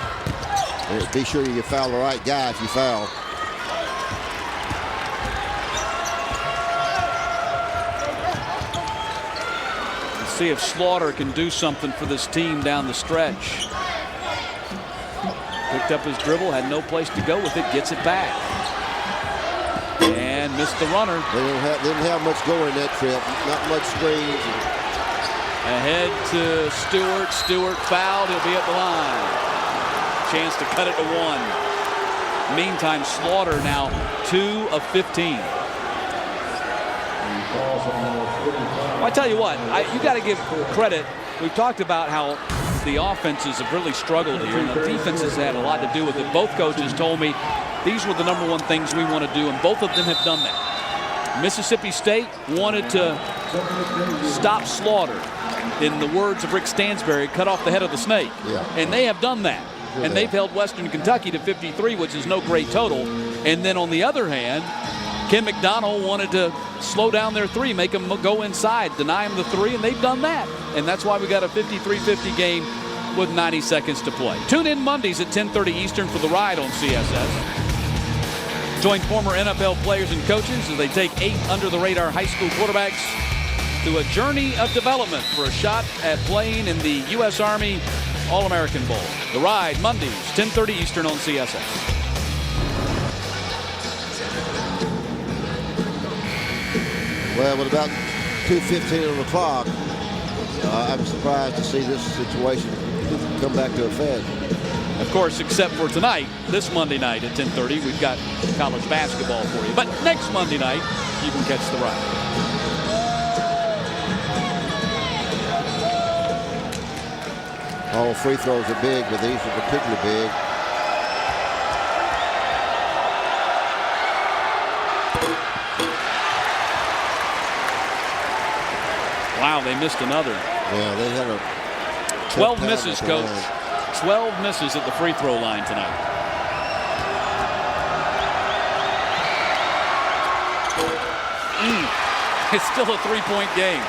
And be sure you foul the right guy if you foul. Let's see if Slaughter can do something for this team down the stretch. Picked up his dribble, had no place to go with it, gets it back. And missed the runner. They didn't have much going that trip. Not much screens. Ahead to Stewart. Stewart fouled. He'll be at the line. Chance to cut it to 1. Meantime, Slaughter now 2 of 15. Well, I tell you what, you got to give credit. We've talked about how the offenses have really struggled here, and the defenses had a lot to do with it. Both coaches told me these were the #1 things we want to do, and both of them have done that. Mississippi State wanted to stop Slaughter. In the words of Rick Stansbury, cut off the head of the snake. Yeah. And they have done that. And they've held Western Kentucky to 53, which is no great total. And then on the other hand, Ken McDonald wanted to slow down their 3, make them go inside, deny them the 3, and they've done that. And that's why we got a 53-50 game with 90 seconds to play. Tune in Mondays at 10:30 Eastern for The Ride on CSS. Join former NFL players and coaches as they take 8 under-the-radar high school quarterbacks through a journey of development for a shot at playing in the U.S. Army All-American Bowl. The Ride, Mondays, 10:30 Eastern on CSS. Well, with about 2:15 on the clock, I'm surprised to see this situation come back to effect. Of course, except for tonight, this Monday night at 10:30, we've got college basketball for you. But next Monday night, you can catch The Ride. All free throws are big, but these are particularly big. Wow, they missed another. Yeah, they had a 12 misses, Coach. 12 misses at the free throw line tonight. It's still a 3-point game.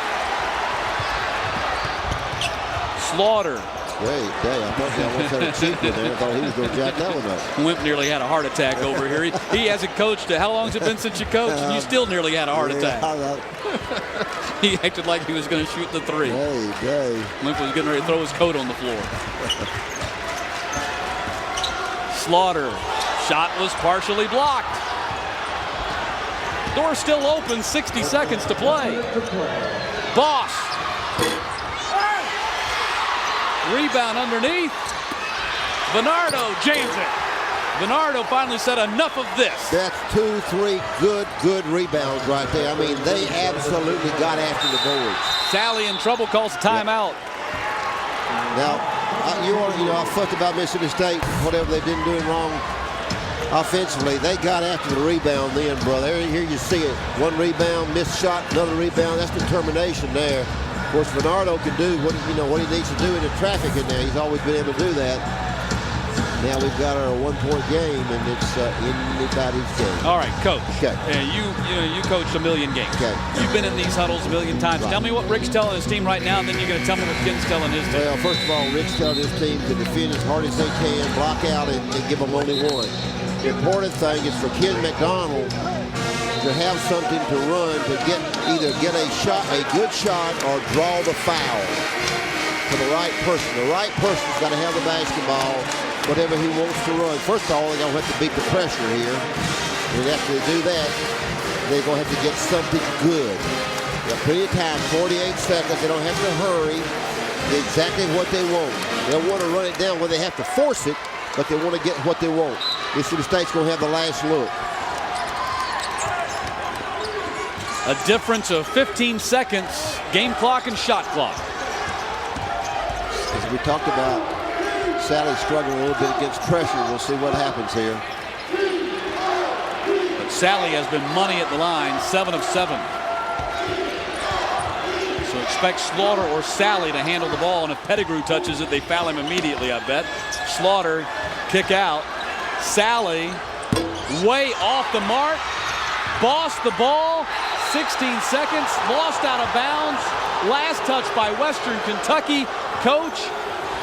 Slaughter. Great day. I thought that was had a cheat with there. I thought he was going to jack that one up. Wimp nearly had a heart attack over here. He hasn't coached. How long has it been since you coached? And you still nearly had a heart attack. He acted like he was going to shoot the 3. Hey. Wimp was getting ready to throw his coat on the floor. Slaughter. Shot was partially blocked. Door still open. 60 seconds to play. Boss. Rebound underneath. Bernardo jams it. Bernardo finally said enough of this. That's 2-3 good rebounds right there. I mean, they absolutely got after the boards. Sally in trouble, calls a timeout. Now, I fussed about Mississippi State, whatever they've been doing wrong offensively. They got after the rebound then, brother. Here you see it. One rebound, missed shot, another rebound. That's determination there. Of course, Bernardo can do what he needs to do in the traffic in there. He's always been able to do that. Now we've got our 1-point game, and it's anybody's game. All right, Coach. Okay. You coached a million games. Okay. You've been in these huddles a million times. Right. Tell me what Rick's telling his team right now, and then you're going to tell me what Ken's telling his team. Well, first of all, Rick's telling his team to defend as hard as they can, block out, and give them only 1. The important thing is for Ken McDonald to have something to run to either get a good shot, or draw the foul to the right person. The right person's got to have the basketball, whatever he wants to run. First of all, they're going to have to beat the pressure here. And after they do that, they're going to have to get something good. They got plenty of time, 48 seconds. They don't have to hurry. Exactly what they want. They'll want to run it down where they have to force it, but they want to get what they want. Mississippi State's going to have the last look. A difference of 15 seconds, game clock and shot clock. As we talked about, Sally struggling a little bit against pressure. We'll see what happens here. But Sally has been money at the line, 7 of 7. So expect Slaughter or Sally to handle the ball, and if Pettigrew touches it, they foul him immediately, I bet. Slaughter, kick out. Sally, way off the mark. Boss the ball. 16 seconds, lost out of bounds. Last touch by Western Kentucky. Coach,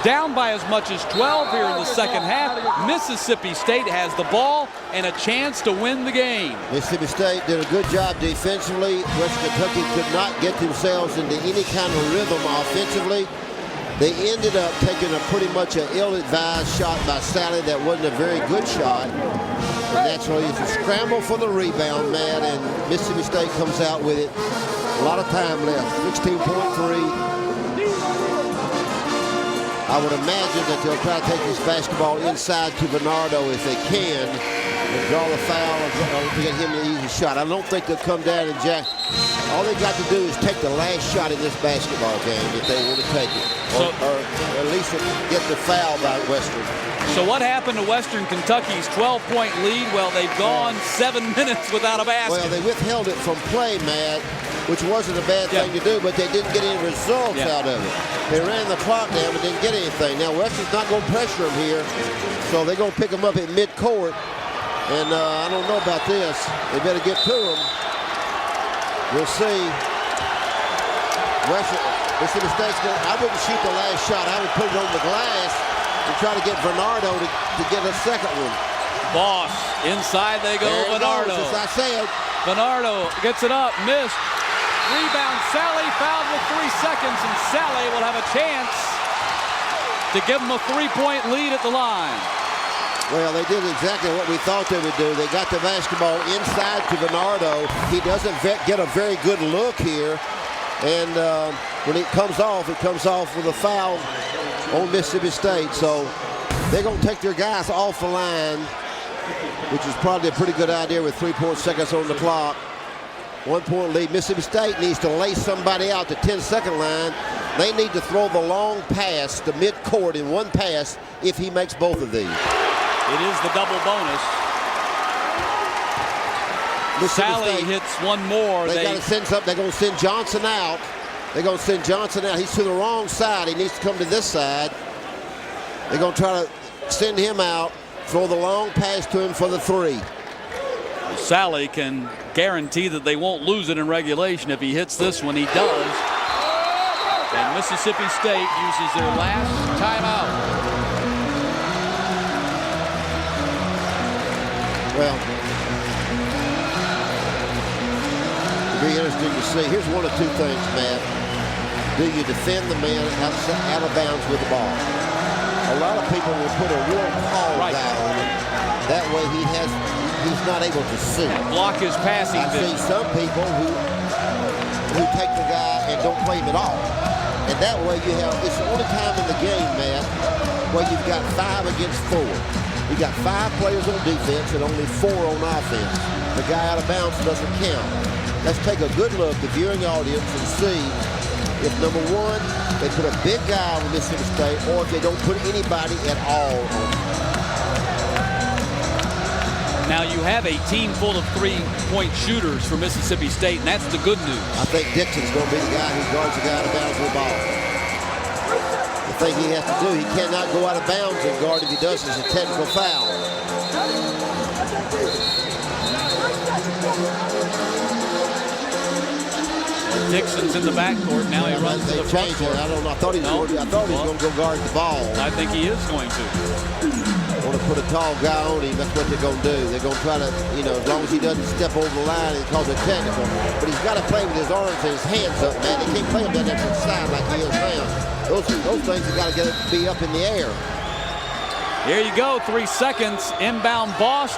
down by as much as 12 here in the second half. Mississippi State has the ball and a chance to win the game. Mississippi State did a good job defensively. Western Kentucky could not get themselves into any kind of rhythm offensively. They ended up taking a pretty much an ill-advised shot by Sally that wasn't a very good shot. And naturally, it's a scramble for the rebound, Matt, and Mississippi State comes out with it. A lot of time left, 16.3. I would imagine that they'll try to take this basketball inside to Bernardo if they can and draw the foul to get him an easy shot. I don't think they'll come down and jack. All they got to do is take the last shot in this basketball game if they want to take it, or at least get the foul by Western. So what happened to Western Kentucky's 12-point lead? Well, they've gone 7 minutes without a basket. Well, they withheld it from play, Matt, which wasn't a bad thing to do, but they didn't get any results out of it. They ran the clock down but didn't get anything. Now, Western's not going to pressure them here, so they're going to pick them up at midcourt. And I don't know about this. They better get to them. We'll see. Mississippi State's going. I wouldn't shoot the last shot. I would put it on the glass and try to get Bernardo to get a second one. Boss, inside they go. There Bernardo. Goes, as I said. Bernardo gets it up, missed. Rebound, Sally fouled with 3 seconds, and Sally will have a chance to give them a 3-point lead at the line. Well, they did exactly what we thought they would do. They got the basketball inside to Bernardo. He doesn't get a very good look here. And when it comes off with a foul on Mississippi State. So they're going to take their guys off the line, which is probably a pretty good idea with 3 seconds on the clock. 1-point lead. Mississippi State needs to lay somebody out to 10-second line. They need to throw the long pass to midcourt in one pass if he makes both of these. It is the double bonus. Sally hits one more. They got to send something. They're going to send Johnson out. They're going to send Johnson out. He's to the wrong side. He needs to come to this side. They're going to try to send him out, throw the long pass to him for the 3. Sally can guarantee that they won't lose it in regulation. If he hits this one, he does. And Mississippi State uses their last timeout. Well, it'll be interesting to see. Here's one of two things, Matt. Do you defend the man out of bounds with the ball? A lot of people will put a real call guy on him. That way he's not able to see. Block his passing. I see some people who take the guy and don't play him at all. And that way it's the only time in the game, Matt, where you've got 5 against 4. You got 5 players on defense and only 4 on offense. The guy out of bounds doesn't count. Let's take a good look, the viewing audience, and see if, number 1, they put a big guy on Mississippi State, or if they don't put anybody at all on. Now you have a team full of 3-point shooters for Mississippi State, and that's the good news. I think Dixon's going to be the guy who guards the guy out of bounds with the ball. The thing he has to do, he cannot go out of bounds and guard. If he does, it's a technical foul. Dixon's in the backcourt. Now he runs to the front court. I don't know. I thought he was going to go guard the ball. I think he is going to. Want to put a tall guy on him. That's what they're going to do. They're going to try to, as long as he doesn't step over the line, it's called a technical. But he's got to play with his arms and his hands up, man. He can't play him down there to the side like he is now. Those things have got to be up in the air. Here you go, 3 seconds, inbound Boss,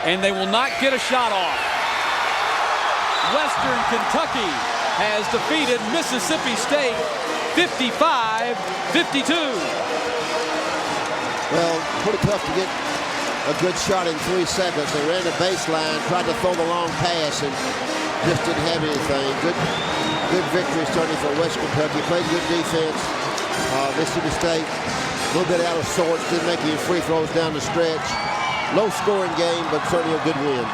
and they will not get a shot off. Western Kentucky has defeated Mississippi State 55-52. Well, pretty tough to get a good shot in 3 seconds. They ran the baseline, tried to throw the long pass, and just didn't have anything. Good victory starting for Western Kentucky. Played good defense. Mississippi State, a little bit out of sorts. Didn't make any free throws down the stretch. Low scoring game, but certainly a good win.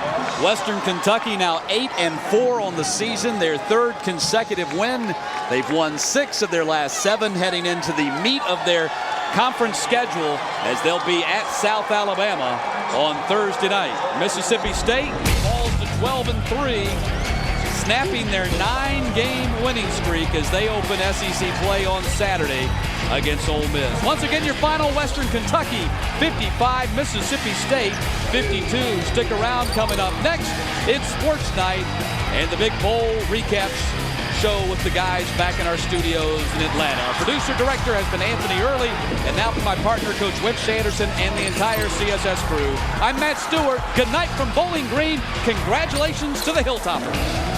Western Kentucky now 8-4 on the season, their 3rd consecutive win. They've won 6 of their last 7, heading into the meat of their conference schedule as they'll be at South Alabama on Thursday night. Mississippi State falls to 12-3, snapping their 9-game winning streak as they open SEC play on Saturday against Ole Miss. Once again, your final: Western Kentucky 55, Mississippi State 52. Stick around. Coming up next, it's Sports Night, and the Big Bowl recaps show with the guys back in our studios in Atlanta. Our producer-director has been Anthony Early, and now for my partner, Coach Wimp Sanderson, and the entire CSS crew. I'm Matt Stewart. Good night from Bowling Green. Congratulations to the Hilltoppers.